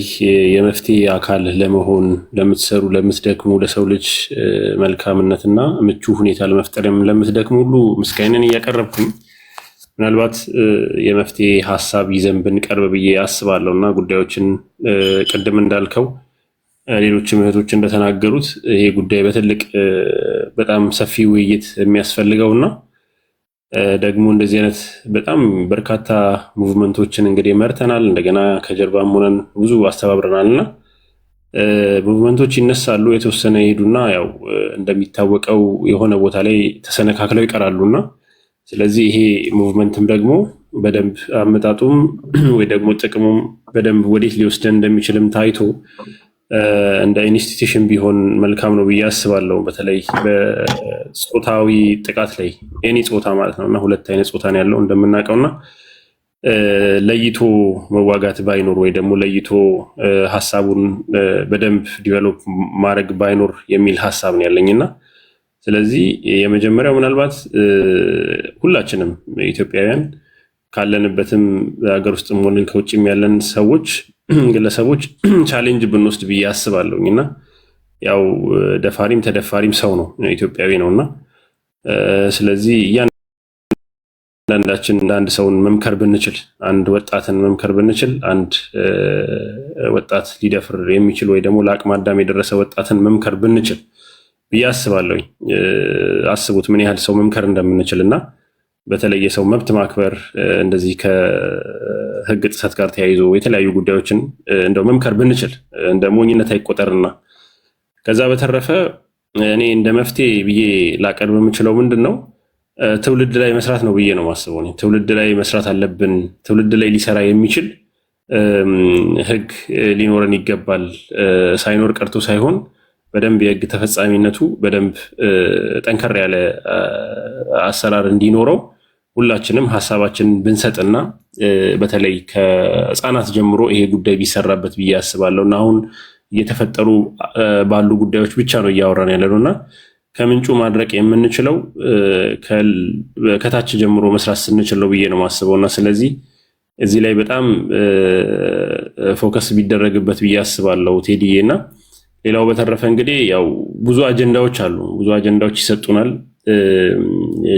የመፍትሄ አካል ለመሆን ለምትሰሩ ለምትደክሙ ለሰው ልጅ መልካምነትና ምቹ ሁኔታ ለመፍጠር ለምትደክሙ ሁሉ ምስጋናን እያቀረብኩኝ ምናልባት የመፍትሄ ሐሳብ ይዘን ብንቀርብ ብዬ አስባለሁና ጉዳዮችን ቅድም እንዳልከው ሌሎችም እህቶች እንደተናገሩት ይሄ ጉዳይ በትልቅ በጣም ሰፊ ውይይት የሚያስፈልገውና ደግሞ እንደዚህ አይነት በጣም በርካታ ሙቭመንቶችን እንግዲህ መርተናል። እንደገና ከጀርባም ሆነን ብዙ አስተባብረናልና ሙቭመንቶች ይነሳሉ፣ የተወሰነ ይሄዱና ያው እንደሚታወቀው የሆነ ቦታ ላይ ተሰነካክለው ይቀራሉና ስለዚህ ይሄ ሙቭመንትም ደግሞ በደንብ አመጣጡም ወይ ደግሞ ጥቅሙም በደንብ ወዴት ሊወስደን እንደሚችልም ታይቶ እንደ ኢንስቲትዩሽን ቢሆን መልካም ነው ብዬ አስባለሁ። በተለይ በጾታዊ ጥቃት ላይ ኤኒ ጾታ ማለት ነውና ሁለት አይነት ጾታ ነው ያለው እንደምናውቀውና ለይቶ መዋጋት ባይኖር ወይ ደግሞ ለይቶ ሐሳቡን በደንብ ዲቨሎፕ ማድረግ ባይኖር የሚል ሐሳብ ነው ያለኝና ስለዚህ የመጀመሪያው ምናልባት ሁላችንም ኢትዮጵያውያን ካለንበትም ሀገር ውስጥም ሆነን ከውጭም ያለን ሰዎች ግለሰቦች ቻሌንጅ ብንወስድ ብዬ አስባለሁኝና ያው ደፋሪም ተደፋሪም ሰው ነው ኢትዮጵያዊ ነውና ስለዚህ እያንዳንዳችን አንድ ሰውን መምከር ብንችል አንድ ወጣትን መምከር ብንችል አንድ ወጣት ሊደፍር የሚችል ወይ ደግሞ ለአቅመ አዳም የደረሰ ወጣትን መምከር ብንችል ብዬ አስባለሁኝ። አስቡት ምን ያህል ሰው መምከር እንደምንችልና በተለይ የሰው መብት ማክበር እንደዚህ ከህግ ጥሰት ጋር ተያይዞ የተለያዩ ጉዳዮችን እንደው መምከር ብንችል እንደ ሞኝነት አይቆጠርና ከዛ በተረፈ እኔ እንደ መፍትሄ ብዬ ላቀርብ የምችለው ምንድነው ትውልድ ላይ መስራት ነው ብዬ ነው ማስበው። ትውልድ ላይ መስራት አለብን። ትውልድ ላይ ሊሰራ የሚችል ህግ ሊኖረን ይገባል። ሳይኖር ቀርቶ ሳይሆን በደንብ የህግ ተፈጻሚነቱ በደንብ ጠንከር ያለ አሰራር እንዲኖረው ሁላችንም ሐሳባችንን ብንሰጥና በተለይ ከህፃናት ጀምሮ ይሄ ጉዳይ ቢሰራበት ብዬ አስባለሁና አሁን እየተፈጠሩ ባሉ ጉዳዮች ብቻ ነው እያወራን ያለነውና ከምንጩ ማድረቅ የምንችለው ከታች ጀምሮ መስራት ስንችል ነው ብዬ ነው ማስበውና ስለዚህ እዚህ ላይ በጣም ፎከስ ቢደረግበት ብዬ አስባለሁ ቴዲዬና ሌላው በተረፈ እንግዲህ ያው ብዙ አጀንዳዎች አሉ፣ ብዙ አጀንዳዎች ይሰጡናል።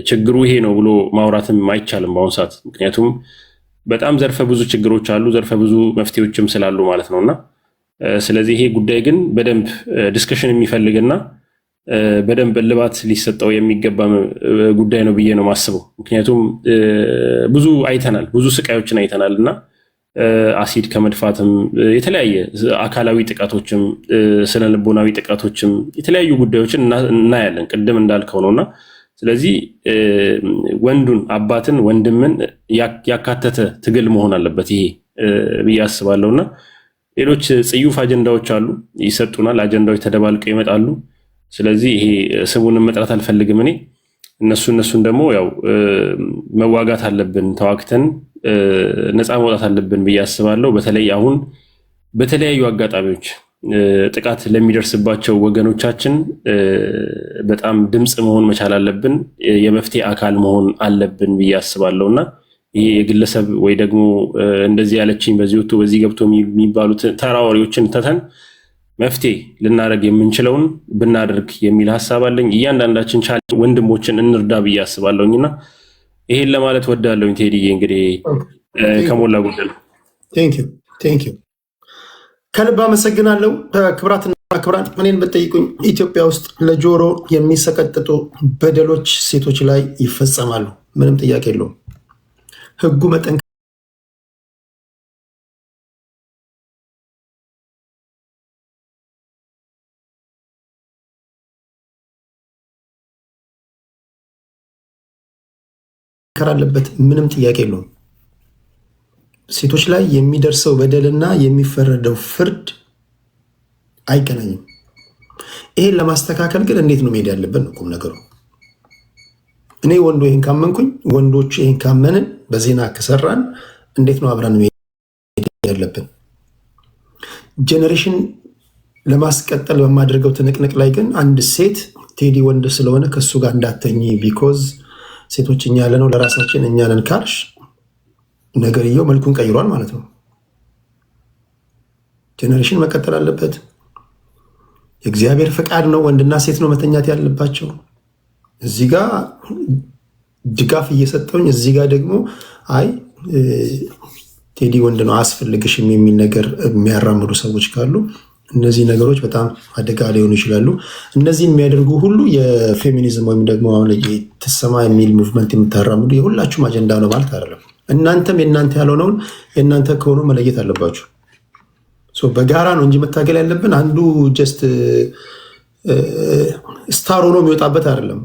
ችግሩ ይሄ ነው ብሎ ማውራትም አይቻልም በአሁኑ ሰዓት ምክንያቱም በጣም ዘርፈ ብዙ ችግሮች አሉ፣ ዘርፈ ብዙ መፍትሄዎችም ስላሉ ማለት ነውና ስለዚህ ይሄ ጉዳይ ግን በደንብ ዲስከሽን የሚፈልግና በደንብ እልባት ሊሰጠው የሚገባ ጉዳይ ነው ብዬ ነው ማስበው። ምክንያቱም ብዙ አይተናል፣ ብዙ ስቃዮችን አይተናልና አሲድ ከመድፋትም የተለያየ አካላዊ ጥቃቶችም ስነልቦናዊ ጥቃቶችም የተለያዩ ጉዳዮችን እናያለን ቅድም እንዳልከው ነውና ስለዚህ ወንዱን አባትን ወንድምን ያካተተ ትግል መሆን አለበት ይሄ ብዬ አስባለሁና ሌሎች ጽዩፍ አጀንዳዎች አሉ ይሰጡናል፣ አጀንዳዎች ተደባልቀው ይመጣሉ። ስለዚህ ይሄ ስሙንም መጥራት አልፈልግም እኔ እነሱን ደግሞ ያው መዋጋት አለብን፣ ተዋክተን ነፃ መውጣት አለብን ብዬ አስባለሁ። በተለይ አሁን በተለያዩ አጋጣሚዎች ጥቃት ለሚደርስባቸው ወገኖቻችን በጣም ድምፅ መሆን መቻል አለብን፣ የመፍትሄ አካል መሆን አለብን ብዬ አስባለሁና ይሄ የግለሰብ ወይ ደግሞ እንደዚህ ያለችኝ በዚህ ወጥቶ በዚህ ገብቶ የሚባሉት ተራ ወሬዎችን ተተን መፍትሄ ልናደርግ የምንችለውን ብናደርግ የሚል ሐሳብ አለኝ። እያንዳንዳችን ወንድሞችን እንርዳ ብዬ አስባለሁኝና ይሄን ለማለት ወዳለሁኝ ቴዲዬ። እንግዲህ ከሞላ ጎደል ቴንክ ዩ ከልብ አመሰግናለሁ። ክብራትና ክብራን እኔን ብትጠይቁኝ ኢትዮጵያ ውስጥ ለጆሮ የሚሰቀጥጡ በደሎች ሴቶች ላይ ይፈጸማሉ። ምንም ጥያቄ የለውም። ህጉ መጠንከር አለበት። ምንም ጥያቄ የለውም። ሴቶች ላይ የሚደርሰው በደልና የሚፈረደው ፍርድ አይገናኝም። ይሄን ለማስተካከል ግን እንዴት ነው መሄድ ያለብን ነው ቁም ነገሩ። እኔ ወንዱ ይሄን ካመንኩኝ፣ ወንዶቹ ይሄን ካመንን፣ በዜና ከሰራን እንዴት ነው አብረን መሄድ ያለብን? ጄኔሬሽን ለማስቀጠል በማድረገው ትንቅንቅ ላይ ግን አንድ ሴት ቴዲ ወንድ ስለሆነ ከሱ ጋር እንዳተኝ ቢኮዝ ሴቶች እኛ ያለ ነው ለራሳችን እኛ ነን ካልሽ ነገርየው መልኩን ቀይሯል ማለት ነው። ጄኔሬሽን መቀጠል አለበት። የእግዚአብሔር ፈቃድ ነው። ወንድና ሴት ነው መተኛት ያለባቸው። እዚህ ጋር ድጋፍ እየሰጠውኝ እዚህ ጋር ደግሞ አይ ቴዲ ወንድ ነው አያስፈልግሽም የሚል ነገር የሚያራምዱ ሰዎች ካሉ እነዚህ ነገሮች በጣም አደጋ ሊሆኑ ይችላሉ። እነዚህን የሚያደርጉ ሁሉ የፌሚኒዝም ወይም ደግሞ አሁን ትሰማ የሚል ሙቭመንት የምታራምዱ የሁላችሁም አጀንዳ ነው ማለት አይደለም። እናንተም የእናንተ ያልሆነውን የእናንተ ከሆኑ መለየት አለባችሁ። በጋራ ነው እንጂ መታገል ያለብን አንዱ ጀስት ስታር ሆኖ የሚወጣበት አይደለም።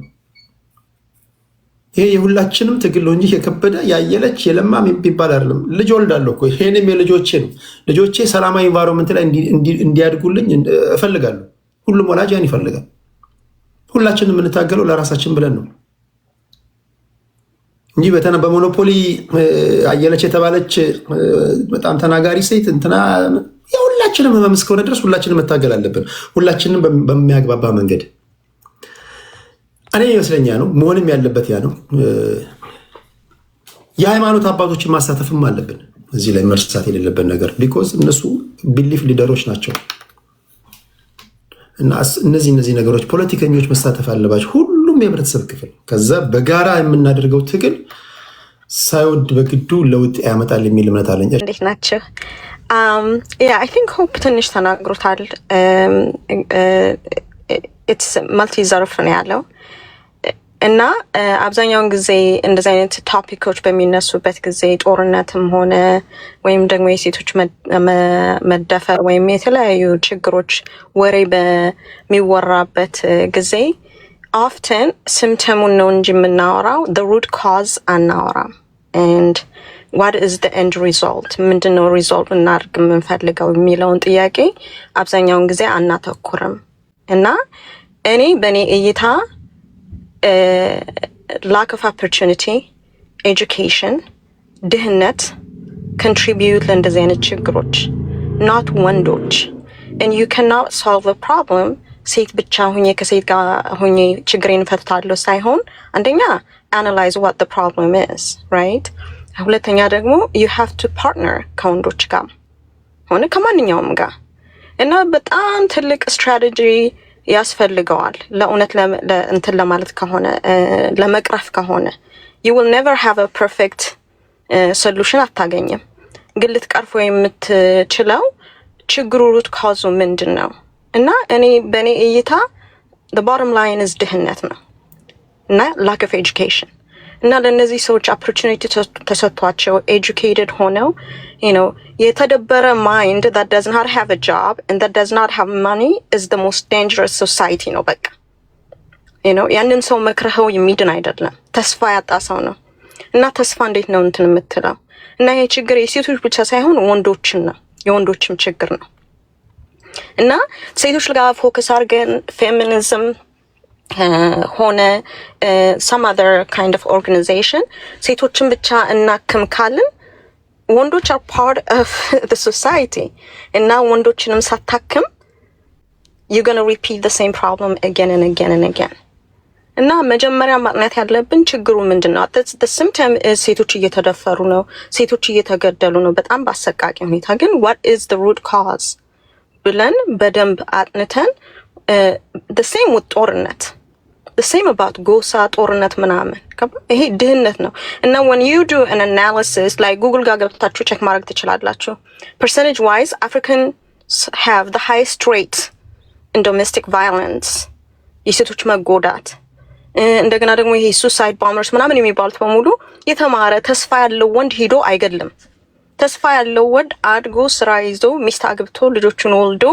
ይሄ የሁላችንም ትግል ነው እንጂ የከበደ ያየለች የለማ የሚባል አይደለም። ልጅ ወልዳለሁ እኮ ይሄንም የልጆቼ ነው። ልጆቼ ሰላማዊ ኢንቫይሮንመንት ላይ እንዲያድጉልኝ እፈልጋለሁ። ሁሉም ወላጅ ያን ይፈልጋል። ሁላችንም የምንታገለው ለራሳችን ብለን ነው እንጂ በሞኖፖሊ አየለች የተባለች በጣም ተናጋሪ ሴት እንትና የሁላችንም ህመም እስከሆነ ድረስ ሁላችንም መታገል አለብን። ሁላችንም በሚያግባባ መንገድ እኔ ይመስለኛ ነው መሆንም ያለበት ያ ነው። የሃይማኖት አባቶችን ማሳተፍም አለብን እዚህ ላይ መርሳት የሌለበት ነገር ቢኮዝ እነሱ ቢሊፍ ሊደሮች ናቸው እና እነዚህ ነገሮች ፖለቲከኞች መሳተፍ አለባቸው፣ ሁሉም የህብረተሰብ ክፍል። ከዛ በጋራ የምናደርገው ትግል ሳይወድ በግዱ ለውጥ ያመጣል የሚል እምነት አለኝ። እንዴት ናቸው? አይ ቲንክ ሆፕ ትንሽ ተናግሮታል። ኢትስ መልቲ ዘርፍ ነው ያለው እና አብዛኛውን ጊዜ እንደዚህ አይነት ቶፒኮች በሚነሱበት ጊዜ ጦርነትም ሆነ ወይም ደግሞ የሴቶች መደፈር ወይም የተለያዩ ችግሮች ወሬ በሚወራበት ጊዜ ኦፍተን ሲምፕተሙን ነው እንጂ የምናወራው the root cause አናወራም። and what is the end result ምንድነው ሪዞልቭ እናድርግ የምንፈልገው የሚለውን ጥያቄ አብዛኛውን ጊዜ አናተኩርም እና እኔ በእኔ እይታ lack of opportunity, education, ድህነት contribute ለእንደዚህ አይነት ችግሮች not ወንዶች and you cannot solve a problem ሴት ብቻ ሁኜ ከሴት ጋር ሁኜ ችግሬን ፈትታለሁ ሳይሆን አንደኛ analyze what the problem is, right? ሁለተኛ ደግሞ you have to partner ከወንዶች ጋር ሆነ ከማንኛውም ጋር እና በጣም ትልቅ ስትራቴጂ ያስፈልገዋል ለእውነት እንትን ለማለት ከሆነ ለመቅረፍ ከሆነ you will never have a perfect solution አታገኝም። ግን ልትቀርፈው የምትችለው ችግሩ ሩት ካዙ ምንድን ነው እና እኔ በእኔ እይታ the bottom line is ድህነት ነው እና lack of education እና ለእነዚህ ሰዎች opportunity ተሰጥቷቸው educated ሆነው የተደበረ mind that does not have a job and that does not have money is the most dangerous society ነው በቃ ያንን ሰው መክረኸው የሚድን አይደለም፣ ተስፋ ያጣ ሰው ነው እና ተስፋ እንዴት ነው እንትን የምትለው እና ይሄ ችግር የሴቶች ብቻ ሳይሆን ወንዶችም ነው የወንዶችም ችግር ነው እና ሴቶች ጋር ፎከስ አድርገን ፌሚኒዝም ሆነ some other kind of organization ሴቶችን ብቻ እናክም ካልን ወንዶች are part of the society እና ወንዶችንም ሳታክም you're going to repeat the same problem again and again and again እና መጀመሪያ ማጥናት ያለብን ችግሩ ምንድነው? the symptom is ሴቶች እየተደፈሩ ነው፣ ሴቶች እየተገደሉ ነው በጣም በአሰቃቂ ሁኔታ። ግን what is the root cause ብለን በደንብ አጥንተን the same with ጦርነት the same about ጎሳ ጦርነት ምናምን ይሄ ድህነት ነው እና when you do an analysis like Google ጋር ገብታችሁ ቼክ ማድረግ ትችላላችሁ percentage wise Africans have the highest rate in domestic violence የሴቶች መጎዳት እንደገና ደግሞ ይሄ suicide bombers ምናምን የሚባሉት በሙሉ የተማረ ተስፋ ያለው ወንድ ሄዶ አይገድልም። ተስፋ ያለው ወንድ አድጎ ስራ ይዞ ሚስት አግብቶ ልጆቹን ወልዶ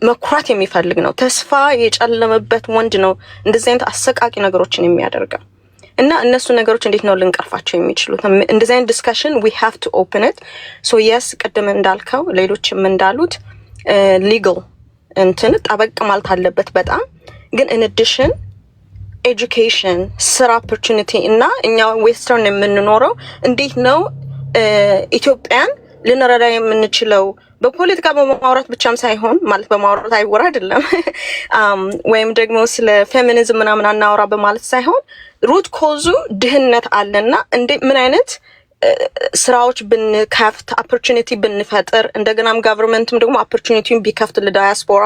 መኩራት የሚፈልግ ነው። ተስፋ የጨለመበት ወንድ ነው እንደዚህ አይነት አሰቃቂ ነገሮችን የሚያደርገው እና እነሱ ነገሮች እንዴት ነው ልንቀርፋቸው የሚችሉት? እንደዚህ አይነት ዲስከሽን we have to open it. so yes ቅድም እንዳልከው ሌሎችም እንዳሉት legal እንትን ጠበቅ ማለት አለበት በጣም ግን in addition education ስራ opportunity እና እኛ ዌስተርን የምንኖረው እንዴት ነው ኢትዮጵያን ልንረዳ የምንችለው በፖለቲካ በማውራት ብቻም ሳይሆን ማለት በማውራት አይወራ አይደለም ወይም ደግሞ ስለ ፌሚኒዝም ምናምን አናወራ በማለት ሳይሆን ሩት ኮዙ ድህነት አለና እንደ ምን አይነት ስራዎች ብንከፍት ኦፖርቹኒቲ ብንፈጥር እንደገናም ጋቨርንመንትም ደግሞ ኦፖርቹኒቲውን ቢከፍት ለዳያስፖራ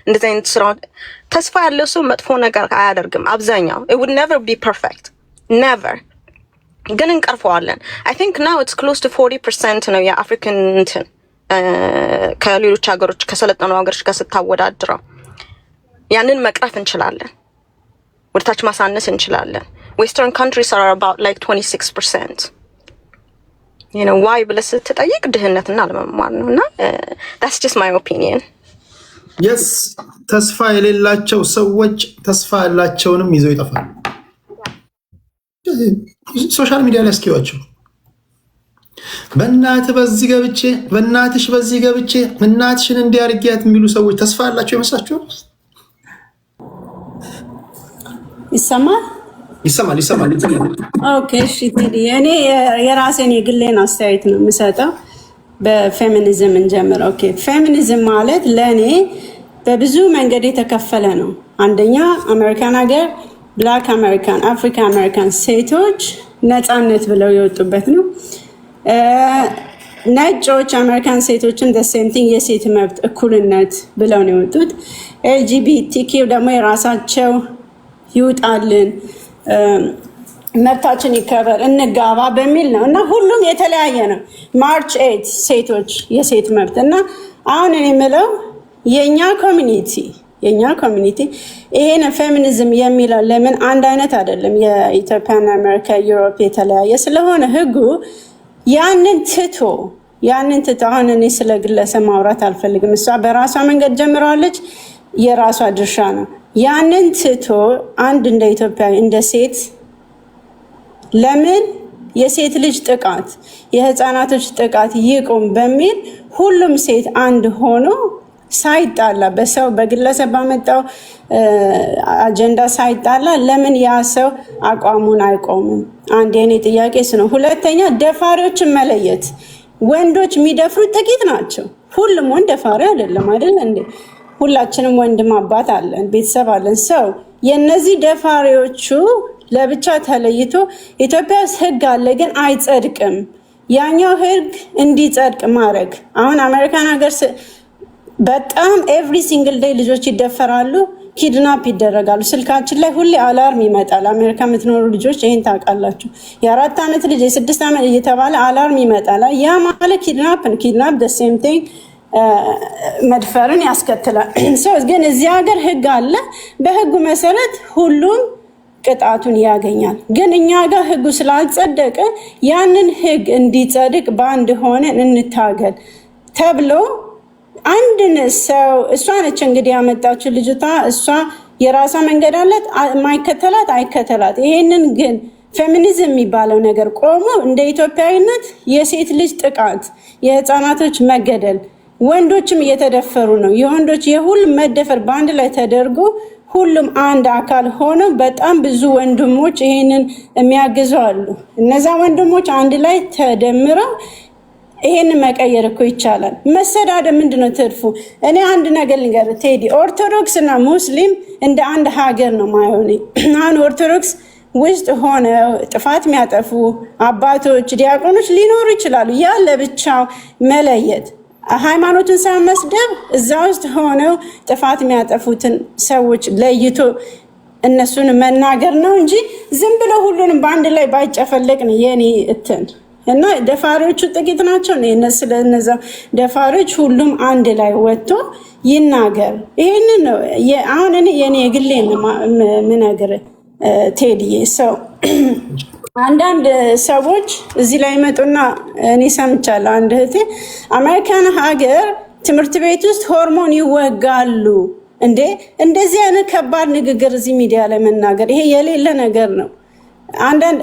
እንደዚህ አይነት ስራዎች ተስፋ ያለው ሰው መጥፎ ነገር አያደርግም አብዛኛው it would never be perfect never ግን እንቀርፈዋለን I think now it's close to 40% ነው የአፍሪካን እንትን ከሌሎች ሀገሮች ከሰለጠኑ ሀገሮች ጋር ስታወዳድረው ያንን መቅረፍ እንችላለን ወደታች ማሳነስ እንችላለን western countries are about like 26% you know why ብለህ ስትጠይቅ ድህነትና አለመማር ነውና that's just my opinion yes ተስፋ የሌላቸው ሰዎች ተስፋ ያላቸውንም ይዘው ይጠፋሉ ሶሻል ሚዲያ ላይ እስኪዋቸው በእናት በዚህ ገብቼ በእናትሽ በዚህ ገብቼ እናትሽን እንዲያርጊያት የሚሉ ሰዎች ተስፋ ያላቸው ይመስላችኋል ይሰማል ኦኬ እሺ ቴዲ እኔ የራሴን የግሌን አስተያየት ነው የምሰጠው በፌሚኒዝም እንጀምር ኦኬ ፌሚኒዝም ማለት ለኔ በብዙ መንገድ የተከፈለ ነው አንደኛ አሜሪካን ሀገር ብላክ አሜሪካን አፍሪካ አሜሪካን ሴቶች ነፃነት ብለው የወጡበት ነው ነጮች አሜሪካን ሴቶችን the same thing የሴት መብት እኩልነት ብለው ነው የወጡት LGBTQ ደግሞ የራሳቸው ይውጣልን መብታችን ይከበር እንጋባ በሚል ነው እና ሁሉም የተለያየ ነው ማርች 8 ሴቶች የሴት መብት እና አሁን እኔ የምለው የኛ ኮሚኒቲ ይሄን ፌሚኒዝም የሚለው ለምን አንድ አይነት አይደለም የኢትዮጵያና አሜሪካ ዩሮፕ የተለያየ ስለሆነ ህጉ ያንን ትቶ አሁን እኔ ስለ ግለሰብ ማውራት አልፈልግም እሷ በራሷ መንገድ ጀምራለች የራሷ ድርሻ ነው ያንን ትቶ አንድ እንደ ኢትዮጵያ እንደ ሴት ለምን የሴት ልጅ ጥቃት የህፃናቶች ጥቃት ይቆም በሚል ሁሉም ሴት አንድ ሆኖ ሳይጣላ በሰው በግለሰብ ባመጣው አጀንዳ ሳይጣላ ለምን ያ ሰው አቋሙን አይቆምም አንድ የኔ ጥያቄ ነው ሁለተኛ ደፋሪዎችን መለየት ወንዶች የሚደፍሩት ጥቂት ናቸው ሁሉም ወንድ ደፋሪ አይደለም አይደል እንዴ ሁላችንም ወንድም አባት አለን ቤተሰብ አለን ሰው የነዚህ ደፋሪዎቹ ለብቻ ተለይቶ ኢትዮጵያ ውስጥ ህግ አለ ግን አይጸድቅም ያኛው ህግ እንዲጸድቅ ማድረግ አሁን አሜሪካን ሀገር በጣም ኤቭሪ ሲንግል ዴይ ልጆች ይደፈራሉ ኪድናፕ ይደረጋሉ ስልካችን ላይ ሁሌ አላርም ይመጣል አሜሪካ የምትኖሩ ልጆች ይሄን ታውቃላችሁ የ4 ዓመት ልጅ የ6 ዓመት እየተባለ አላርም ይመጣል ያ ማለት ኪድናፕ the same thing መድፈርን ያስከትላል ሰው ግን እዚህ ሀገር ህግ አለ በህጉ መሰረት ሁሉም ቅጣቱን ያገኛል ግን እኛ ጋር ህጉ ስላልጸደቀ ያንን ህግ እንዲጸድቅ ባንድ ሆነን እንታገል ተብሎ አንድን ሰው እሷ ነች እንግዲህ ያመጣችው ልጅቷ እሷ የራሷ መንገድ አላት ማይከተላት አይከተላት ይሄንን ግን ፌሚኒዝም የሚባለው ነገር ቆሞ እንደ ኢትዮጵያዊነት የሴት ልጅ ጥቃት የህፃናቶች መገደል ወንዶችም እየተደፈሩ ነው የወንዶች የሁሉ መደፈር ባንድ ላይ ተደርጎ ሁሉም አንድ አካል ሆኖ በጣም ብዙ ወንድሞች ይሄንን የሚያግዙ አሉ እነዛ ወንድሞች አንድ ላይ ተደምረው ይሄን መቀየር እኮ ይቻላል መሰዳደ ምንድነው ትርፉ እኔ አንድ ነገር ልንገር ቴዲ ኦርቶዶክስ እና ሙስሊም እንደ አንድ ሀገር ነው ማይሆን አሁን ኦርቶዶክስ ውስጥ ሆነ ጥፋት የሚያጠፉ አባቶች ዲያቆኖች ሊኖሩ ይችላሉ ያ ለብቻው መለየት ሃይማኖትን ሳይመስደብ እዛ ውስጥ ሆነው ጥፋት የሚያጠፉትን ሰዎች ለይቶ እነሱን መናገር ነው እንጂ ዝም ብሎ ሁሉንም ባንድ ላይ ባይጨፈለቅ ነው የኔ እትን እና ደፋሪዎቹ ጥቂት ናቸው ስለነዛ ደፋሪዎች ሁሉም አንድ ላይ ወጥቶ ይናገር ይሄንን ነው አሁን እኔ የኔ የግሌን ምነግር ቴዲዬ ሰው አንዳንድ ሰዎች እዚህ ላይ መጡና እኔ ሰምቻለሁ አንድ እህቴ አሜሪካን ሀገር ትምህርት ቤት ውስጥ ሆርሞን ይወጋሉ እንዴ እንደዚህ አይነት ከባድ ንግግር እዚህ ሚዲያ ላይ መናገር ይሄ የሌለ ነገር ነው አንዳንድ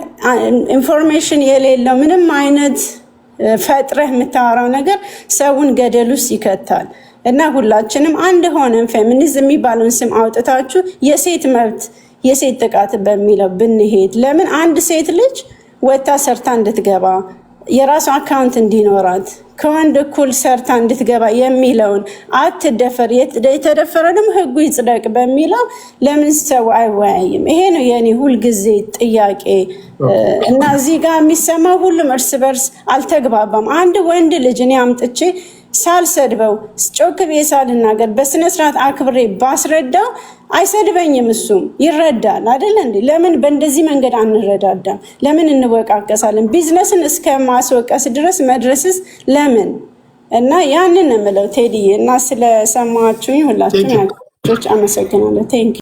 ኢንፎርሜሽን የሌለው ምንም አይነት ፈጥረህ የምታወራው ነገር ሰውን ገደል ውስጥ ይከታል እና ሁላችንም አንድ ሆነን ፌሚኒዝም የሚባለውን ስም አውጥታችሁ የሴት መብት የሴት ጥቃት በሚለው ብንሄድ ለምን አንድ ሴት ልጅ ወታ ሰርታ እንድትገባ የራሱ አካውንት እንዲኖራት ከወንድ እኩል ሰርታ እንድትገባ የሚለውን አትደፈር፣ የተደፈረ ደግሞ ህጉ ይጽደቅ በሚለው ለምን ሰው አይወያይም? ይሄ ነው የኔ ሁልጊዜ ጥያቄ። እና እዚህ ጋር የሚሰማው ሁሉም እርስ በርስ አልተግባባም። አንድ ወንድ ልጅ እኔ አምጥቼ ሳልሰድበው ጮክ ብዬ ሳልናገር በስነ ስርዓት አክብሬ ባስረዳው አይሰድበኝም፣ እሱም ይረዳል አይደል እንዴ? ለምን በእንደዚህ መንገድ አንረዳዳም? ለምን እንወቃቀሳለን? ቢዝነስን እስከ ማስወቀስ ድረስ መድረስስ ለምን? እና ያንን ነው የምለው ቴዲዬ። እና ስለሰማችሁኝ ሁላችሁም አመሰግናለሁ። ቴንክ